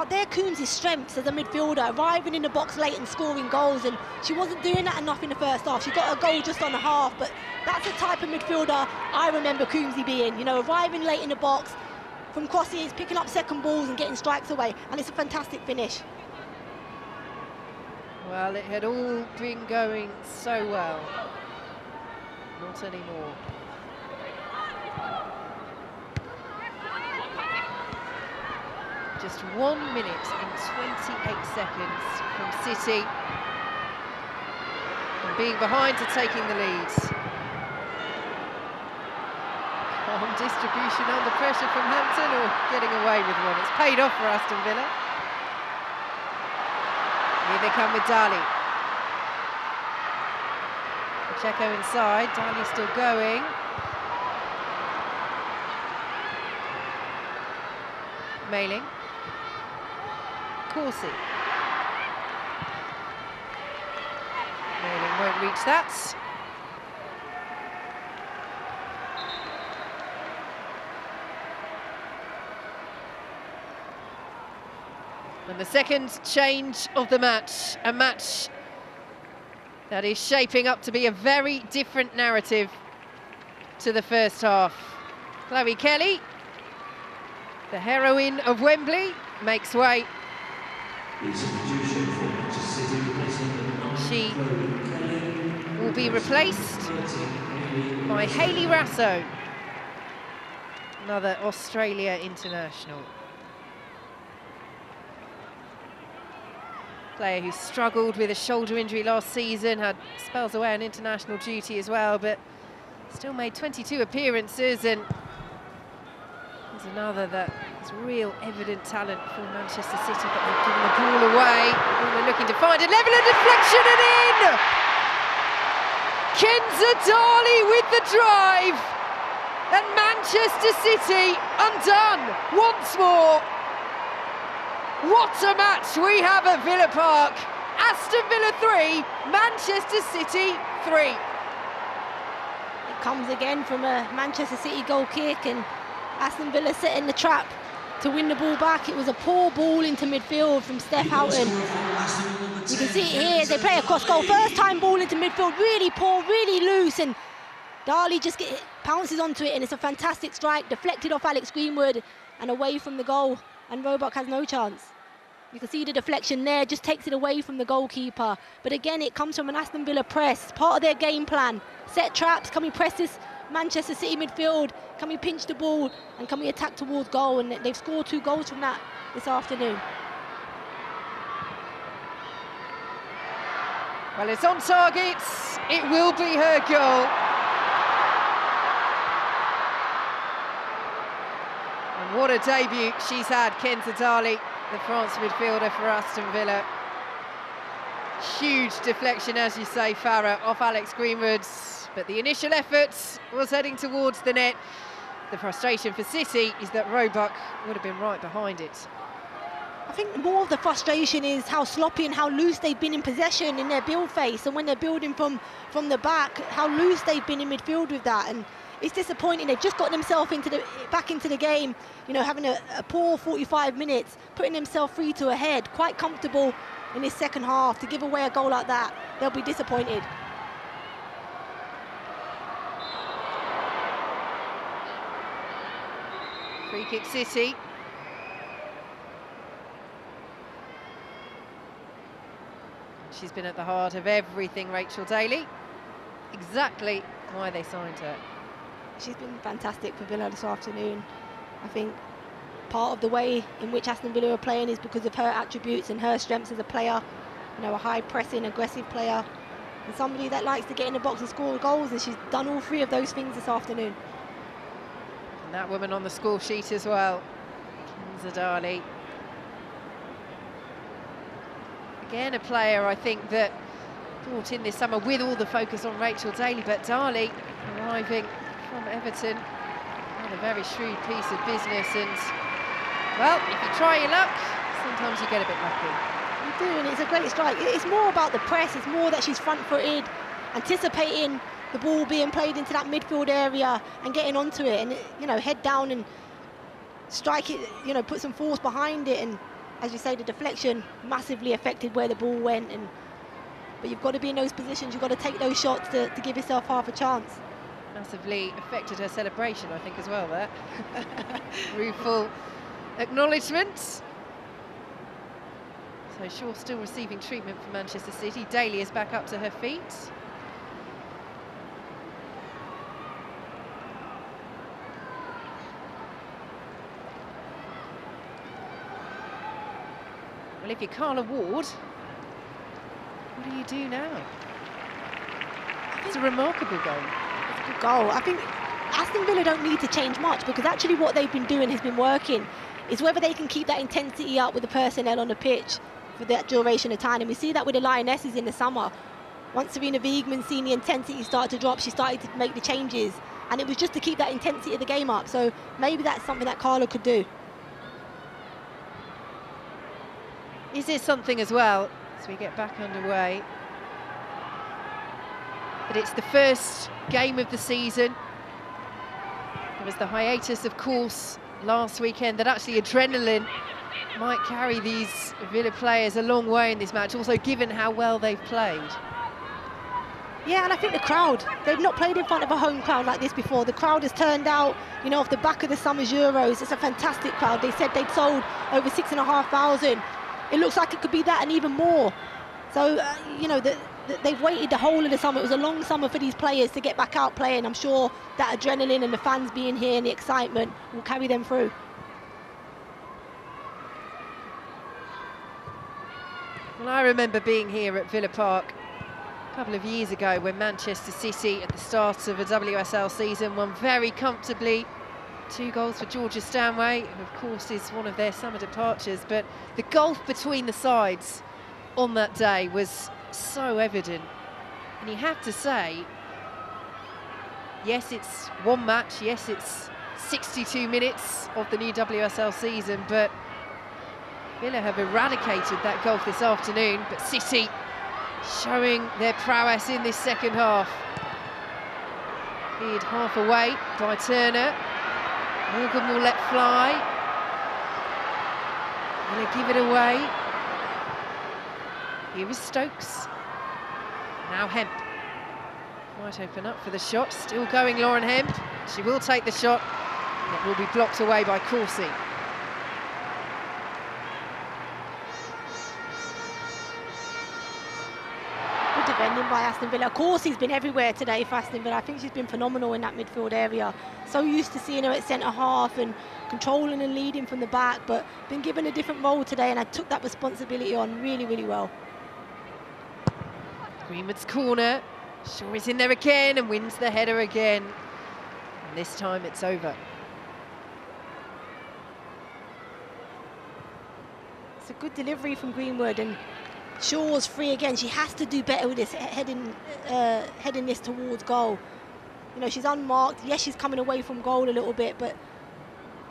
They're Coombs' strengths as a midfielder, arriving in the box late and scoring goals, and she wasn't doing that enough in the first half. She got a goal just on the half, but that's the type of midfielder I remember Coombs being, arriving late in the box, from crosses, picking up second balls and getting strikes away, and it's a fantastic finish. Well, it had all been going so well. Not anymore. Just 1 minute and 28 seconds from City, and being behind to taking the lead. Calm distribution under pressure from Hampton, or getting away with one. It's paid off for Aston Villa. Here they come with Dali. Pacheco inside, Dali still going. Mailing. Corsi. Mailing won't reach that. And the second change of the match, a match That is shaping up to be a very different narrative to the first half. Chloe Kelly, the heroine of Wembley, makes way. She will be replaced by Hayley Raso, another Australia international. Player who struggled with a shoulder injury last season, had spells away on international duty as well, but still made 22 appearances, and there's another that has real evident talent for Manchester City, but they've given the ball away. They're looking to find a level of deflection and in! Kenza Dali with the drive, and Manchester City undone once more. What a match we have at Villa Park. Aston Villa 3, Manchester City 3. It comes again from a Manchester City goal kick, and Aston Villa setting the trap to win the ball back. It was a poor ball into midfield from Steph Houghton. You can see it here, they play across goal. First time ball into midfield, really poor, really loose, and Dali just pounces onto it, and it's a fantastic strike, deflected off Alex Greenwood and away from the goal, and Roebuck has no chance. You can see the deflection there, just takes it away from the goalkeeper. But again, it comes from an Aston Villa press, part of their game plan. Set traps, can we press this Manchester City midfield? Can we pinch the ball? And can we attack towards goal? And they've scored 2 goals from that this afternoon. Well, it's on target. It will be her goal. And what a debut she's had, Kenza Dali, the France midfielder for Aston Villa. Huge deflection, as you say, Farah, off Alex Greenwood. But the initial effort was heading towards the net. The frustration for City is that Roebuck would have been right behind it. I think more of the frustration is how sloppy and how loose they've been in possession in their build phase, and when they're building from the back, how loose they've been in midfield with that. And it's disappointing. They've just gotten themselves back into the game, you know, having a poor 45 minutes, putting themselves 3-2 ahead, quite comfortable in this second half. To give away a goal like that, they'll be disappointed. Free kick City. She's been at the heart of everything, Rachel Daly. Exactly why they signed her. She's been fantastic for Villa this afternoon. I think part of the way in which Aston Villa are playing is because of her attributes and her strengths as a player. You know, a high-pressing, aggressive player, and somebody that likes to get in the box and score goals, and she's done all 3 of those things this afternoon. And that woman on the score sheet as well, Kenza Dali. Again, a player, I think, that brought in this summer with all the focus on Rachel Daly, but Dali arriving from Everton, a very shrewd piece of business, and, well, if you try your luck, sometimes you get a bit lucky. You do, and it's a great strike. It's more about the press, it's more that she's front-footed, anticipating the ball being played into that midfield area and getting onto it, and, you know, head down and strike it, you know, put some force behind it, and as you say, the deflection massively affected where the ball went, but you've got to be in those positions, you've got to take those shots to give yourself half a chance. Massively affected her celebration, I think, as well, there. Rueful acknowledgement. So Shaw still receiving treatment for Manchester City. Daly is back up to her feet. Well, if you're Carla Ward, what do you do now? It's a remarkable goal. It's a good goal. I think Aston Villa don't need to change much, because actually what they've been doing has been working. It's whether they can keep that intensity up with the personnel on the pitch for that duration of time. And we see that with the Lionesses in the summer. Once Serena Wiegman seen the intensity start to drop, she started to make the changes. And it was just to keep that intensity of the game up. So maybe that's something that Carla could do. Is there something as well, as we get back underway, that it's the first game of the season? There was the hiatus, of course, last weekend, that actually adrenaline might carry these Villa players a long way in this match, also given how well they've played. Yeah, and I think the crowd, they've not played in front of a home crowd like this before. The crowd has turned out, you know, off the back of the Summer's Euros. It's a fantastic crowd. They said they'd sold over 6,500. It looks like it could be that and even more. So, you know, they've waited the whole of the summer. It was a long summer for these players to get back out playing. I'm sure that adrenaline and the fans being here and the excitement will carry them through. Well, I remember being here at Villa Park a couple of years ago when Manchester City, at the start of a WSL season, won very comfortably. 2 goals for Georgia Stanway, who of course is one of their summer departures, but the gulf between the sides on that day was so evident. And you have to say, yes, it's one match, yes, it's 62 minutes of the new WSL season, but Villa have eradicated that gulf this afternoon, but City showing their prowess in this second half. Cleared half away by Turner. Morgan will let fly. Villa give it away. Here is Stokes. Now Hemp. Might open up for the shot. Still going, Lauren Hemp. She will take the shot. It will be blocked away by Corsi. Defending by Aston Villa. Of course, he's been everywhere today for Aston Villa. I think she's been phenomenal in that midfield area. So used to seeing her at centre-half and controlling and leading from the back, but been given a different role today, and I took that responsibility on really, really well. Greenwood's corner. Shaw is in there again and wins the header again. And this time it's over. It's a good delivery from Greenwood, and Shaw's free again. She has to do better with this, heading this towards goal. You know, she's unmarked. Yes, she's coming away from goal a little bit, but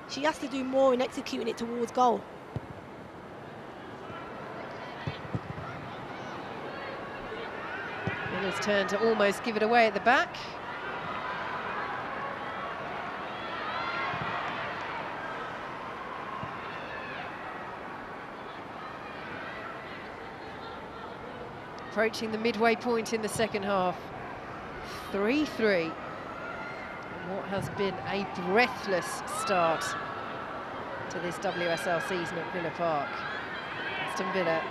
she has to do more in executing it towards goal. Villa's turn to almost give it away at the back. Approaching the midway point in the second half. 3-3. And what has been a breathless start to this WSL season at Villa Park. Aston Villa,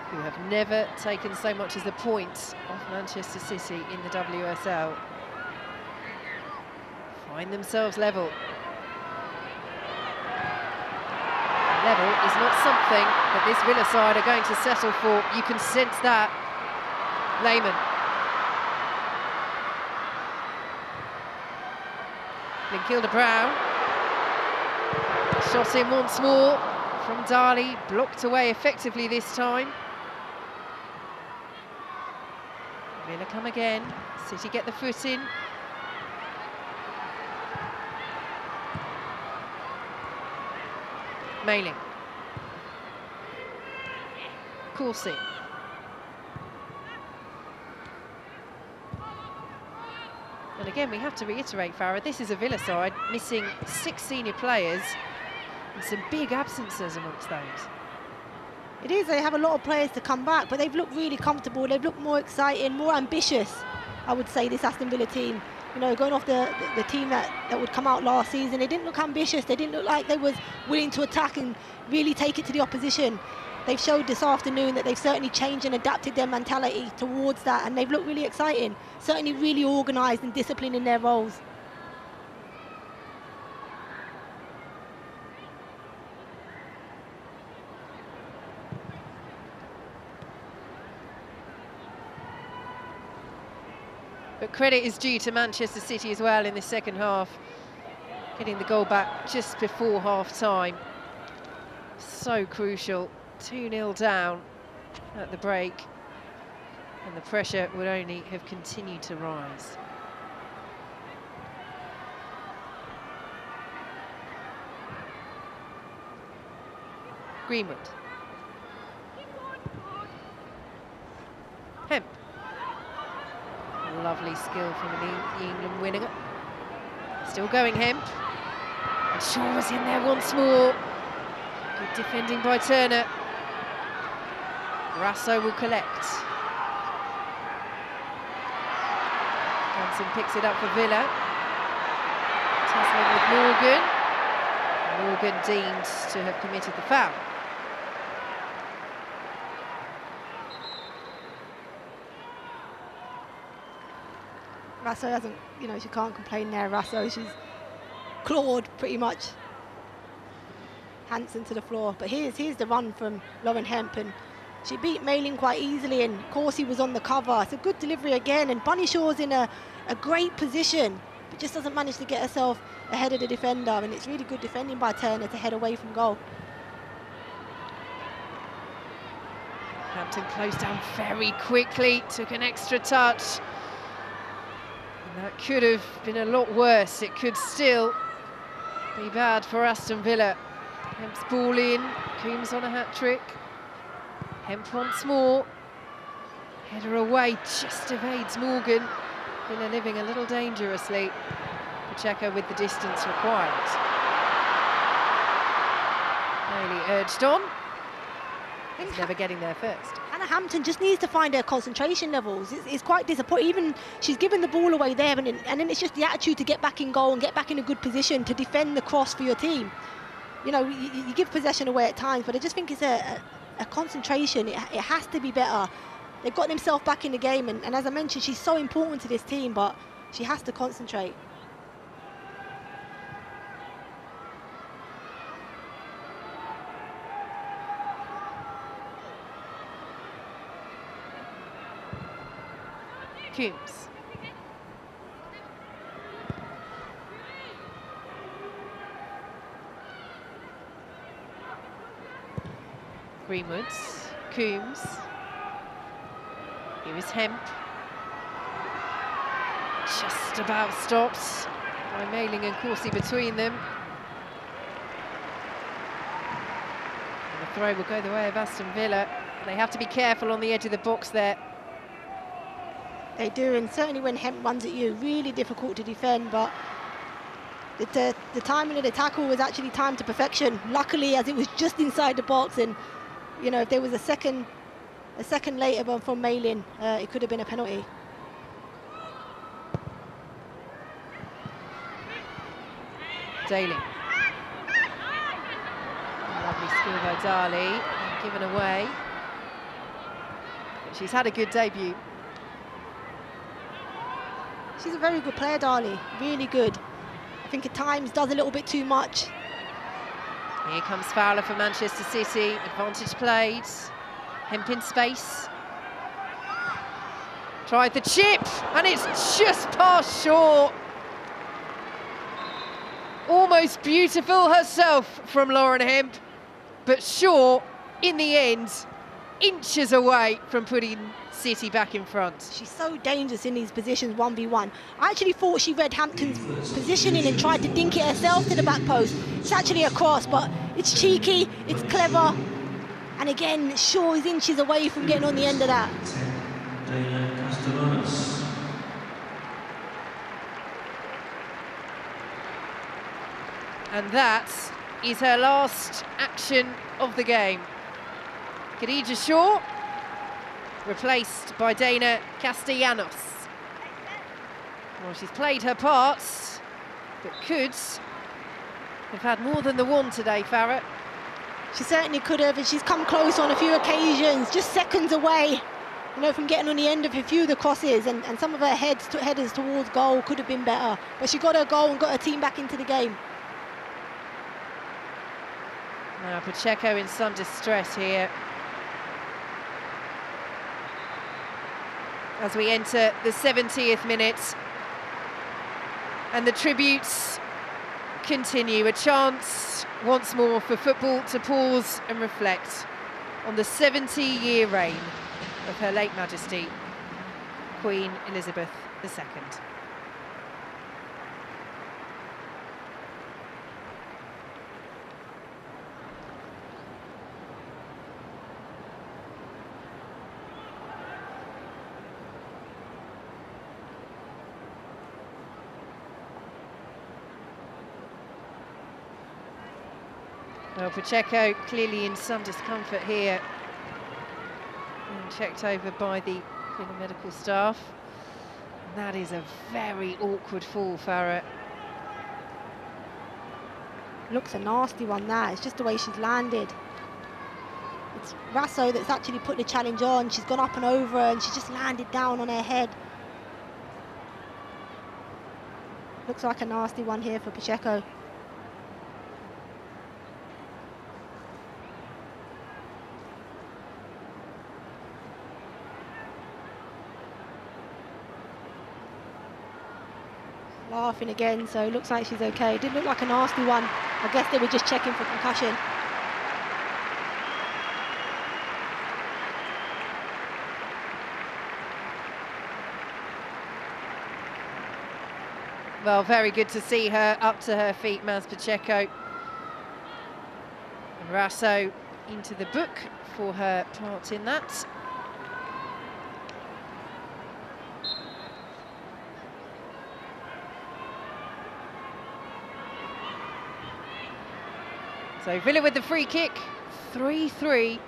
who have never taken so much as a point off Manchester City in the WSL, find themselves level. Level is not something that this Villa side are going to settle for. You can sense that. Lehmann. Linkilde-Brown. Shot in once more from Dali, blocked away effectively this time. Villa come again. City get the foot in. Mailing. Corsi. And again, we have to reiterate, Farah, this is a Villa side missing 6 senior players and some big absences amongst those. It is, they have a lot of players to come back, but they've looked really comfortable. They've looked more exciting, more ambitious, I would say, this Aston Villa team. You know, going off the team that would come out last season, they didn't look ambitious. They didn't look like they was willing to attack and really take it to the opposition. They've showed this afternoon that they've certainly changed and adapted their mentality towards that, and they've looked really exciting, certainly really organised and disciplined in their roles. But credit is due to Manchester City as well in the second half, getting the goal back just before half-time. So crucial. 2-0 down at the break, and the pressure would only have continued to rise. Greenwood. Hemp. Lovely skill from the England winner. Still going, Hemp. And Shaw was in there once more. Good defending by Turner. Rasso will collect. Hampton picks it up for Villa. Tussling with Morgan. Morgan deemed to have committed the foul. Rasso hasn't, you know, she can't complain there, Rasso. She's clawed pretty much Hansen to the floor. But here's the run from Lauren Hemp, and she beat Mailing quite easily, and Corsi was on the cover. It's a good delivery again, and Bunny Shaw's in a great position, but just doesn't manage to get herself ahead of the defender, and it's really good defending by Turner to head away from goal. Hampton closed down very quickly, took an extra touch. And that could have been a lot worse. It could still be bad for Aston Villa. Hemp's ball in, Coombs on a hat-trick. Hemp once more. Header away, just evades Morgan. Villa living a little dangerously. Pacheco with the distance required. Bailey urged on. He's never getting there first. Hannah Hampton just needs to find her concentration levels. It's quite disappointing. Even she's given the ball away there, and then it's just the attitude to get back in goal and get back in a good position to defend the cross for your team. You know, you give possession away at times, but I just think it's a concentration. It has to be better. They've got themselves back in the game, and as I mentioned, she's so important to this team, but she has to concentrate. Coombs. Greenwoods, Coombs. Here is Hemp. Just about stopped by Mailing and Corsi between them. And the throw will go the way of Aston Villa. They have to be careful on the edge of the box there. They do, and certainly when Hemp runs at you, really difficult to defend, but the timing of the tackle was actually timed to perfection. Luckily, as it was just inside the box, and you know, if there was a second later from Mailing, it could have been a penalty. Daly. Lovely skill by Dali, given away. But she's had a good debut. She's a very good player, Dali, really good. I think at times does a little bit too much. Here comes Fowler for Manchester City, advantage played. Hemp in space. Tried the chip, and it's just past short. Almost beautiful herself from Lauren Hemp, but Shaw, in the end, inches away from putting City back in front. She's so dangerous in these positions, 1v1. I actually thought she read Hampton's positioning and tried to dink it herself to the back post. It's actually a cross, but it's cheeky, it's clever. And again, Shaw is inches away from getting on the end of that. And that is her last action of the game. Khadija Shaw, replaced by Dana Castellanos. Well, she's played her parts, but could have had more than the one today, Farrett. She certainly could have, and she's come close on a few occasions, just seconds away, you know, from getting on the end of a few of the crosses, and some of her headers towards goal could have been better. But she got her goal and got her team back into the game. Now Pacheco in some distress here. As we enter the 70th minute, and the tributes continue. A chance once more for football to pause and reflect on the 70-year reign of Her late Majesty, Queen Elizabeth II. Well, Pacheco clearly in some discomfort here, and checked over by the medical staff. That is a very awkward fall, Farah. Looks a nasty one, that. It's just the way she's landed. It's Rasso that's actually put the challenge on. She's gone up and over and she's just landed down on her head. Looks like a nasty one here for Pacheco. Laughing again, so it looks like she's okay. It did look like a nasty one. I guess they were just checking for concussion. Well, very good to see her up to her feet, Maz Pacheco. And Rasso into the book for her part in that. So Villa with the free kick, 3-3.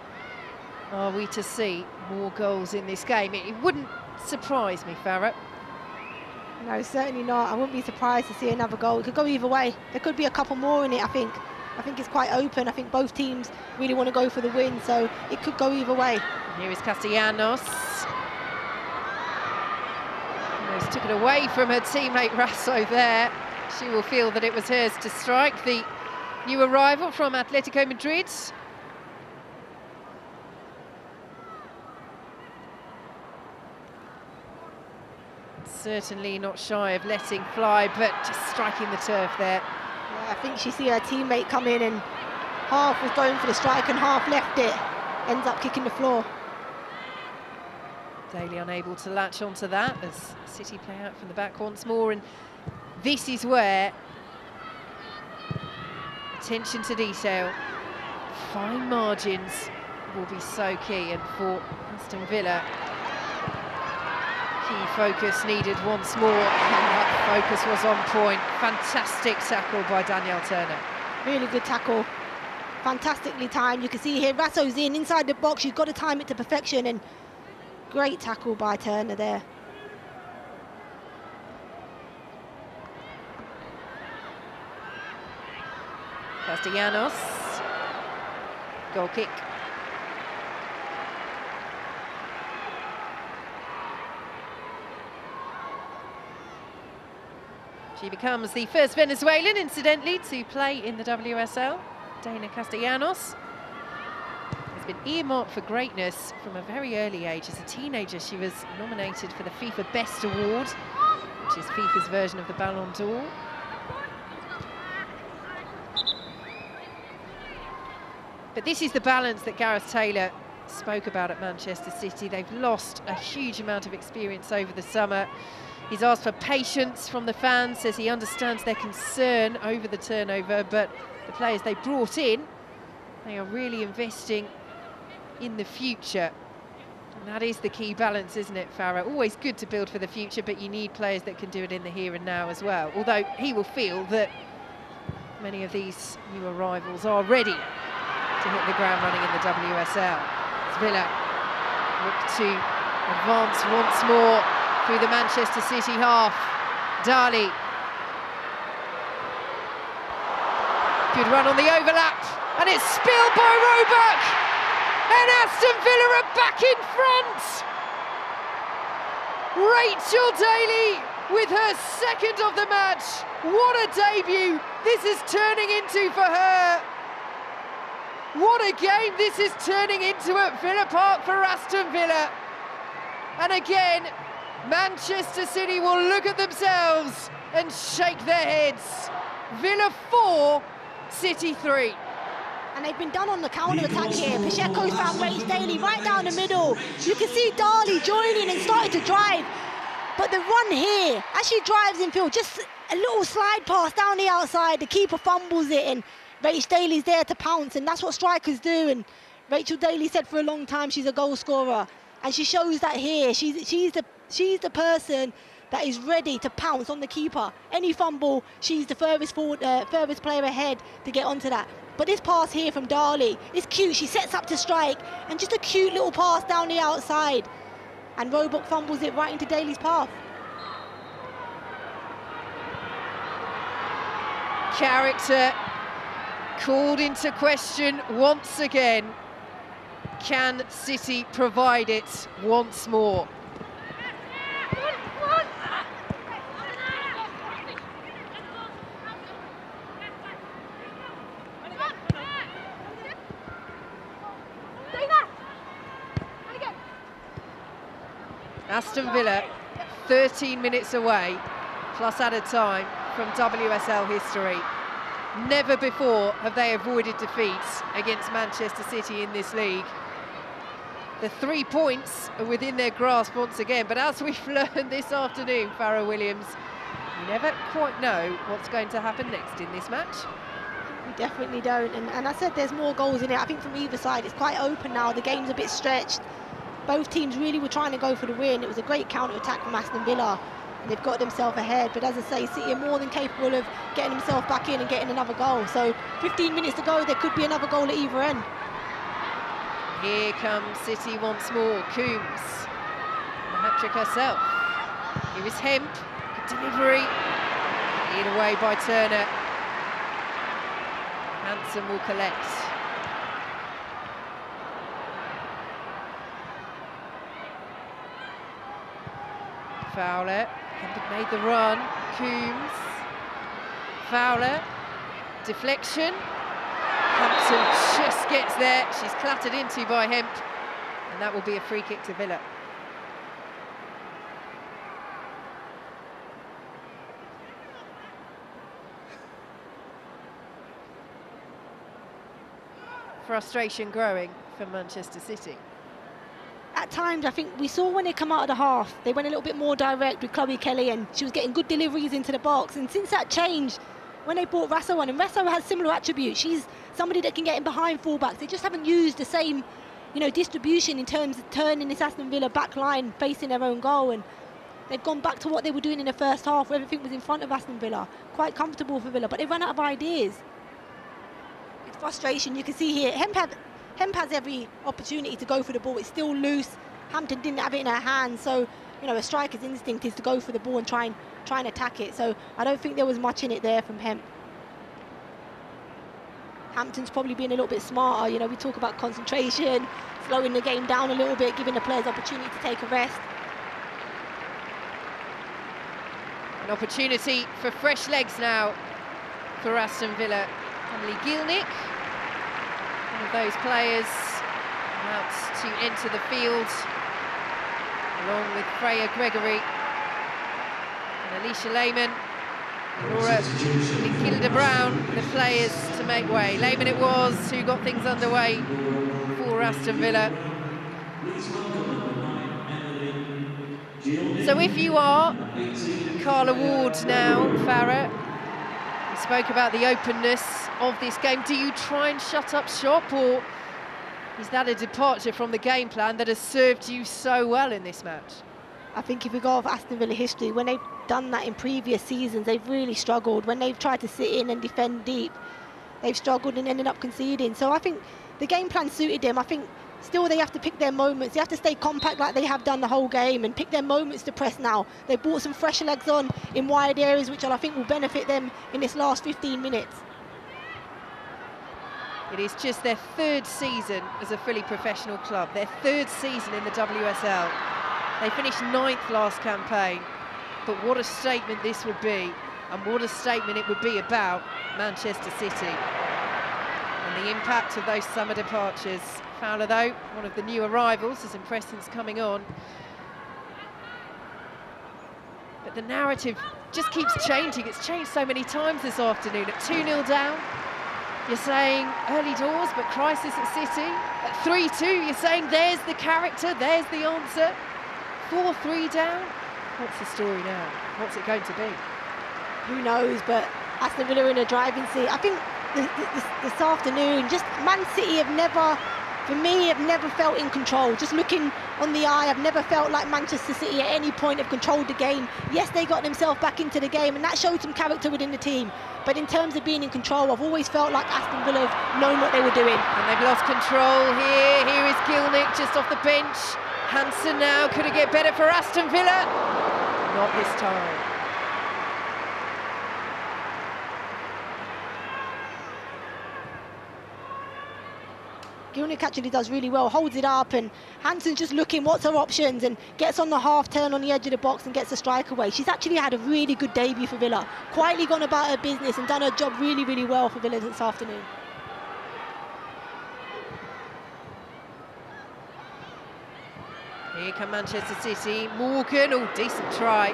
Are we to see more goals in this game? It wouldn't surprise me, Farah. No, certainly not. I wouldn't be surprised to see another goal. It could go either way. There could be a couple more in it, I think. I think it's quite open. I think both teams really want to go for the win, so it could go either way. Here is Castellanos. Almost took it away from her teammate Rasso there. She will feel that it was hers to strike. The new arrival from Atletico Madrid. Certainly not shy of letting fly, but just striking the turf there. Yeah, I think she see her teammate come in and half was going for the strike and half left it. Ends up kicking the floor. Daly unable to latch onto that as City play out from the back once more, and this is where attention to detail, fine margins will be so key, and for Aston Villa, key focus needed once more, and that focus was on point. Fantastic tackle by Danielle Turner. Really good tackle, fantastically timed. You can see here Rasso's inside the box. She's got to time it to perfection, and great tackle by Turner there. Castellanos, goal kick. She becomes the first Venezuelan, incidentally, to play in the WSL. Dana Castellanos has been earmarked for greatness from a very early age. As a teenager, she was nominated for the FIFA Best Award, which is FIFA's version of the Ballon d'Or. But this is the balance that Gareth Taylor spoke about at Manchester City. They've lost a huge amount of experience over the summer. He's asked for patience from the fans, says he understands their concern over the turnover, but the players they brought in, they are really investing in the future. And that is the key balance, isn't it, Farah? Always good to build for the future, but you need players that can do it in the here and now as well. Although he will feel that many of these new arrivals are ready to hit the ground running in the WSL. Villa look to advance once more through the Manchester City half. Dali. Good run on the overlap, and it's spilled by Roebuck, and Aston Villa are back in front. Rachel Daly with her second of the match. What a debut this is turning into for her. What a game this is turning into at Villa Park for Aston Villa. And again, Manchester City will look at themselves and shake their heads. Villa 4, City 3. And they've been done on the counter-attack here. Pacheco's found Rach Daly right down the middle. You can see Dali joining and starting to drive. But the run here, as she drives infield, just a little slide pass down the outside, the keeper fumbles it, and Rach Daly's there to pounce, and that's what strikers do. And Rachel Daly said for a long time she's a goal scorer, and she shows that here. She's the person that is ready to pounce on the keeper. Any fumble, she's the furthest player ahead to get onto that. But this pass here from Dali is cute. She sets up to strike, and just a cute little pass down the outside, and Roebuck fumbles it right into Daly's path. Character called into question once again. Can City provide it once more? Aston Villa 13 minutes away, plus added time from WSL history. Never before have they avoided defeat against Manchester City in this league. The 3 points are within their grasp once again, but as we've learned this afternoon, Farrah Williams, you never quite know what's going to happen next in this match. We definitely don't, and I said there's more goals in it. I think from either side it's quite open now, the game's a bit stretched. Both teams really were trying to go for the win. It was a great counter-attack from Aston Villa. They've got themselves ahead, but as I say, City are more than capable of getting themselves back in and getting another goal. So 15 minutes to go, there could be another goal at either end. Here comes City once more. Coombs, the hat-trick herself. Here is Hemp, good delivery, cleared away by Turner. Hansen will collect. Fowler, Hemp had made the run. Coombs, Fowler, deflection. Hampton just gets there. She's clattered into by Hemp, and that will be a free kick to Villa. Frustration growing for Manchester City. At times, I think we saw when they come out of the half, they went a little bit more direct with Chloe Kelly, and she was getting good deliveries into the box. And since that changed, when they brought Rasso on, and Rasso has similar attributes, she's somebody that can get in behind fullbacks. They just haven't used the same, distribution in terms of turning this Aston Villa back line, facing their own goal. And they've gone back to what they were doing in the first half, where everything was in front of Aston Villa. Quite comfortable for Villa, but they ran out of ideas. It's frustration. You can see here, Hemp has every opportunity to go for the ball. It's still loose. Hampton didn't have it in her hands, so a striker's instinct is to go for the ball and try and attack it. So I don't think there was much in it there from Hemp. Hampton's probably being a little bit smarter. We talk about concentration, slowing the game down a little bit, giving the players opportunity to take a rest. An opportunity for fresh legs now for Aston Villa. Emily Gielnik, one of those players about to enter the field, along with Freya Gregory and Alicia Lehmann, Laura Hilda Brown, the players to make way. Lehmann it was who got things underway for Aston Villa. So if you are Carla Ward now, Farrah, you spoke about the openness of this game. Do you try and shut up shop, or is that a departure from the game plan that has served you so well in this match? I think if we go off Aston Villa history, when they've done that in previous seasons, they've really struggled. When they've tried to sit in and defend deep, they've struggled and ended up conceding. So I think the game plan suited them. I think still they have to pick their moments. They have to stay compact like they have done the whole game and pick their moments to press now. They brought some fresh legs on in wide areas, which I think will benefit them in this last 15 minutes. It is just their third season as a fully professional club, their third season in the WSL. They finished 9th last campaign, but what a statement this would be, and what a statement it would be about Manchester City and the impact of those summer departures. Fowler, though, one of the new arrivals, has impressed since coming on. But the narrative just keeps changing. It's changed so many times this afternoon. At 2-0 down, you're saying early doors, but crisis at City. At 3-2, you're saying there's the character, there's the answer. 4-3 down. What's the story now? What's it going to be? Who knows, but Aston Villa in a driving seat. I think this afternoon, just Man City have never, for me, have never felt in control. Just looking on the eye, I've never felt like Manchester City at any point have controlled the game. Yes, they got themselves back into the game, and that showed some character within the team. But in terms of being in control, I've always felt like Aston Villa have known what they were doing. And they've lost control here. Here is Gielnik just off the bench. Hansen now, could it get better for Aston Villa? Not this time. Gielnik actually does really well, holds it up, and Hanson's just looking what's her options and gets on the half turn on the edge of the box and gets the strike away. She's actually had a really good debut for Villa, quietly gone about her business and done her job really, really well for Villa this afternoon. Here come Manchester City. Morgan, oh, decent try.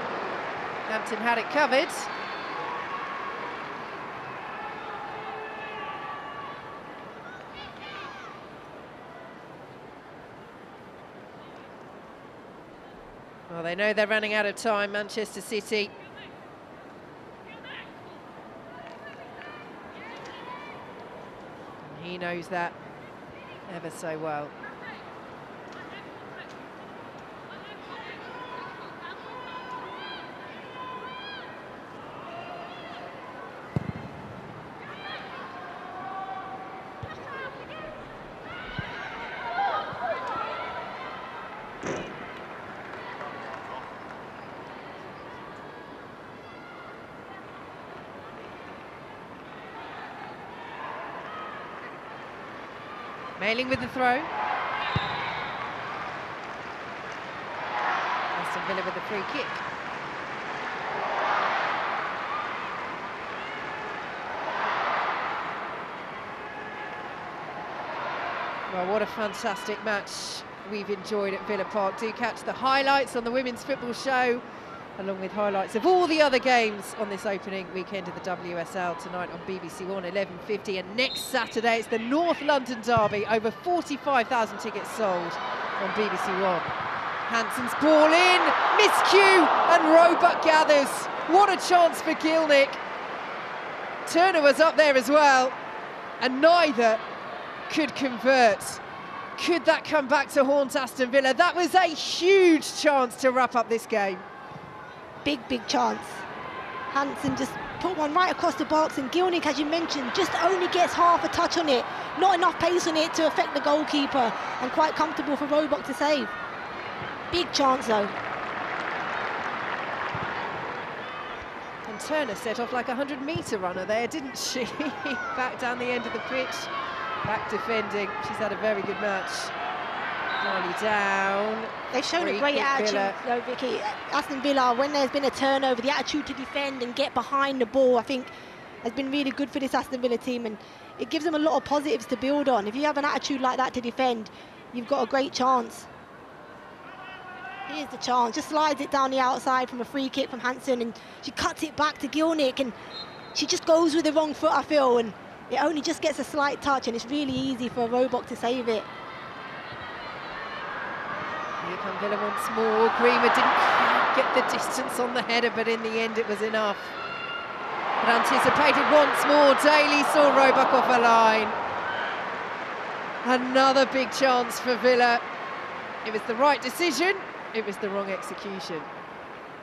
Hampton had it covered. Well, they know they're running out of time, Manchester City. And he knows that ever so well. Mailing with the throw. Aston Villa with the free kick. Well, what a fantastic match we've enjoyed at Villa Park. Do catch the highlights on the Women's Football Show, along with highlights of all the other games on this opening weekend of the WSL tonight on BBC One, 11:50. And next Saturday, it's the North London derby. Over 45,000 tickets sold on BBC One. Hanson's ball in, miscue, and Roebuck gathers. What a chance for Gielnik. Turner was up there as well, and neither could convert. Could that come back to haunt Aston Villa? That was a huge chance to wrap up this game. Big chance. Hanson just put one right across the box, and Gielnik, as you mentioned, just only gets half a touch on it. Not enough pace on it to affect the goalkeeper, and quite comfortable for Roebuck to save. Big chance though. And Turner set off like a 100-metre runner there, didn't she? Back down the end of the pitch, back defending. She's had a very good match. Nearly down. They've shown a great attitude, though, Vicky. Aston Villa, when there's been a turnover, the attitude to defend and get behind the ball, I think, has been really good for this Aston Villa team, and it gives them a lot of positives to build on. If you have an attitude like that to defend, you've got a great chance. Here's the chance, just slides it down the outside from a free kick from Hanson, and she cuts it back to Gielnik, and she just goes with the wrong foot, I feel, and it only just gets a slight touch, and it's really easy for Roebuck to save it. Here come Villa once more. Greenwood didn't get the distance on the header, but in the end it was enough. But anticipated once more. Daly saw Roebuck off a line. Another big chance for Villa. It was the right decision, it was the wrong execution.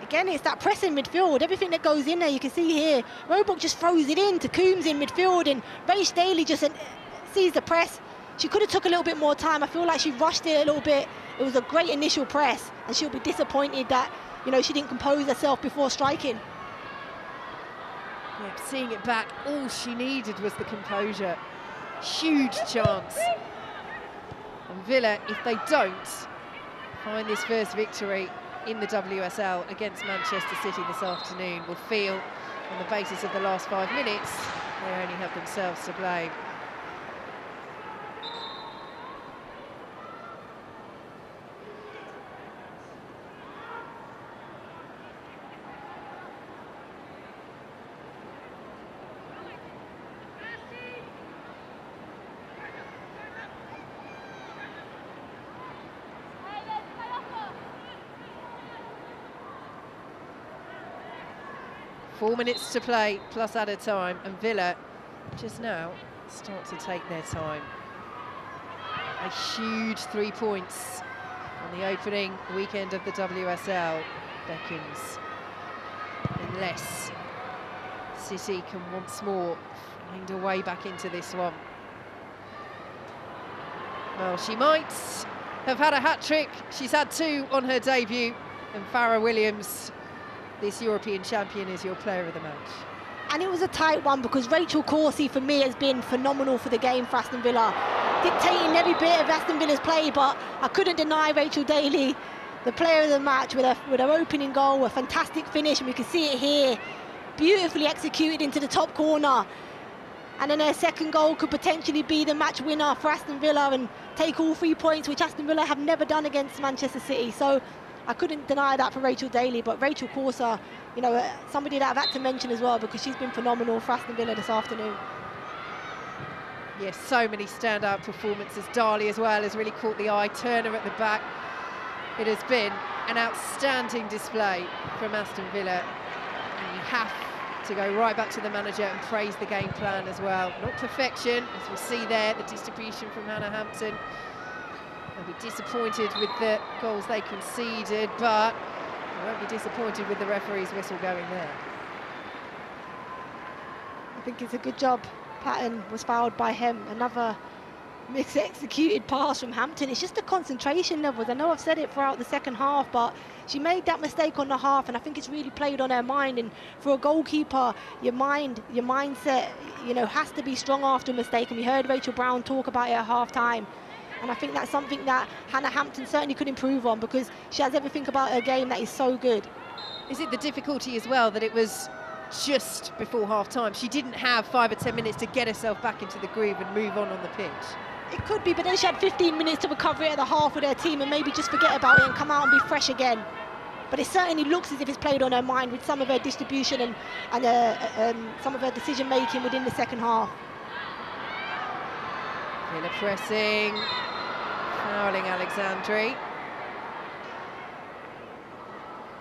Again, it's that press in midfield, everything that goes in there, you can see here. Roebuck just throws it in to Coombs in midfield, and Rach Daly just sees the press. She could have took a little bit more time. I feel like she rushed it a little bit. It was a great initial press, and she'll be disappointed that, you know, she didn't compose herself before striking. Yep, seeing it back, all she needed was the composure. Huge chance. And Villa, if they don't find this first victory in the WSL against Manchester City this afternoon, will feel, on the basis of the last 5 minutes, they only have themselves to blame. Four minutes to play, plus added time, and Villa just now start to take their time. A huge 3 points on the opening weekend of the WSL beckons, unless City can once more find a way back into this one. Well, she might have had a hat-trick. She's had 2 on her debut, and Farrah Williams, this European champion, is your player of the match. And it was a tight one, because Rachel Coursey, for me, has been phenomenal for the game for Aston Villa. dictating every bit of Aston Villa's play, but I couldn't deny Rachel Daly, the player of the match, with her opening goal, a fantastic finish, and we can see it here, beautifully executed into the top corner. And then her second goal could potentially be the match winner for Aston Villa and take all 3 points, which Aston Villa have never done against Manchester City. So I couldn't deny that for Rachel Daly, but Rachel Corsa, you know, somebody that I've had to mention as well, because she's been phenomenal for Aston Villa this afternoon. Yes, so many standout performances. Darley as well has really caught the eye. Turner at the back. It has been an outstanding display from Aston Villa, and you have to go right back to the manager and praise the game plan as well. Not perfection, as we see there, the distribution from Hannah Hampton. They'll be disappointed with the goals they conceded, but they won't be disappointed with the referee's whistle going there. I think it's a good job. Patton was fouled by him. Another mis-executed pass from Hampton. It's just the concentration levels. I know I've said it throughout the second half, but she made that mistake on the half, and I think it's really played on her mind. And for a goalkeeper, your mindset, you know, has to be strong after a mistake. And we heard Rachel Brown talk about it at half-time. And I think that's something that Hannah Hampton certainly could improve on, because she has everything about her game that is so good. Is it the difficulty as well that it was just before half-time? She didn't have 5 or 10 minutes to get herself back into the groove and move on the pitch. It could be, but then she had 15 minutes to recover it at the half with her team and maybe just forget about it and come out and be fresh again. But it certainly looks as if it's played on her mind with some of her distribution and some of her decision-making within the second half. Villa pressing, fouling Alexandri.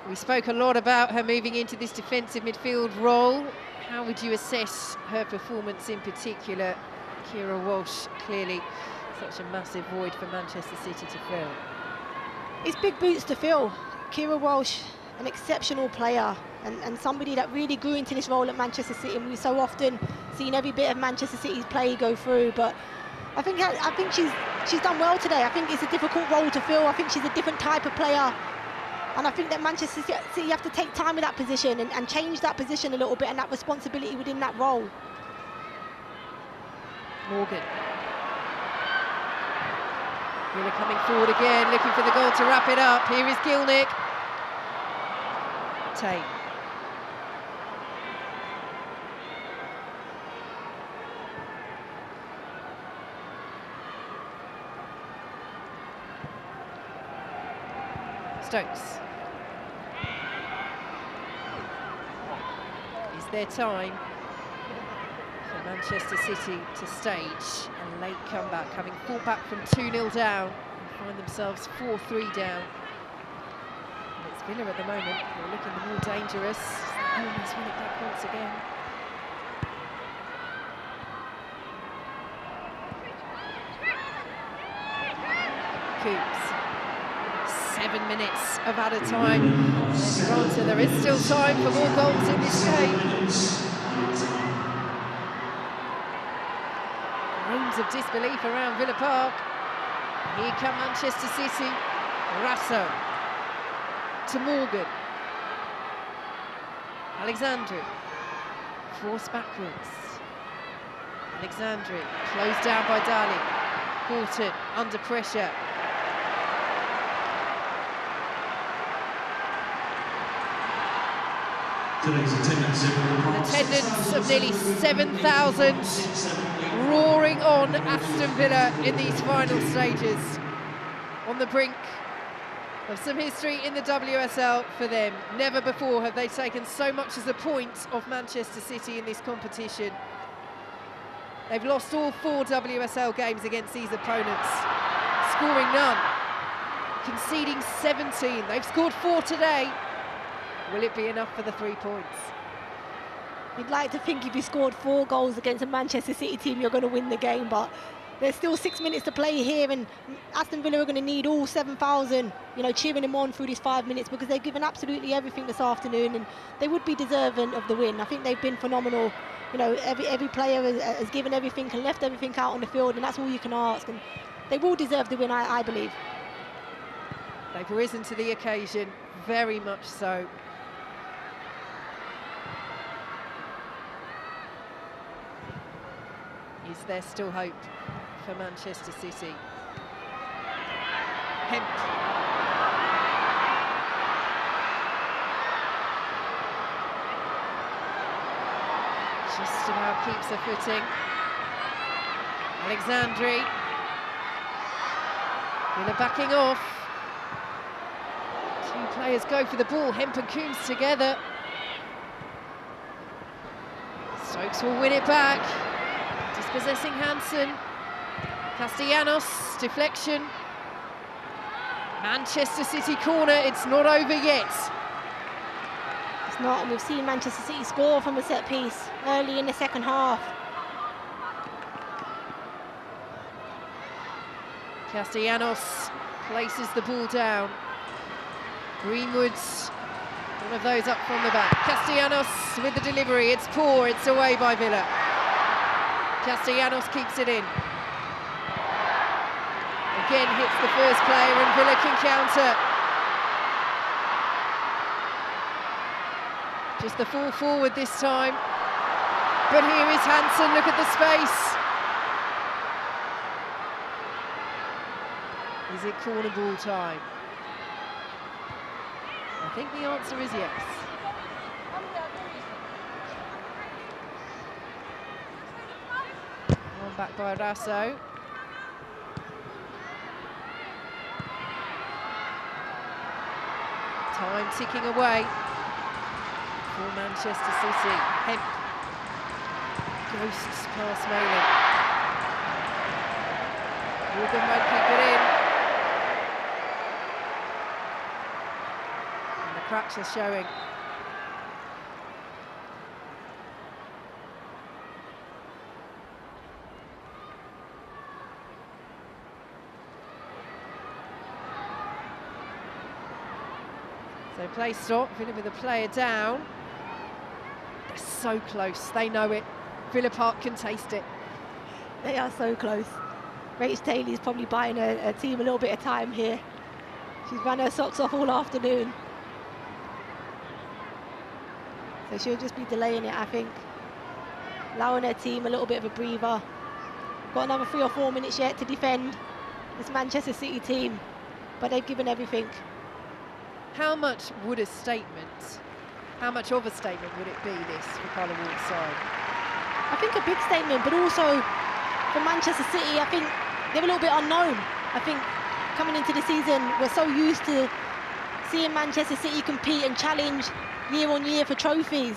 We spoke a lot about her moving into this defensive midfield role. How would you assess her performance in particular? Kira Walsh, clearly such a massive void for Manchester City to fill. It's big boots to fill. Kira Walsh, an exceptional player and somebody that really grew into this role at Manchester City, and we've so often seen every bit of Manchester City's play go through, but I think she's done well today. I think it's a difficult role to fill. I think she's a different type of player. And I think that Manchester City have to take time with that position and change that position a little bit and that responsibility within that role. Morgan. Villa coming forward again, looking for the goal to wrap it up. Here is Gilnick. Tate. Stokes. Is there time for Manchester City to stage a late comeback, having fought back from 2-0 down and find themselves 4-3 down? And it's Villa at the moment who are looking the more dangerous. Almost win it back once again. Coops. 7 minutes of added time. Granted, there is still time for more goals in this game. Rooms of disbelief around Villa Park. Here come Manchester City. Rasso to Morgan. Alexandri forced backwards. Alexandri closed down by Dali. Horton under pressure. Attendance of nearly 7,000 roaring on Aston Villa in these final stages, on the brink of some history in the WSL for them. Never before have they taken so much as a point off Manchester City in this competition. They've lost all 4 WSL games against these opponents, scoring none, conceding 17. They've scored 4 today. Will it be enough for the 3 points? You'd like to think if you scored 4 goals against a Manchester City team, you're going to win the game, but there's still 6 minutes to play here, and Aston Villa are going to need all 7,000, you know, cheering them on through these 5 minutes, because they've given absolutely everything this afternoon, and they would be deserving of the win. I think they've been phenomenal. You know, every player has given everything and left everything out on the field, and that's all you can ask. And they will deserve the win, I believe. They've risen to the occasion, very much so. Is there still hope for Manchester City. Hemp. Just about keeps her footing. Alexandri. Villa backing off. Two players go for the ball. Hemp and Coombs together. Stokes will win it back. Dispossessing Hansen. Castellanos, deflection. Manchester City corner, it's not over yet. It's not, and we've seen Manchester City score from a set piece early in the second half. Castellanos places the ball down. Greenwood's one of those up from the back. Castellanos with the delivery, it's poor, it's away by Villa. Castellanos keeps it in. Again hits the first player and Villa can counter. Just the full forward this time. But here is Hansen, look at the space. Is it corner ball time? I think the answer is yes. One back by Rasso. Time ticking away for Manchester City. Hemp ghosts past Malin. Morgan won't keep it in. And the cracks are showing. So play stop, Villa with a player down. They're so close, they know it. Villa Park can taste it. They are so close. Rach Daly's probably buying her team a little bit of time here. She's run her socks off all afternoon. So she'll just be delaying it, I think. Allowing her team a little bit of a breather. Got another 3 or 4 minutes yet to defend this Manchester City team, but they've given everything. How much would a statement, how much of a statement would it be this for Carla Ward's side? I think a big statement, but also for Manchester City, I think they're a little bit unknown. I think coming into the season, we're so used to seeing Manchester City compete and challenge year on year for trophies.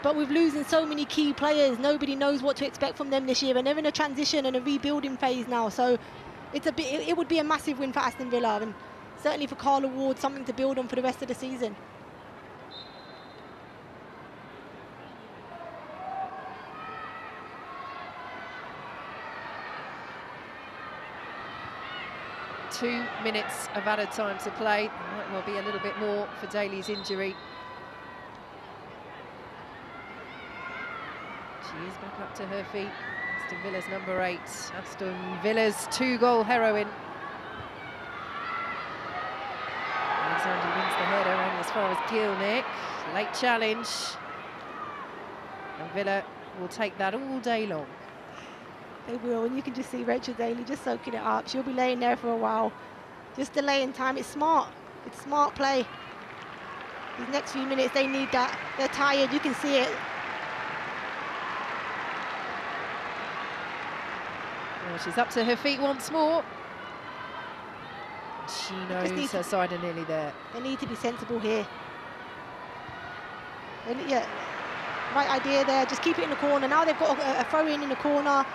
But with losing so many key players, nobody knows what to expect from them this year, and they're in a transition and a rebuilding phase now. So it would be a massive win for Aston Villa, and certainly for Carla Ward, something to build on for the rest of the season. Two minutes of added time to play. Might well be a little bit more for Daly's injury. She is back up to her feet. Aston Villa's number 8. Aston Villa's 2-goal heroine. Alexander wins the header only as far as Gilnick. Late challenge. And Villa will take that all day long. They will, and you can just see Rachel Daly just soaking it up. She'll be laying there for a while. Just delaying time. It's smart. It's smart play. These next few minutes, they need that. They're tired. You can see it. Well, she's up to her feet once more. She knows her side are nearly there. They need to be sensible here. Yeah, right idea there. Just keep it in the corner. Now they've got a throw in the corner.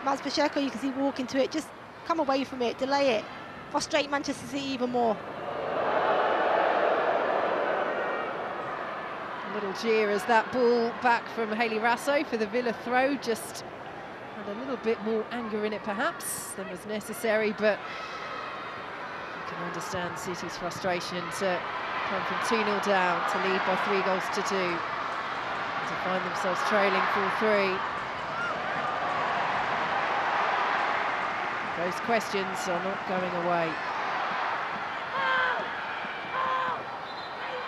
Maz Pacheco, you can see walking to it. Just come away from it, delay it. Frustrate Manchester City even more. A little jeer as that ball back from Hayley Rasso for the Villa throw. Just had a little bit more anger in it perhaps than was necessary, but you can understand City's frustration to come from 2-0 down to lead by 3 goals to 2. And to find themselves trailing 4-3. Those questions are not going away.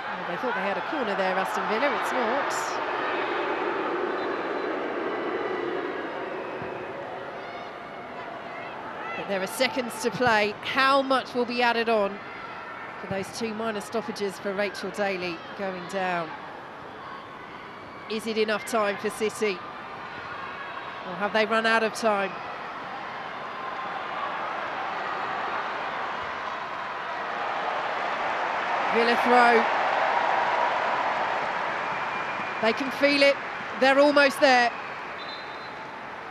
Oh, they thought they had a corner there, Aston Villa. It's not. There are seconds to play. How much will be added on for those 2 minor stoppages for Rachel Daly going down? Is it enough time for City? Or have they run out of time? Villa throw. They can feel it. They're almost there.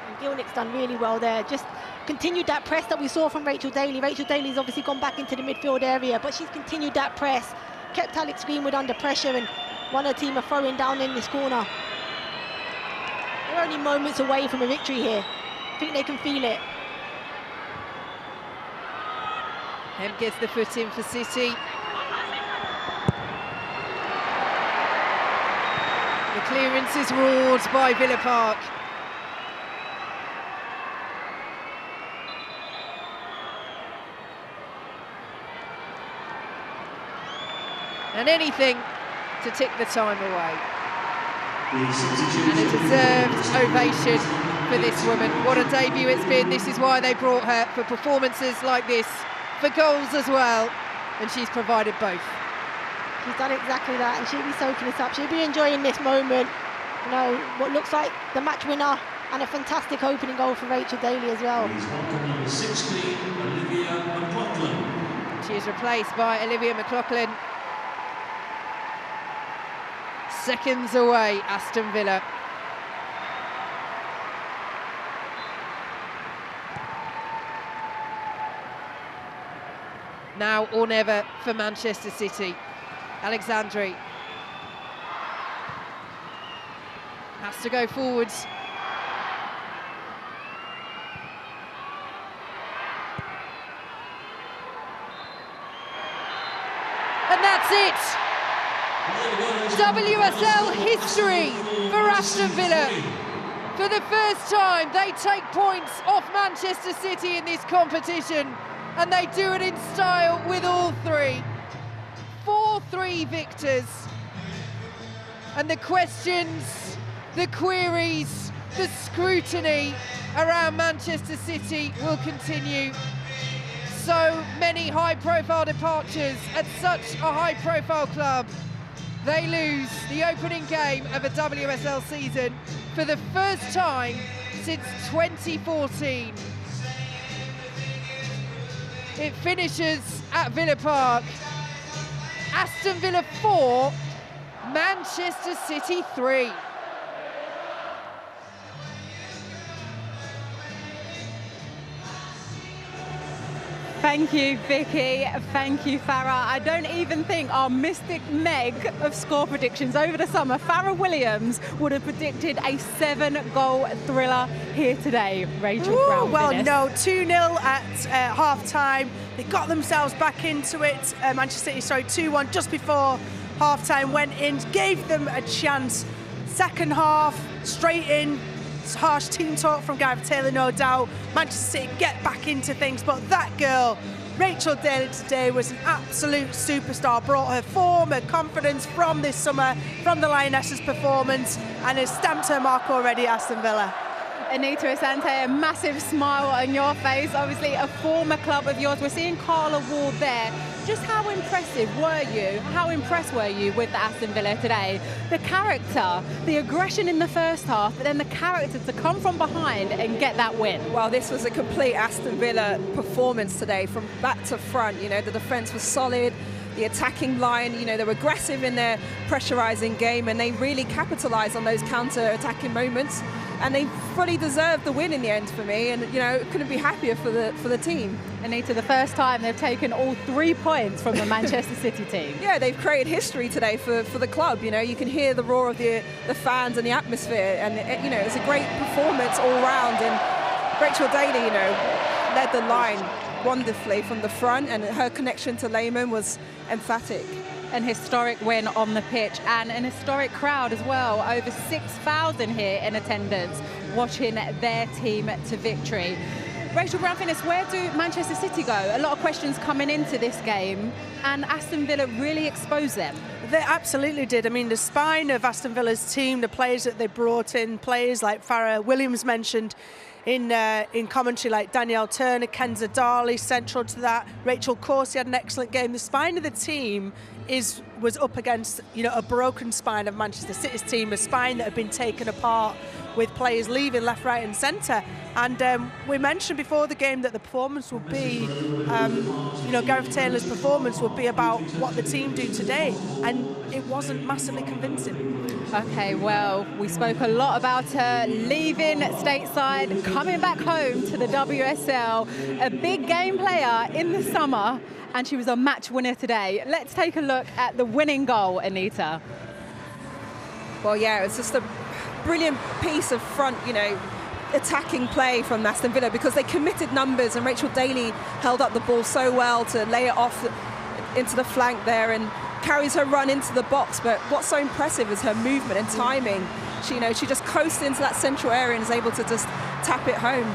And Gilnick's done really well there. Just continued that press that we saw from Rachel Daly. Rachel Daly's obviously gone back into the midfield area, but she's continued that press, kept Alex Greenwood under pressure, and won her team a throw-in down in this corner. They're only moments away from a victory here. I think they can feel it. Hemp gets the foot in for City. The clearance is roared by Villa Park. And anything to tick the time away. And a deserved ovation for this woman. What a debut it's been. This is why they brought her, for performances like this, for goals as well. And she's provided both. She's done exactly that, and she'll be soaking this up. She'll be enjoying this moment. You know, what looks like the match winner, and a fantastic opening goal for Rachel Daly as well. Number 60, Olivia McLaughlin. She is replaced by Olivia McLaughlin. Seconds away, Aston Villa. Now or never for Manchester City. Alexandri has to go forwards. And that's it! WSL history for Aston Villa. For the first time, they take points off Manchester City in this competition, and they do it in style with all three. 4-3 victors. And the questions, the queries, the scrutiny around Manchester City will continue. So many high-profile departures at such a high-profile club. They lose the opening game of a WSL season for the first time since 2014. It finishes at Villa Park. Aston Villa 4, Manchester City 3. Thank you, Vicky. Thank you, Farah. I don't even think our mystic Meg of score predictions over the summer, Farah Williams, would have predicted a 7-goal thriller here today. Rachel Brown. Well, no, 2-0 at half-time. They got themselves back into it. Manchester City, sorry, 2-1 just before half-time went in, gave them a chance. Second half, straight in. It's harsh team talk from Gareth Taylor, no doubt. Manchester City get back into things, but that girl, Rachel Daly, today was an absolute superstar. Brought her form, her confidence from this summer, from the Lionesses' performance, and has stamped her mark already at Aston Villa. Anita Asante, a massive smile on your face. Obviously, a former club of yours. We're seeing Carla Ward there. Just how impressive were you? How impressed were you with the Aston Villa today? The character, the aggression in the first half, but then the character to come from behind and get that win. Well, this was a complete Aston Villa performance today, from back to front. You know, the defence was solid. The attacking line, you know, they were aggressive in their pressurising game, and they really capitalised on those counter-attacking moments. And they fully deserved the win in the end for me, and you know, couldn't be happier for the team. Anita, the first time they've taken all 3 points from the Manchester City team. Yeah, they've created history today for the club. You know, you can hear the roar of the fans and the atmosphere, and you know, it's a great performance all round. And Rachel Daly, you know, led the line wonderfully from the front, and her connection to Lehman was emphatic. An historic win on the pitch, and an historic crowd as well. Over 6,000 here in attendance, watching their team to victory. Rachel Brown-Finnis, where do Manchester City go? A lot of questions coming into this game, and Aston Villa really exposed them. They absolutely did. I mean, the spine of Aston Villa's team, the players that they brought in, players like Farah Williams mentioned, in commentary, like Danielle Turner, Kenza Darley, central to that. Rachel Corsie had an excellent game. The spine of the team was up against, you know, a broken spine of Manchester City's team, a spine that had been taken apart with players leaving left, right and centre. And we mentioned before the game that the performance would be, you know, Gareth Taylor's performance would be about what the team do today, and it wasn't massively convincing. Okay, well, we spoke a lot about her leaving stateside, coming back home to the WSL, a big game player in the summer, and she was a match winner today. Let's take a look at the winning goal, Anita. Well, yeah, it was just a brilliant piece of front, you know, attacking play from Aston Villa, because they committed numbers and Rachel Daly held up the ball so well to lay it off into the flank there and carries her run into the box. But what's so impressive is her movement and timing. She, you know, she just coasts into that central area and is able to just tap it home.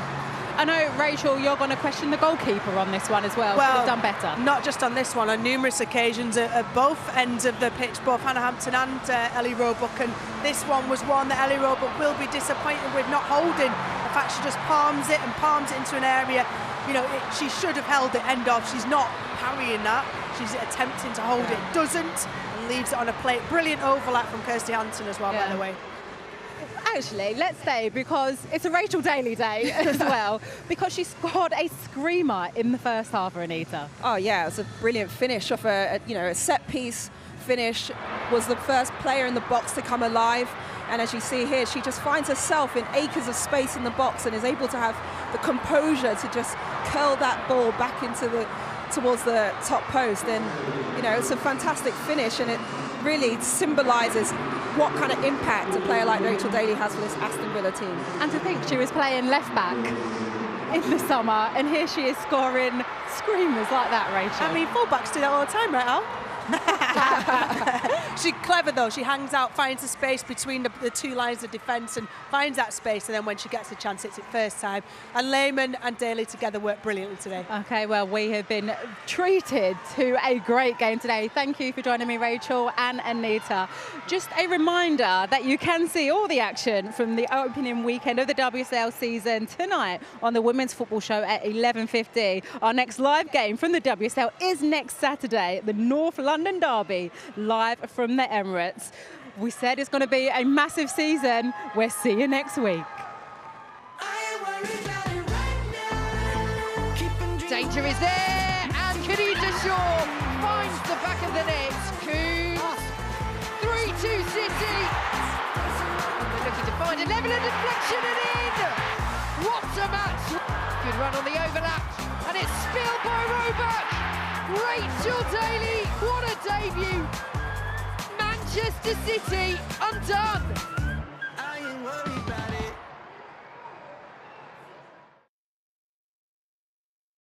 I know, Rachel, you're going to question the goalkeeper on this one as well. Could have done better. Not just on this one, on numerous occasions at both ends of the pitch, both Hannah Hampton and Ellie Roebuck. And this one was one that Ellie Roebuck will be disappointed with not holding. In fact, she just palms it into an area. You know, she should have held it end off. She's not parrying that. She's attempting to hold it. Doesn't, and leaves it on a plate. Brilliant overlap from Kirsty Hanson as well, by the way. Actually, let's stay, because it's a Rachel Daly day as well, because she scored a screamer in the first half, Anita. Oh yeah, it was a brilliant finish off a set piece finish. Was the first player in the box to come alive, and as you see here, she just finds herself in acres of space in the box and is able to have the composure to just curl that ball back into towards the top post. And you know, it's a fantastic finish, and it really symbolises what kind of impact a player like Rachel Daly has for this Aston Villa team. And to think she was playing left back in the summer, and here she is scoring screamers like that, Rachel. I mean, fullbacks do that all the time, right, Al? She's clever though. She hangs out, finds the space between the two lines of defence and finds that space, and then when she gets the chance, it's it first time. And Lehman and Daly together work brilliantly today. Okay, well, we have been treated to a great game today. Thank you for joining me, Rachel and Anita. Just a reminder that you can see all the action from the opening weekend of the WSL season tonight on the Women's Football Show at 11:50. Our next live game from the WSL is next Saturday, the North London Derby, live from the Emirates. We said it's going to be a massive season. We'll see you next week. Danger is there, and Khadija Shaw finds the back of the net. Coombs, 3-2 City. They're looking to find a level of deflection and in. What a match! Good run on the overlap, and it's spilled by Roebuck. Rachel Daly, what a debut! Manchester City undone.